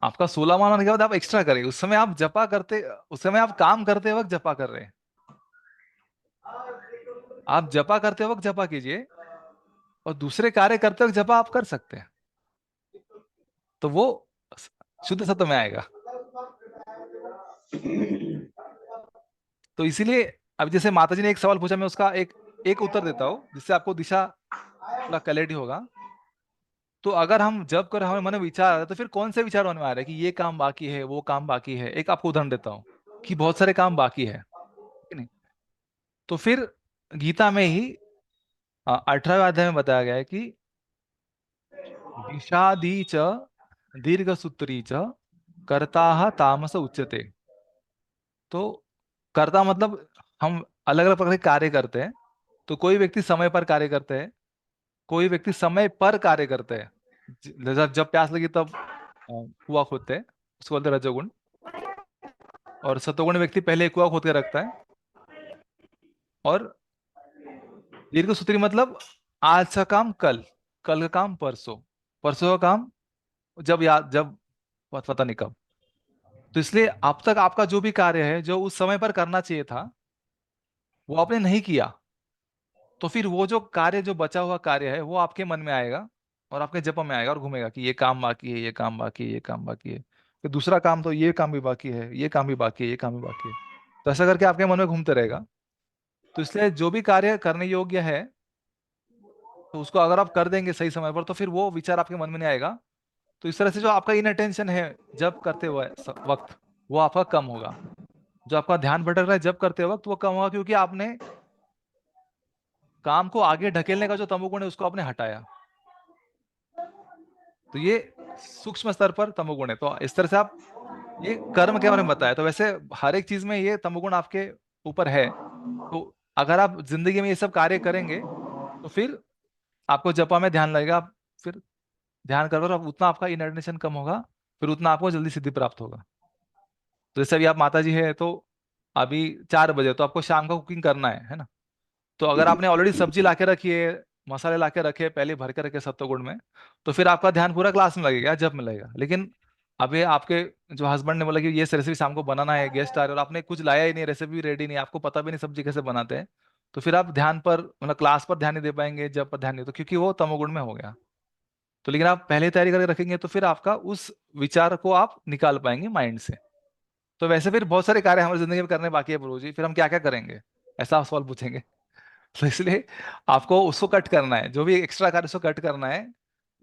आपका 16 मान होने के बाद आप एक्स्ट्रा करें, उस समय आप जपा करते, उस समय आप काम करते वक्त जपा कर रहे हैं। आप जपा करते वक्त जपा कीजिए और दूसरे कार्य करते वक्त जपा आप कर सकते हैं, तो वो शुद्ध सत्व में आएगा। तो इसीलिए अब जैसे माता जी ने एक सवाल पूछा, मैं उसका एक एक उत्तर देता हूँ जिससे आपको दिशा थोड़ा क्लैरिटी होगा। तो अगर हम जब कर हमारे मन में विचार आ रहा है तो फिर कौन से विचार मन में आ रहा है कि ये काम बाकी है, वो काम बाकी है। एक आपको उदाहरण देता हूँ कि बहुत सारे काम बाकी है, ठीक है नहीं? तो फिर गीता में ही 18वें अध्याय में बताया गया है कि विषादी च दीर्घ सूत्री च कर्ता तामस उच्यते। तो कर्ता मतलब हम अलग अलग प्रकार के कार्य करते हैं। तो कोई व्यक्ति समय पर कार्य करते हैं, कोई व्यक्ति समय पर कार्य करते हैं। जब प्यास लगी तब कुआं खोदते हैं, उसको बोलते हैं रजोगुण। और सतोगुण व्यक्ति पहले कुआं खोद के रखता है। और दीर्घ सूत्री मतलब आज का काम कल, कल का काम परसों, परसों का काम जब पता नहीं कब। तो इसलिए अब तक आपका जो भी कार्य है जो उस समय पर करना चाहिए था वो आपने नहीं किया, तो फिर वो जो कार्य, जो बचा हुआ कार्य है वो आपके मन में आएगा और आपके जप में आएगा और घूमेगा कि ये काम बाकी है, ये काम बाकी है, ये काम बाकी है। फिर दूसरा काम, तो ये काम भी बाकी है, ये काम भी बाकी है, ये काम भी बाकी है। तो ऐसा करके आपके मन में घूमते रहेगा। तो इसलिए जो भी कार्य करने योग्य है तो उसको अगर आप कर देंगे सही समय पर तो फिर वो विचार आपके मन में नहीं आएगा। तो इस तरह से जो आपका इनअटेंशन है जब करते हुए वक्त, वो आपका कम होगा। जो आपका ध्यान भटक रहा है जब करते वक्त वो कम होगा, क्योंकि आपने काम को आगे ढकेलने का जो तमोगुण है उसको आपने हटाया। तो ये सूक्ष्म स्तर पर तमोगुण है। तो इस तरह से आप ये कर्म के बारे में बताया। तो वैसे हर एक चीज में ये तमोगुण आपके ऊपर है। तो अगर आप जिंदगी में ये सब कार्य करेंगे तो फिर आपको जपा में ध्यान लगेगा, आप फिर ध्यान करोगे और उतना आपका इनर्डेशन कम होगा, फिर उतना आपको जल्दी सिद्धि प्राप्त होगा। तो जैसे अभी आप माता जी है तो अभी 4 बजे, तो आपको शाम का कुकिंग करना है ना? तो अगर आपने ऑलरेडी सब्जी लाके रखी है, मसाले लाके रखे, पहले भर के रखे सत्वगुण में, तो फिर आपका ध्यान पूरा क्लास में लगेगा, जब में लगेगा। लेकिन अभी आपके जो हस्बैंड ने बोला कि ये रेसिपी शाम को बनाना है, गेस्ट आ रहे हैं, और आपने कुछ लाया ही नहीं, रेसिपी रेडी नहीं, आपको पता भी नहीं सब्जी कैसे बनाते हैं, तो फिर आप ध्यान पर, मतलब क्लास पर ध्यान नहीं दे पाएंगे, जब पर ध्यान नहीं, तो क्योंकि वो तमोगुण में हो गया। तो लेकिन आप पहले तैयारी करके रखेंगे तो फिर आपका उस विचार को आप निकाल पाएंगे माइंड से। तो वैसे फिर बहुत सारे कार्य हमारी जिंदगी में करने बाकी है प्रभु जी, फिर हम क्या क्या करेंगे, ऐसा आप सवाल पूछेंगे। तो इसलिए आपको उसको कट करना है, जो भी एक्स्ट्रा कार्य उसको कट करना है।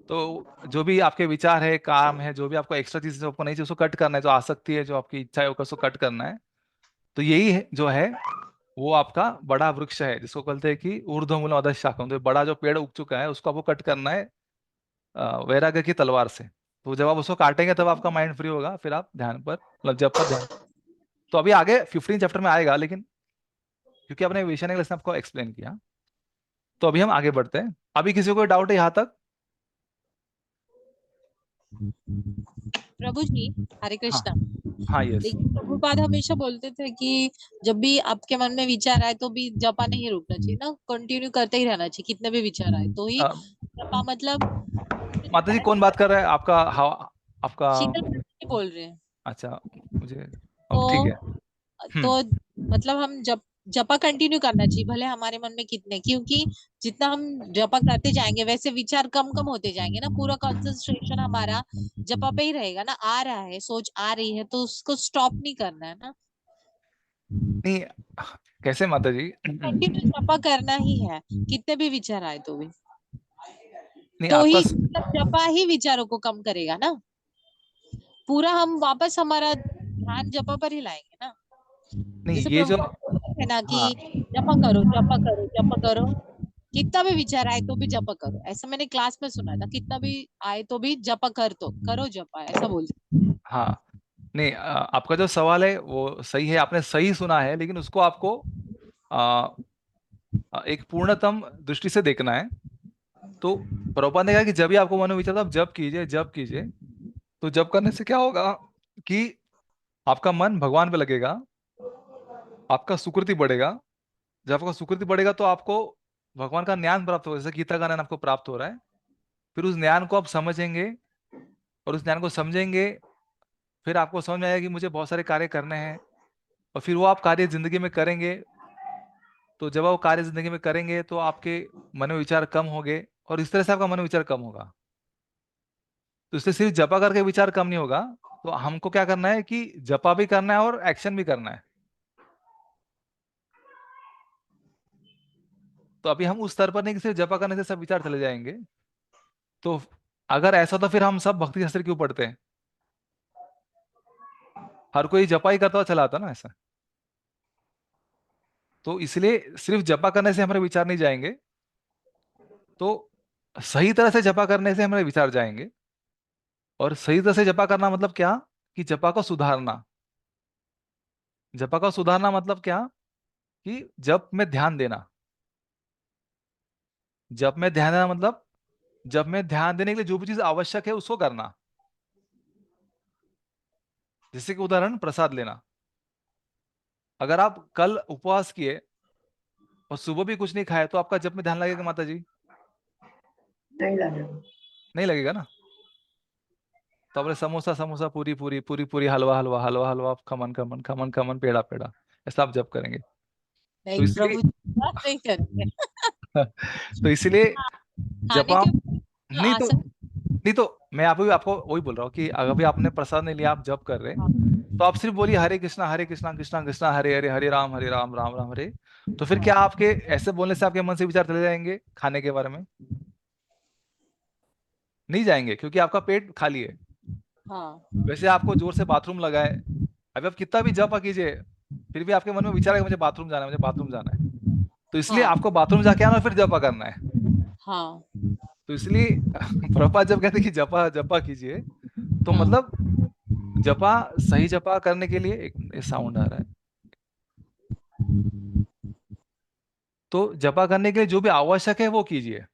तो जो भी आपके विचार है, काम है, जो भी आपको एक्स्ट्रा चीज जो आपको नहीं चाहिए उसको कट करना है, जो आसक्ति है, जो आपकी इच्छा है उसको कट करना है। तो यही है जो है वो आपका बड़ा वृक्ष है, जिसको कहते हैं कि ऊर्ध्वमूलम अधः शाखम। तो बड़ा जो पेड़ उग चुका है उसको आपको कट करना है वैराग्य की तलवार से। तो जब आप उसको काटेंगे तब आपका माइंड फ्री होगा, फिर आप ध्यान पर मतलब जब पर ध्यान। तो अभी आगे 15 चैप्टर में आएगा, लेकिन क्योंकि आपने विषय ने आपको एक्सप्लेन किया तो अभी हम आगे बढ़ते हैं। अभी किसी को कोई डाउट है यहाँ तक? प्रभु जी हरे कृष्णा। हाँ यस। लेकिन प्रभुपाद हमेशा बोलते थे कि जब भी आपके मन में विचार आए तो भी जपा नहीं रुकना चाहिए ना, कंटिन्यू करते ही रहना चाहिए, कितने भी विचार आए तो ही जपा। मतलब माता जी कौन बात कर रहा है? आपका आपका शीतल माता जी बोल रहे हैं। अच्छा, मुझे ठीक तो है। तो मतलब हम जपा कंटिन्यू करना चाहिए, भले हमारे मन में कितने, क्योंकि जितना हम जपा करते जाएंगे वैसे विचार कम कम होते जाएंगे ना, पूरा कंसंट्रेशन हमारा जपा पे ही रहेगा ना। आ रहा है सोच आ रही है तो उसको स्टॉप नहीं करना है ना, नहीं कैसे माता जी? कंटिन्यू जपा करना ही है, कितने भी विचार आए तो भी। नहीं तो आपका ही मतलब जपा ही विचारों को कम करेगा ना, पूरा हम वापस हमारा ध्यान जपा पर ही लाएंगे ना। नहीं जैसे ये प्रभु जो बोलते थे ना कि हाँ जपा करो जपा करो जपा करो, कितना भी विचार आए तो भी जपा करो। ऐसा मैंने क्लास में सुना था, कितना भी आए तो भी जपा तो करो जपा, ऐसा बोलते। हाँ। नहीं आपका जो सवाल है वो सही है, आपने सही सुना है, लेकिन उसको आपको आ, एक पूर्णतम दृष्टि से देखना है। तो प्रभुपाद ने कहा कि जब भी आपको मन में विचार, आप जप कीजिए जप कीजिए। तो जप करने से क्या होगा कि आपका मन भगवान पे लगेगा, आपका सुकृति बढ़ेगा। जब आपका सुकृति बढ़ेगा तो आपको भगवान का ज्ञान प्राप्त होगा, जैसे गीता का ज्ञान आपको प्राप्त हो रहा है। फिर उस ज्ञान को आप समझेंगे, और उस ज्ञान को समझेंगे फिर आपको समझ में आएगा कि मुझे बहुत सारे कार्य करने हैं, और फिर वो आप कार्य जिंदगी में करेंगे। तो जब आप वो कार्य जिंदगी में करेंगे तो आपके मन में विचार कम होंगे, और इस तरह से आपका मन में विचार कम होगा। तो इससे सिर्फ जपा करके विचार कम नहीं होगा। तो हमको क्या करना है कि जपा भी करना है और एक्शन भी करना है। तो अभी हम उस स्तर पर नहीं कि सिर्फ जपा करने से सब विचार चले जाएंगे। तो अगर ऐसा तो फिर हम सब भक्ति शास्त्र क्यों पढ़ते हैं? हर कोई जपा ही करता हुआ चला आता ना ऐसा। तो इसलिए सिर्फ जपा करने से हमारे विचार नहीं जाएंगे, तो सही तरह से जपा करने से हमारे विचार जाएंगे। और सही तरह से जपा करना मतलब क्या? कि जपा को सुधारना। जपा को सुधारना मतलब क्या? कि जप में ध्यान देना। जप में ध्यान देना मतलब जप में ध्यान देने के लिए जो भी चीज आवश्यक है उसको करना। जैसे कि उदाहरण प्रसाद लेना। अगर आप कल उपवास किए और सुबह भी कुछ नहीं खाए तो आपका जप में ध्यान लगेगा माता जी? नहीं लगेगा। नहीं लगेगा ना। तो आपने समोसा समोसा, पूरी पूरी पूरी पूरी, हलवा हलवा हलवा हलवा, खमन खमन खमन खमन, पेड़ा पेड़ा, ऐसा आप जप करेंगे। तो नहीं इसलिए प्रभु जी बात नहीं करेंगे। तो इसलिए खाने जपा के नहीं तो आसन। नहीं तो मैं आपको वही बोल रहा हूँ कि अगर भी आपने प्रसाद नहीं लिया, आप जप कर रहे हैं, तो आप सिर्फ बोलिए हरे कृष्णा कृष्णा कृष्णा हरे हरे, हरे राम राम राम हरे। तो फिर क्या आपके ऐसे बोलने से आपके मन से विचार चले जाएंगे खाने के बारे में? नहीं जाएंगे, क्योंकि आपका पेट खाली है। हाँ वैसे आपको जोर से बाथरूम लगा है, अभी आप कितना भी जप कीजिए फिर भी आपके मन में विचार है कि मुझे बाथरूम जाना है, मुझे बाथरूम जाना है। तो इसलिए हाँ आपको बाथरूम जाके आना और फिर जपा करना है। हाँ तो इसलिए प्रभुपाद जब कहते हैं कि जपा जपा कीजिए, तो हाँ मतलब जपा, सही जपा करने के लिए एक साउंड आ रहा है। तो जपा करने के लिए जो भी आवश्यक है वो कीजिए।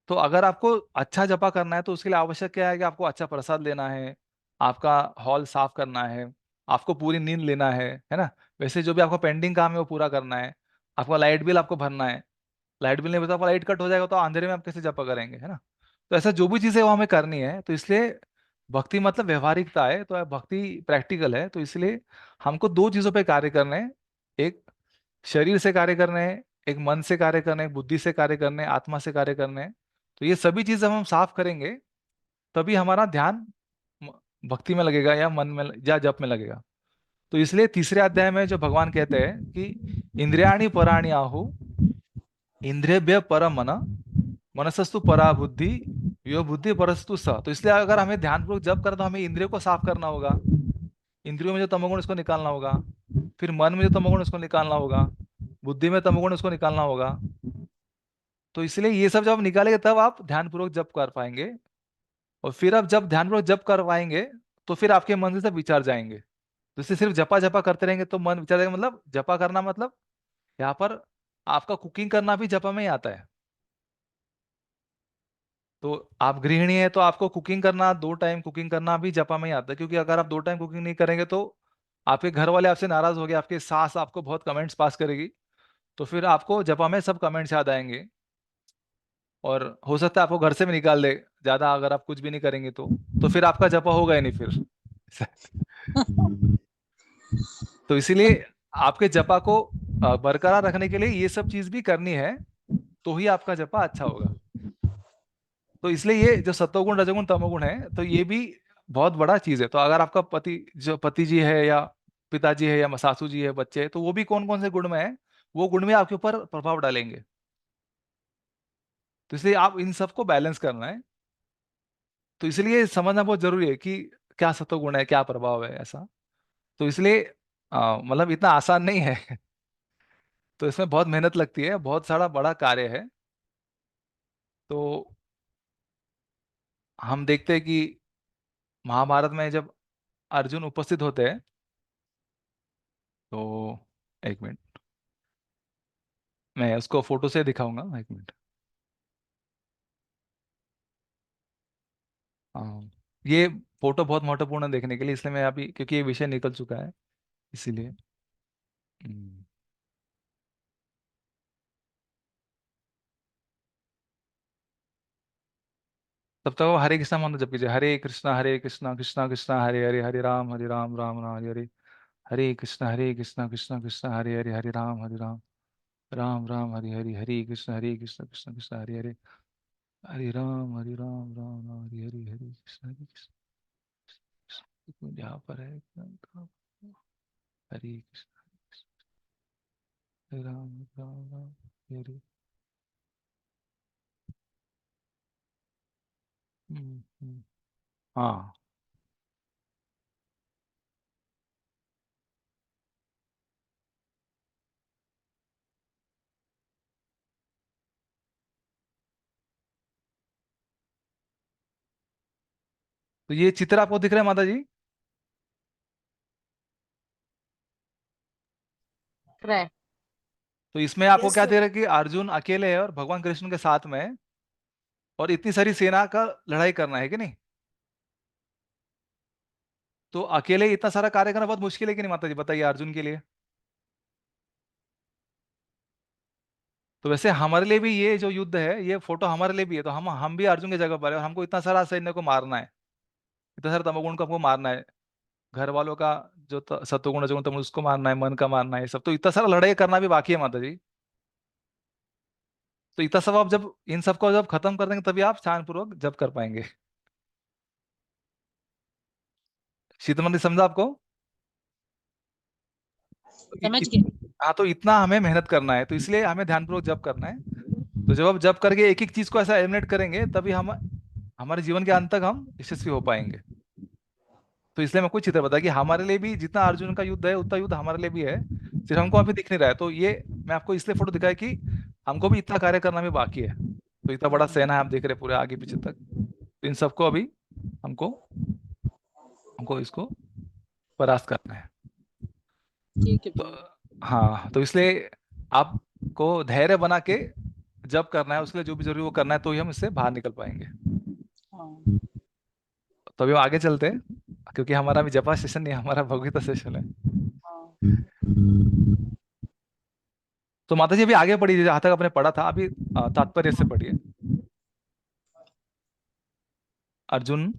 तो अगर आपको अच्छा जपा करना है तो उसके लिए आवश्यक क्या है कि आपको अच्छा प्रसाद लेना है, आपका हॉल साफ करना है, आपको पूरी नींद लेना है ना। वैसे जो भी आपका पेंडिंग काम है वो पूरा करना है, आपका लाइट बिल आपको भरना है। लाइट बिल नहीं भरता, आपका लाइट कट हो जाएगा तो अंधेरे में आप कैसे जपा करेंगे, है ना। तो ऐसा जो भी चीज़ें वो हमें करनी है। तो इसलिए भक्ति मतलब व्यवहारिकता है, तो भक्ति प्रैक्टिकल है। तो इसलिए हमको दो चीज़ों पे कार्य करने हैं। एक शरीर से कार्य करने हैं, एक मन से कार्य करने हैं, बुद्धि से कार्य करने हैं, आत्मा से कार्य करने हैं। तो तो ये सभी चीज हम साफ करेंगे तभी हमारा ध्यान भक्ति में लगेगा या मन में या जप में लगेगा। तो इसलिए तीसरे अध्याय में जो भगवान कहते हैं कि इंद्रियाणि पराणि आहु इंद्रियभ्य परम मन मनसस्तु परा बुद्धि यो बुद्धि परस्तु स। तो इसलिए अगर हमें ध्यानपूर्वक जप करना तो हमें इंद्रियों को साफ करना होगा, इंद्रियों में जो तमोगुण उसको निकालना होगा, फिर मन में जो तमोगुण उसको निकालना होगा, बुद्धि में तमोगुण उसको निकालना होगा। तो इसलिए ये सब जब निकालेंगे तब आप ध्यानपूर्वक जप कर पाएंगे। और फिर आप जब ध्यानपूर्वक जप कर पाएंगे तो फिर आपके मन से सब विचार जाएंगे। जैसे सिर्फ जपा जपा करते रहेंगे तो मन विचार जाएगा, मतलब जपा करना मतलब यहाँ पर आपका कुकिंग करना भी जपा में ही आता है। तो आप गृहिणी है तो आपको कुकिंग करना, 2 टाइम कुकिंग करना भी जपा में ही आता है, क्योंकि अगर आप 2 टाइम कुकिंग नहीं करेंगे तो आपके घर वाले आपसे नाराज हो गए, आपके सास आपको बहुत कमेंट्स पास करेगी, तो फिर आपको जपा में सब कमेंट्स याद आएंगे और हो सकता है आपको घर से भी निकाल दे ज्यादा अगर आप कुछ भी नहीं करेंगे तो फिर आपका जपा होगा ही नहीं फिर। तो इसीलिए आपके जपा को बरकरार रखने के लिए ये सब चीज भी करनी है, तो ही आपका जपा अच्छा होगा। तो इसलिए ये जो सत्वगुण रजोगुण तमोगुण है तो ये भी बहुत बड़ा चीज है। तो अगर आपका पति जी है या पिताजी है या सासू जी है, बच्चे हैं, तो वो भी कौन कौन से गुण में है, वो गुण में आपके ऊपर प्रभाव डालेंगे। तो इसलिए आप इन सबको बैलेंस करना है। तो इसलिए समझना बहुत जरूरी है कि क्या सत्वगुण है, क्या प्रभाव है ऐसा। तो इसलिए मतलब इतना आसान नहीं है। तो इसमें बहुत मेहनत लगती है, बहुत सारा बड़ा कार्य है। तो हम देखते हैं कि महाभारत में जब अर्जुन उपस्थित होते हैं तो एक मिनट मैं उसको फोटो से दिखाऊंगा, एक मिनट। हाँ, ये फोटो बहुत महत्वपूर्ण है देखने के लिए, इसलिए मैं अभी क्योंकि ये विषय निकल चुका है इसीलिए। हम्म, तब तक वो हरे कृष्णा मंत्र जप कीजिए, हरे कृष्णा कृष्णा कृष्णा हरे हरे, हरे राम राम राम हरे हरे, हरे कृष्णा कृष्णा कृष्णा हरे हरे, हरे राम राम राम हरे हरे, हरे कृष्णा कृष्णा कृष्णा हरे हरे, हरे राम राम राम हरे हरे, हरे कृष्ण यहाँ पर है, हरे कृष्ण हरे राम राम राम हरे हरे। हम्म। हाँ, तो ये चित्र आपको दिख रहा है माता जी? रहे तो इसमें आपको यस क्या दिख सर। रहा है कि अर्जुन अकेले है और भगवान कृष्ण के साथ में है और इतनी सारी सेना का लड़ाई करना है कि नहीं। तो अकेले इतना सारा कार्य करना बहुत मुश्किल है कि नहीं माता जी, बताइए अर्जुन के लिए। तो वैसे हमारे लिए भी ये जो युद्ध है ये फोटो हमारे लिए भी है, तो हम भी अर्जुन की जगह पर है और हमको इतना सारा सैन्य को मारना है, इतना सारा तमोगुण को हमको मारना है, घर वालों का जो सत्वगुण रजोगुण तमोगुण उसको मारना है, मन का मारना है, सब तो इतना सारा लड़ाई करना भी बाकी है माता जी। तो इतना सब आप जब इन सबको जब खत्म कर देंगे तभी आप ध्यानपूर्वक जब कर पाएंगे। शीतल मंदिर समझा आपको? तो समझ गए। हाँ, तो इतना हमें मेहनत करना है, तो इसलिए हमें ध्यानपूर्वक जब करना है। तो जब आप जब करके एक एक चीज को ऐसा एलिमिनेट करेंगे तभी हम हमारे जीवन के अंत तक हम यशस्वी हो पाएंगे। तो इसलिए मैं कुछ चित्र बता कि हमारे लिए भी जितना अर्जुन का युद्ध है उतना युद्ध हमारे लिए भी है, सिर्फ हमको अभी दिख नहीं रहा है। तो ये मैं आपको इसलिए फोटो दिखाया कि हमको भी इतना कार्य करना भी बाकी है। तो इतना बड़ा सेना है, हम देख रहे हैं पूरे आगे पीछे तक, तो इन सबको अभी हमको हमको इसको परास्त करना है। ठीक है तो प्रभु। हाँ, तो इसलिए आपको धैर्य बना के जब करना है, उसके लिए जो भी जरूरी वो करना है, तो ही हम इससे बाहर निकल पाएंगे। हाँ तो अभी हम आगे चलते हैं, क्योंकि हमारा अभी जपा सेशन नहीं, हमारा भगवत सेशन है। हाँ। तो माता जी अभी आगे पढ़िए, जहाँ तक आपने पढ़ा था अभी तात्पर्य से पढ़िए। अर्जुन।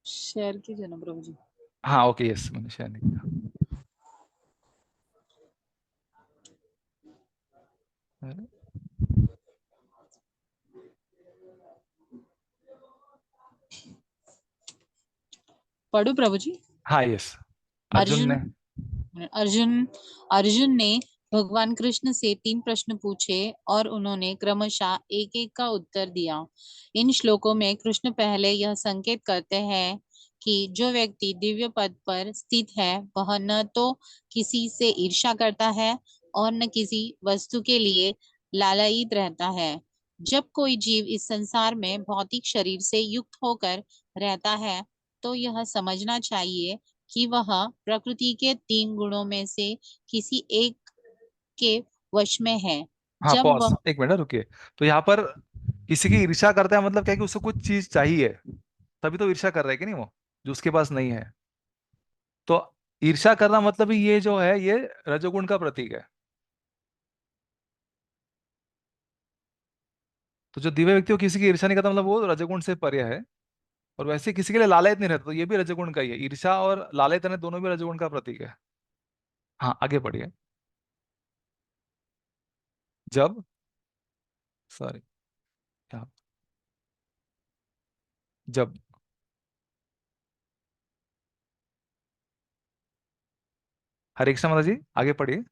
शेयर कीजिए ना प्रभु जी। हाँ ओके, यस, मैंने शेयर नहीं किया। अरे, पढ़ू प्रभु जी। हाँ यस। अर्जुन ने अर्जुन अर्जुन ने भगवान कृष्ण से 3 प्रश्न पूछे और उन्होंने क्रमशः एक एक का उत्तर दिया। इन श्लोकों में कृष्ण पहले यह संकेत करते हैं कि जो व्यक्ति दिव्य पद पर स्थित है वह न तो किसी से ईर्ष्या करता है और न किसी वस्तु के लिए लालायित रहता है। जब कोई जीव इस संसार में भौतिक शरीर से युक्त होकर रहता है तो यह समझना चाहिए कि वह प्रकृति के 3 गुणों में से किसी एक के वश में है। हाँ जब पॉज, वह एक मिनट रुकिए। तो यहाँ पर किसी की ईर्ष्या करता है मतलब क्या है कि उसको कुछ चीज चाहिए, तभी तो ईर्ष्या कर रहा है कि नहीं, वो जो उसके पास नहीं है। तो ईर्ष्या करना मतलब ही ये जो है ये रजोगुण का प्रतीक है। तो जो दिव्य व्यक्ति वो किसी की ईर्ष्या नहीं करता मतलब वो रजोगुण से परे है। और वैसे किसी के लिए लालयत नहीं रहता तो ये भी रजोगुण का ही है। ईर्ष्या और लालयत रहना दोनों भी रजोगुण का प्रतीक है। हाँ आगे बढ़िए। जब, सॉरी, जब, हरे कृष्ण माता जी आगे पढ़िए।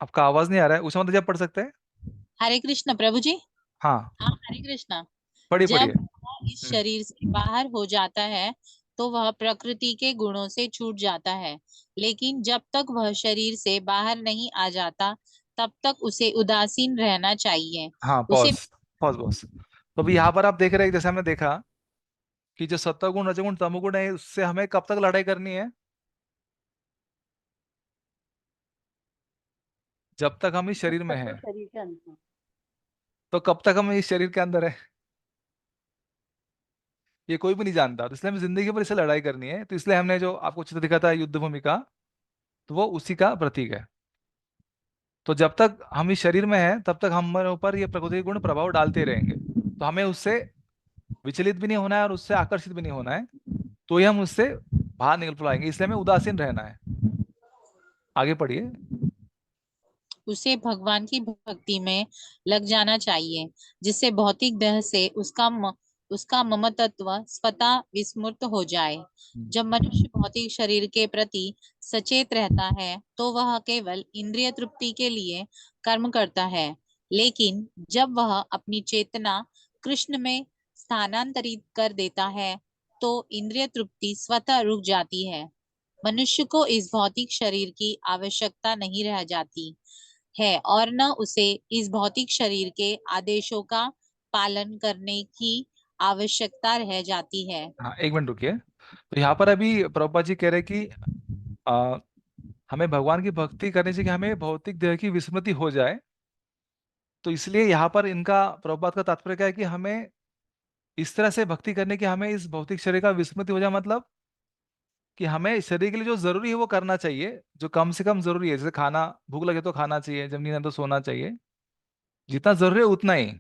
आपका आवाज नहीं आ रहा है, उषा माता जी आप पढ़ सकते हैं? हरे कृष्ण प्रभु जी। हाँ हाँ हरे कृष्ण। पढ़िए जब पढ़िए। वह इस शरीर से बाहर हो जाता है तो वह प्रकृति के गुणों से छूट जाता है, लेकिन जब तक वह शरीर से बाहर नहीं आ जाता तब तक उसे उदासीन रहना चाहिए। हाँ उसे पॉज, पॉज बॉस। तो अभी यहाँ पर आप देख रहे हैं जैसे हमने देखा कि जो सत्वगुण रजोगुण तमोगुण है उससे हमें कब तक लड़ाई करनी है? जब तक हम इस जब शरीर में तक वो हैं। शरीर के अंदर। तो कब तक हम इस शरीर के अंदर है ये कोई भी नहीं जानता। तो इसलिए हमें जिंदगी भर इससे लड़ाई करनी है। तो इसलिए हमने जो आपको चित्र दिखा था युद्ध भूमि का, तो वो उसी का प्रतीक है। तो जब तक हम इस शरीर में हैं तब तक हमारे ऊपर ये प्रकृति के गुण प्रभाव डालते रहेंगे। तो हमें उससे विचलित भी नहीं होना है और उससे आकर्षित भी नहीं होना है। तो ही हम उससे बाहर निकल पाएंगे। इसलिए हमें उदासीन रहना है। आगे पढ़िए। उसे भगवान की भक्ति में लग जाना चाहिए, जिससे भौतिक देह से उसका ममतत्व स्वतः विस्मृत हो जाए। जब मनुष्य भौतिक शरीर के प्रति सचेत रहता है तो वह केवल इंद्रिय तृप्ति के लिए कर्म करता है, लेकिन जब वह अपनी चेतना कृष्ण में स्थानांतरित कर देता है तो इंद्रिय तृप्ति स्वतः रुक जाती है। मनुष्य को इस भौतिक शरीर की आवश्यकता नहीं रह जाती है और न उसे इस भौतिक शरीर के आदेशों का पालन करने की आवश्यकता रह जाती है। हाँ एक मिनट रुकिए। तो यहाँ पर अभी प्रभुपाद जी कह रहे हैं कि आ, हमें भगवान की भक्ति करने से कि हमें भौतिक देह की विस्मृति हो जाए। तो इसलिए यहाँ पर इनका प्रभुपाद का तात्पर्य क्या है कि हमें इस तरह से भक्ति करने की हमें इस भौतिक शरीर का विस्मृति हो जाए। मतलब कि हमें शरीर के लिए जो जरूरी है वो करना चाहिए, जो कम से कम जरूरी है। जैसे खाना, भूख लगे तो खाना चाहिए, जब नींद है तो सोना चाहिए, जितना जरूरी है उतना ही।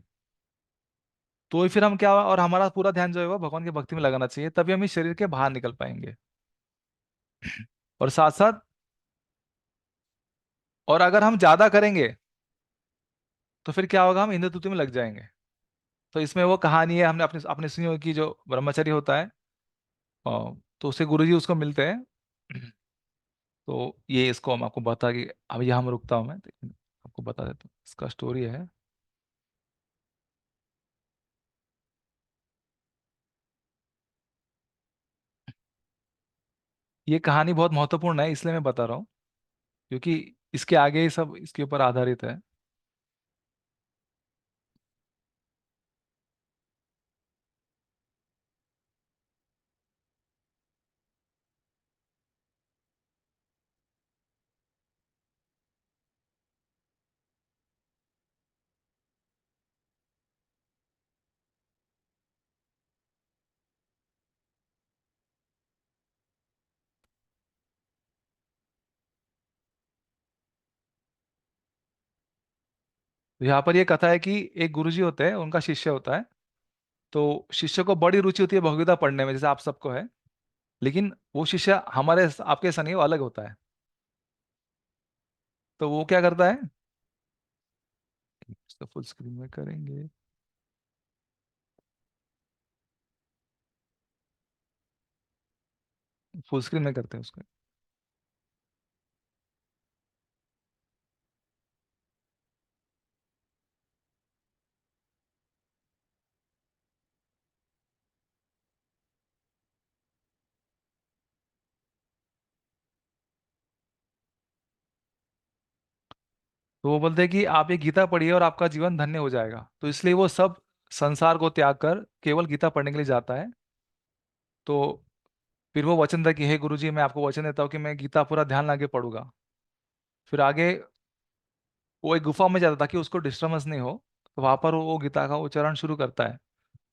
तो ही फिर हम क्या, और हमारा पूरा ध्यान जो है वो भगवान की भक्ति में लगाना चाहिए, तभी हम इस शरीर के बाहर निकल पाएंगे। और साथ साथ, और अगर हम ज्यादा करेंगे तो फिर क्या होगा, हम इंद्र तृप्ति में लग जाएंगे। तो इसमें वो कहानी है, हमने अपने अपने सुनी होगी कि जो ब्रह्मचारी होता है तो उससे गुरुजी उसको मिलते हैं। तो ये इसको हम आपको बता कि अब यहाँ हम रुकता हूँ मैं, तो आपको बता देता हूँ इसका स्टोरी है। ये कहानी बहुत महत्वपूर्ण है इसलिए मैं बता रहा हूँ, क्योंकि इसके आगे ही सब इसके ऊपर आधारित है। तो यहाँ पर ये कथा है कि एक गुरुजी होते हैं, उनका शिष्य होता है। तो शिष्य को बड़ी रुचि होती है भगवद्गीता पढ़ने में, जैसे आप सबको है। लेकिन वो शिष्य हमारे आपके ऐसा नहीं है, वो अलग होता है। तो वो क्या करता है, इसको फुल स्क्रीन में करेंगे। फुल स्क्रीन में करते हैं उसको। तो वो बोलते हैं कि आप ये गीता पढ़िए और आपका जीवन धन्य हो जाएगा। तो इसलिए वो सब संसार को त्याग कर केवल गीता पढ़ने के लिए जाता है। तो फिर वो वचन था कि हे गुरुजी, मैं आपको वचन देता हूँ कि मैं गीता पूरा ध्यान लगा के पढ़ूंगा। फिर आगे वो एक गुफा में जाता ताकि उसको डिस्टर्बेंस नहीं हो। तो वहां पर वो गीता का उच्चारण शुरू करता है,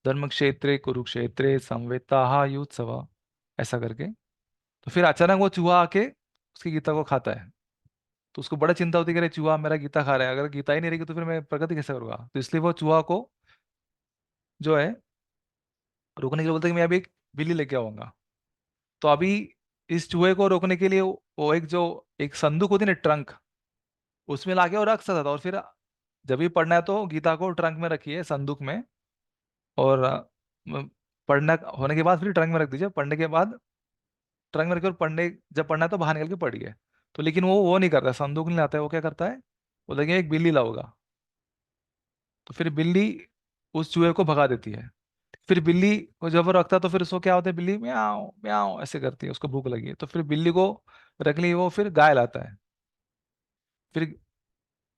धर्म क्षेत्रे कुरुक्षेत्रे संवेता युत्सव, ऐसा करके। तो फिर अचानक वो चूहा आके उसकी गीता को खाता है। तो उसको बड़ा चिंता होती है कि अरे चूहा मेरा गीता खा रहा है, अगर गीता ही नहीं रहेगी तो फिर मैं प्रगति कैसे करूंगा। तो इसलिए वो चूहा को जो है रोकने के लिए बोलते हैं कि मैं अभी एक बिल्ली लेके आऊंगा। तो अभी इस चूहे को रोकने के लिए वो एक जो एक संदूक होती है ना, ट्रंक, उसमें लाके वो रख सकता था। और फिर जब भी पढ़ना है तो गीता को ट्रंक में रखिए, संदूक में। और पढ़ना होने के बाद फिर ट्रंक में रख दीजिए। पढ़ने के बाद ट्रंक में रखिए, और जब पढ़ना है तो बाहर निकल के पढ़िए। तो लेकिन वो नहीं करता, संदूक नहीं लाता है। वो क्या करता है, वो देखिए एक बिल्ली लाऊंगा। तो फिर बिल्ली उस चूहे को भगा देती है। फिर बिल्ली को जब वो रखता है तो फिर उसको क्या होता है, बिल्ली म्याऊं म्याऊं ऐसे करती है, उसको भूख लगी है। तो फिर बिल्ली को रख ली, वो फिर गाय लाता है। फिर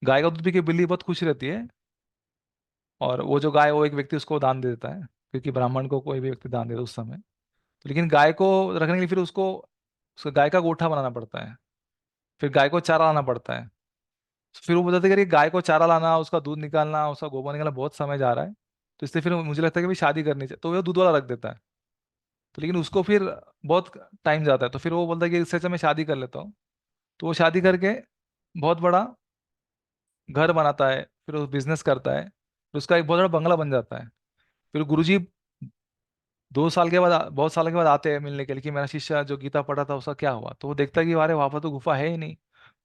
गाय का दूध पी के बिल्ली बहुत खुश रहती है। और वो जो गाय, वो एक व्यक्ति उसको दान दे देता है, क्योंकि ब्राह्मण को कोई भी व्यक्ति दान देता है उस समय। लेकिन गाय को रखने के लिए फिर उसको गाय का गोठा बनाना पड़ता है। फिर गाय को चारा लाना पड़ता है। फिर वो बताते हैं कि ये गाय को चारा लाना, उसका दूध निकालना, उसका गोबर निकालना बहुत समय जा रहा है। तो इसलिए फिर मुझे लगता है कि भाई शादी करनी चाहिए। तो वो दूध वाला रख देता है। तो लेकिन उसको फिर बहुत टाइम जाता है। तो फिर वो बोलता है कि इससे अच्छा मैं शादी कर लेता हूँ। तो वो शादी करके बहुत बड़ा घर बनाता है, फिर वो बिजनेस करता है, फिर उसका एक बहुत बड़ा बंगला बन जाता है। फिर गुरुजी 2 साल के बाद, बहुत साल के बाद आते हैं मिलने के लिए कि मेरा शिष्य जो गीता पढ़ा था उसका क्या हुआ। तो वो देखता है कि अरे वहाँ पर तो गुफा है ही नहीं,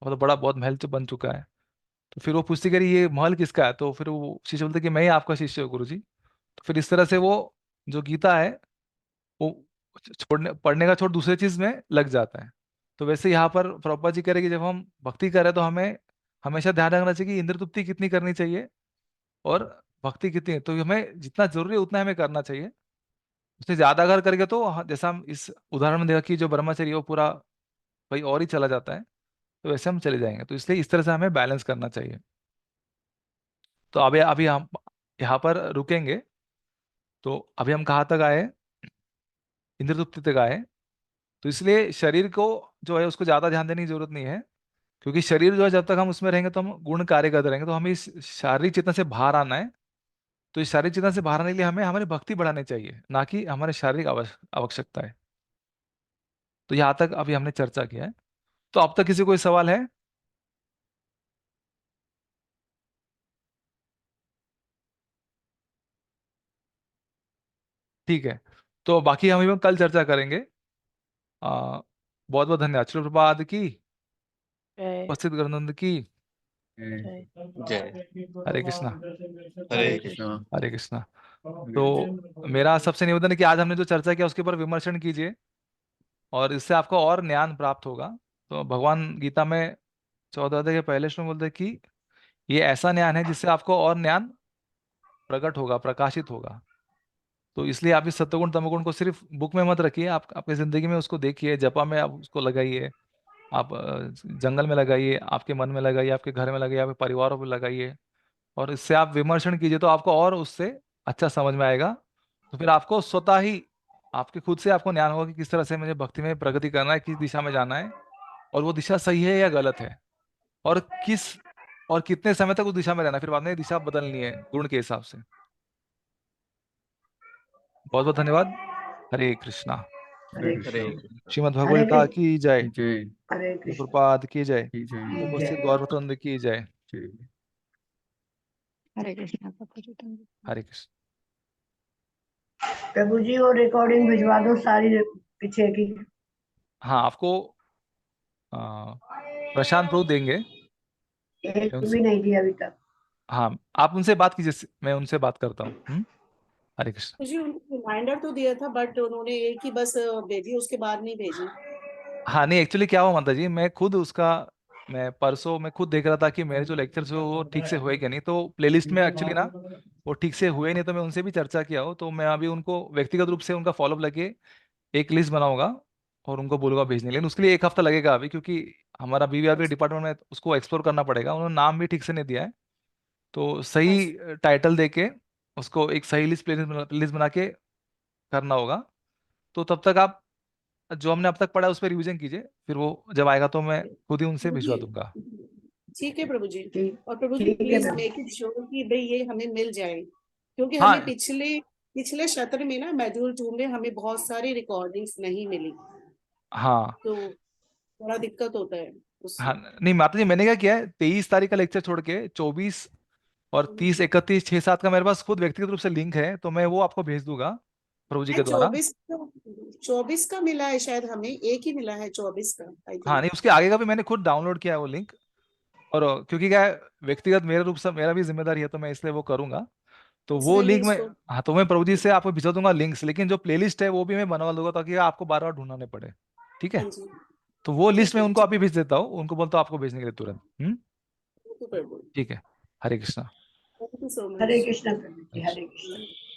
वहाँ तो बड़ा बहुत महल तो बन चुका है। तो फिर वो पूछती करी ये महल किसका है। तो फिर वो शिष्य बोलते कि मैं ही आपका शिष्य हूँ गुरुजी। तो फिर इस तरह से वो जो गीता है वो छोड़ने पढ़ने का छोड़ दूसरे चीज में लग जाता है। तो वैसे यहाँ पर प्रभुपाद जी कह रहे हैं कि जब हम भक्ति करें तो हमें हमेशा ध्यान रखना चाहिए कि इंद्र तृप्ति कितनी करनी चाहिए और भक्ति कितनी है। तो हमें जितना जरूरी है उतना हमें करना चाहिए। उससे ज्यादा अगर करके तो जैसा हम इस उदाहरण में देखा कि जो ब्रह्मचर्य वो पूरा भाई और ही चला जाता है, तो वैसे हम चले जाएंगे। तो इसलिए इस तरह से हमें बैलेंस करना चाहिए। तो अभी अभी हम यहाँ पर रुकेंगे। तो अभी हम कहाँ तक आए, इंद्र तृप्ति तक आए। तो इसलिए शरीर को जो है उसको ज्यादा ध्यान देने की जरूरत नहीं है, क्योंकि शरीर जो है जब तक हम उसमें रहेंगे तो हम गुण कार्य करते रहेंगे। तो हमें इस शारीरिक चेतना से बाहर आना है। तो इस शारीरिक चेतना से बाहर आने के लिए हमें हमारी भक्ति बढ़ानी चाहिए, ना कि हमारे शारीरिक आवश्यकता है। तो यहाँ तक अभी हमने चर्चा किया है। तो अब तक किसी को कोई सवाल है? ठीक है, तो बाकी हम कल चर्चा करेंगे। बहुत बहुत धन्यवाद। श्री प्रभात की, जय उपस्थित ग्रंथनंद की। जय जय हरे कृष्णा। हरे कृष्णा। हरे कृष्णा। तो मेरा सबसे निवेदन है कि आज हमने जो चर्चा किया उसके ऊपर विमर्शन कीजिए, और इससे आपको और ज्ञान प्राप्त होगा। तो भगवान गीता में 14 अध्याय के पहले श्लोक में बोलते हैं कि ये ऐसा ज्ञान है जिससे आपको और ज्ञान प्रकट होगा, प्रकाशित होगा। तो इसलिए आप इस सत्वगुण तमोगुण को सिर्फ बुक में मत रखिए, आप अपनी जिंदगी में उसको देखिए, जपा में आप उसको लगाइए, आप जंगल में लगाइए, आपके मन में लगाइए, आपके घर में लगाइए, आपके परिवारों में लगाइए। और इससे आप विमर्शन कीजिए तो आपको और उससे अच्छा समझ में आएगा। तो फिर आपको स्वतः ही आपके खुद से आपको ज्ञान होगा कि किस तरह से मुझे भक्ति में प्रगति करना है, किस दिशा में जाना है, और वो दिशा सही है या गलत है, और कितने समय तक उस दिशा में रहना है। फिर बाद में दिशा बदलनी है गुण के हिसाब से। बहुत बहुत धन्यवाद। हरे कृष्णा। हरे हरे कृष्ण। श्रीमद् हरे भगवद गीता कृष्ण। की जय। जय हरे कृष्ण। प्रभुपाद की जय। जय उपस्थित जय। गौरवतंद की जय। जय। हरे कृष्णा पापा जी हरे कृष्ण। प्रभु जी वो रिकॉर्डिंग भिजवा दो सारी पीछे की। हाँ, आपको प्रशांत प्रभु देंगे। एक मैं उनसे भी नहीं दिया अभी तक। हाँ, आप उनसे बात कीजिए, मैं उनसे बात करता हूँ। हरे कृष्ण। मुझे उनको रिमाइंडर तो दिया था, बट उन्होंने एक ही बस भेजी, उसके बाद नहीं भेजी। हाँ नहीं, एक्चुअली क्या हुआ माता जी, मैं परसों मैं खुद देख रहा था कि मेरे जो लेक्चर्स हुए वो ठीक से हुए कि नहीं, तो प्लेलिस्ट में एक्चुअली ना वो ठीक से हुए नहीं, तो मैं उनसे भी चर्चा किया हो, तो मैं अभी उनको व्यक्तिगत रूप से उनका फॉलोअप लगे एक लिस्ट बनाऊंगा और उनको बोलूंगा भेजने के लिए। लेकिन उसके लिए 1 हफ्ता लगेगा अभी, क्योंकि हमारा बीवीआर अच्छा डिपार्टमेंट में उसको एक्सप्लोर करना पड़ेगा, उन्होंने नाम भी ठीक से नहीं दिया है, तो सही अच्छा टाइटल दे के उसको एक सही लिस्ट बना के करना होगा। तो तब तक आप जो हमने अब तक पढ़ा है उस पर रिवीजन कीजिए, फिर वो जब आएगा तो मैं खुद ही उनसे प्रभु भिजवा जी, दूंगा। ठीक है प्रभु जी। ठीक और प्रभु जी ठीक है please Prabhu. Make it sure कि भाई ये हमें मिल जाए, क्योंकि हमें हाँ पिछले पिछले सत्र में ना मॉड्यूल 2 में हमें बहुत सारी रिकॉर्डिंग्स नहीं मिली, हाँ तो बड़ा दिक्कत होता है हाँ, उससे। नहीं माता जी, मैंने क्या किया है, 23 तारीख का लेक्चर छोड़ के 24 और 30, 31, 6, 7 का मेरे पास खुद व्यक्तिगत रूप से लिंक है, तो मैं वो आपको भेज दूंगा प्रभु जी के द्वारा। 24 का मिला है शायद, हमें एक ही मिला है 24 का आई हाँ थिंक। नहीं, उसके आगे का भी मैंने खुद डाउनलोड किया है वो लिंक, और क्योंकि क्या है, व्यक्तिगत मेरे रूप से मेरा भी जिम्मेदारी है, तो मैं इसलिए वो करूंगा। तो वो इसलिए लिंक मैं, लिंक्स को। हाँ तो मैं प्रभु जी से आपको भिजवा दूंगा लिंक्स, लेकिन जो प्लेलिस्ट है वो भी मैं बनवा दूंगा, ताकि आपको बार बार ढूंढना नहीं पड़े। ठीक है, हाँ जी, तो वो लिस्ट ठीक मैं है उनको ठीक अभी भेज देता हूँ, उनको बोलता हूँ आपको भेजने के लिए तुरंत। है प्रभु। ठीक है। Hare Krishna. Thank you so Hare much. Krishna प्रभु जी, हरे कृष्णा। हरे कृष्ण।